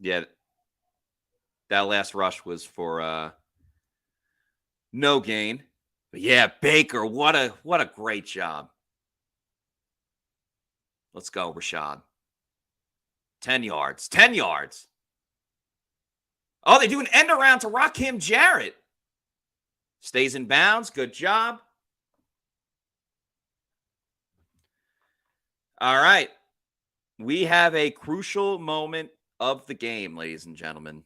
Yeah, that last rush was for no gain. But yeah, Baker, what a great job. Let's go, Rachaad. 10 yards. 10 yards. Oh, they do an end around to Rakim Jarrett. Stays in bounds. Good job. All right. We have a crucial moment of the game, ladies and gentlemen.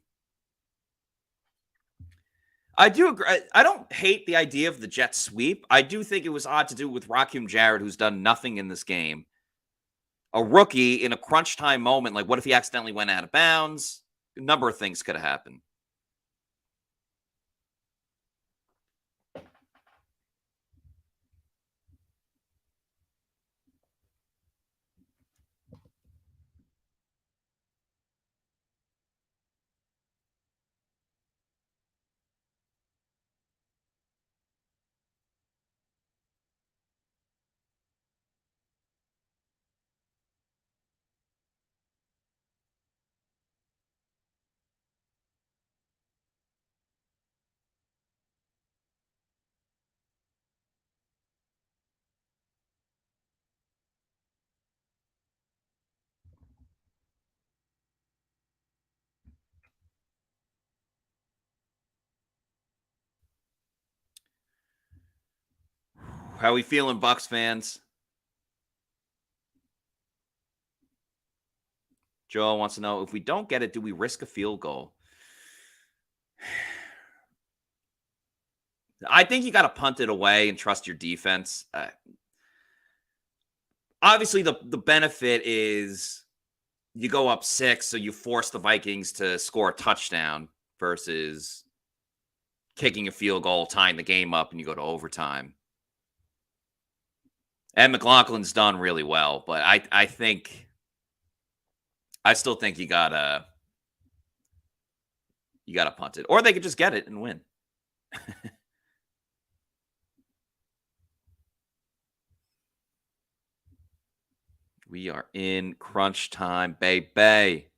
I do agree. I don't hate the idea of the jet sweep. I do think it was odd to do with Rakim Jarrett, who's done nothing in this game. A rookie in a crunch time moment, like what if he accidentally went out of bounds? A number of things could have happened. How we feeling, Bucs fans? Joe wants to know, if we don't get it, do we risk a field goal? I think you got to punt it away and trust your defense. Obviously, the benefit is you go up 6, so you force the Vikings to score a touchdown versus kicking a field goal, tying the game up, and you go to overtime. And McLaughlin's done really well, but I still think you gotta punt it, or they could just get it and win. We are in crunch time, baby.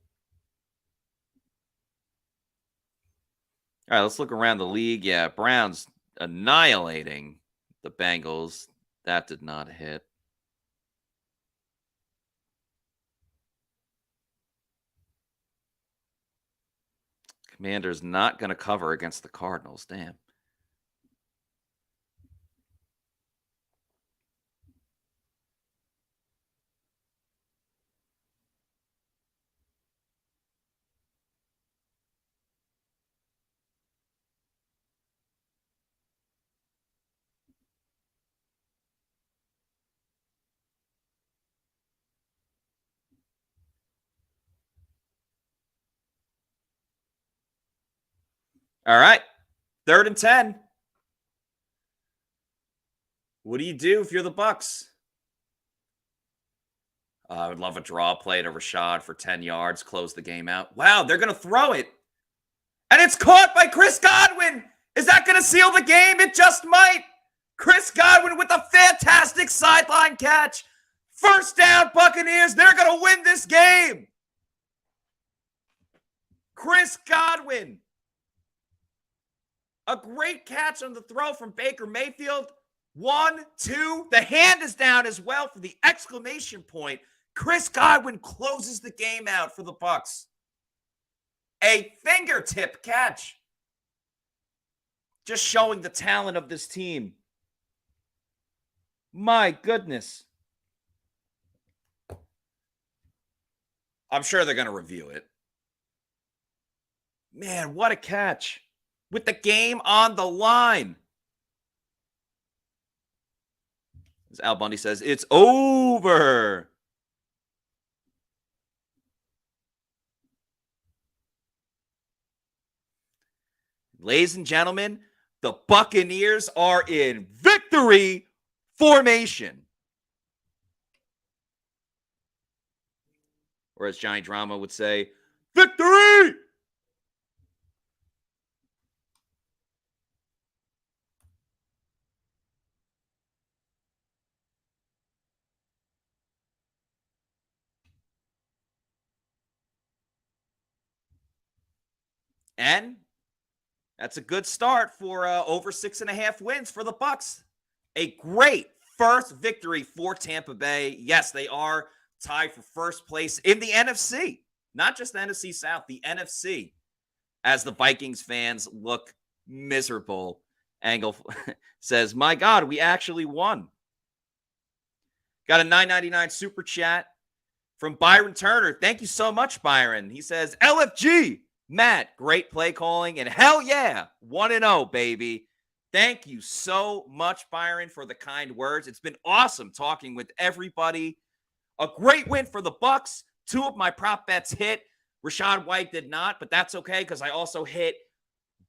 All right, let's look around the league. Yeah, Browns annihilating the Bengals. That did not hit. Commanders not going to cover against the Cardinals. Damn. All right. 3rd and 10. What do you do if you're the Bucs? I would love a draw play to Rashad for 10 yards, close the game out. Wow, they're going to throw it. And it's caught by Chris Godwin. Is that going to seal the game? It just might. Chris Godwin with a fantastic sideline catch. First down, Buccaneers. They're going to win this game. Chris Godwin. A great catch on the throw from Baker Mayfield. 1, 2. The hand is down as well for the exclamation point. Chris Godwin closes the game out for the Bucs. A fingertip catch. Just showing the talent of this team. My goodness. I'm sure they're going to review it. Man, what a catch. With the game on the line. As Al Bundy says, it's over. Ladies and gentlemen, the Buccaneers are in victory formation. Or as Johnny Drama would say, victory! And that's a good start for over 6.5 wins for the Bucs. A great first victory for Tampa Bay. Yes, they are tied for first place in the NFC. Not just the NFC South, the NFC. As the Vikings fans look miserable. Angle says, my God, we actually won. Got a $9.99 super chat from Byron Turner. Thank you so much, Byron. He says, LFG. Matt, great play calling, and hell yeah, 1-0, baby. Thank you so much, Byron, for the kind words. It's been awesome talking with everybody. A great win for the Bucs. 2 of my prop bets hit. Rachaad White did not, but that's okay because I also hit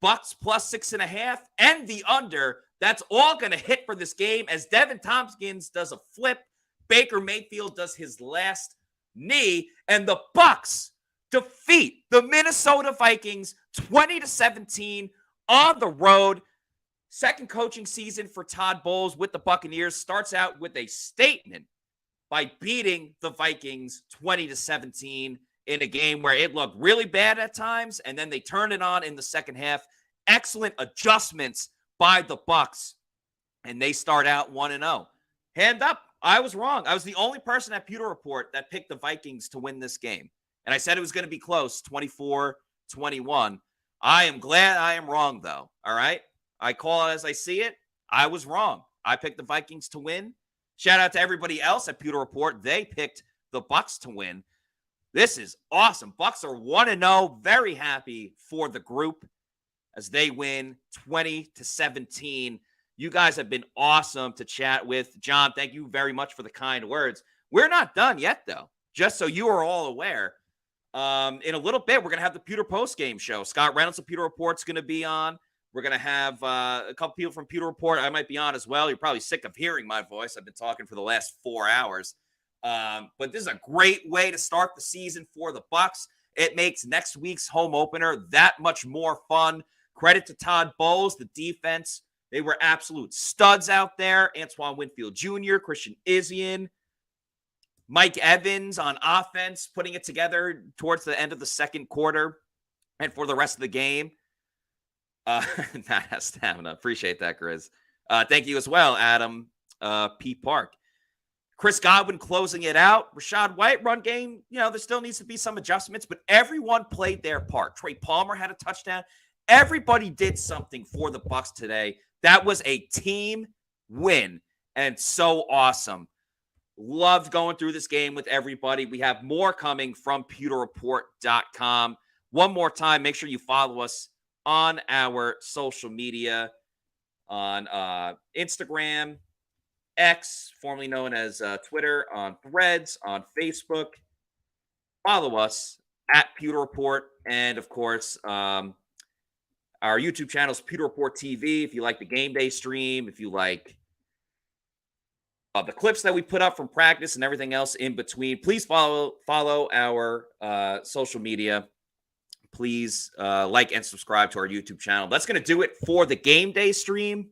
Bucs plus 6.5 and the under. That's all going to hit for this game as Devin Tompkins does a flip. Baker Mayfield does his last knee, and the Bucs defeat the Minnesota Vikings 20-17 on the road. Second coaching season for Todd Bowles with the Buccaneers starts out with a statement by beating the Vikings 20-17 in a game where it looked really bad at times, and then they turned it on in the second half. Excellent adjustments by the Bucs, and they start out 1-0. Hand up, I was wrong. I was the only person at Pewter Report that picked the Vikings to win this game. And I said it was going to be close, 24-21. I am glad I am wrong, though. All right? I call it as I see it. I was wrong. I picked the Vikings to win. Shout out to everybody else at Pewter Report. They picked the Bucs to win. This is awesome. Bucs are 1-0. Very happy for the group as they win 20-17. You guys have been awesome to chat with. John, thank you very much for the kind words. We're not done yet, though. Just so you are all aware. In a little bit, we're going to have the Pewter Post-Game Show. Scott Reynolds of Pewter Report's going to be on. We're going to have a couple people from Pewter Report. I might be on as well. You're probably sick of hearing my voice. I've been talking for the last 4 hours. But this is a great way to start the season for the Bucs. It makes next week's home opener that much more fun. Credit to Todd Bowles, the defense. They were absolute studs out there. Antoine Winfield Jr., Christian Izien, Mike Evans on offense, putting it together towards the end of the second quarter and for the rest of the game. That has stamina. Appreciate that, Grizz. Thank you as well, Adam P. Park. Chris Godwin closing it out. Rachaad White, run game, there still needs to be some adjustments, but everyone played their part. Trey Palmer had a touchdown. Everybody did something for the Bucs today. That was a team win, and so awesome. Loved going through this game with everybody. We have more coming from PewterReport.com. One more time, make sure you follow us on our social media on Instagram, X, formerly known as Twitter, on Threads, on Facebook. Follow us at Pewter Report, and of course, Our YouTube channel is Pewter Report TV. If you like the game day stream, if you like the clips that we put up from practice and everything else in between, please follow our social media. Please like and subscribe to our YouTube channel. That's going to do it for the game day stream.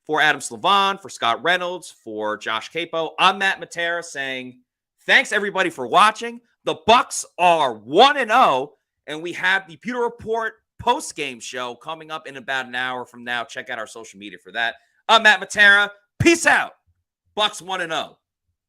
For Adam Slavon, for Scott Reynolds, for Josh Capo, I'm Matt Matera saying thanks everybody for watching. The Bucs are 1-0, and we have the Pewter Report post-game show coming up in about an hour from now. Check out our social media for that. I'm Matt Matera. Peace out. Bucs 1-0.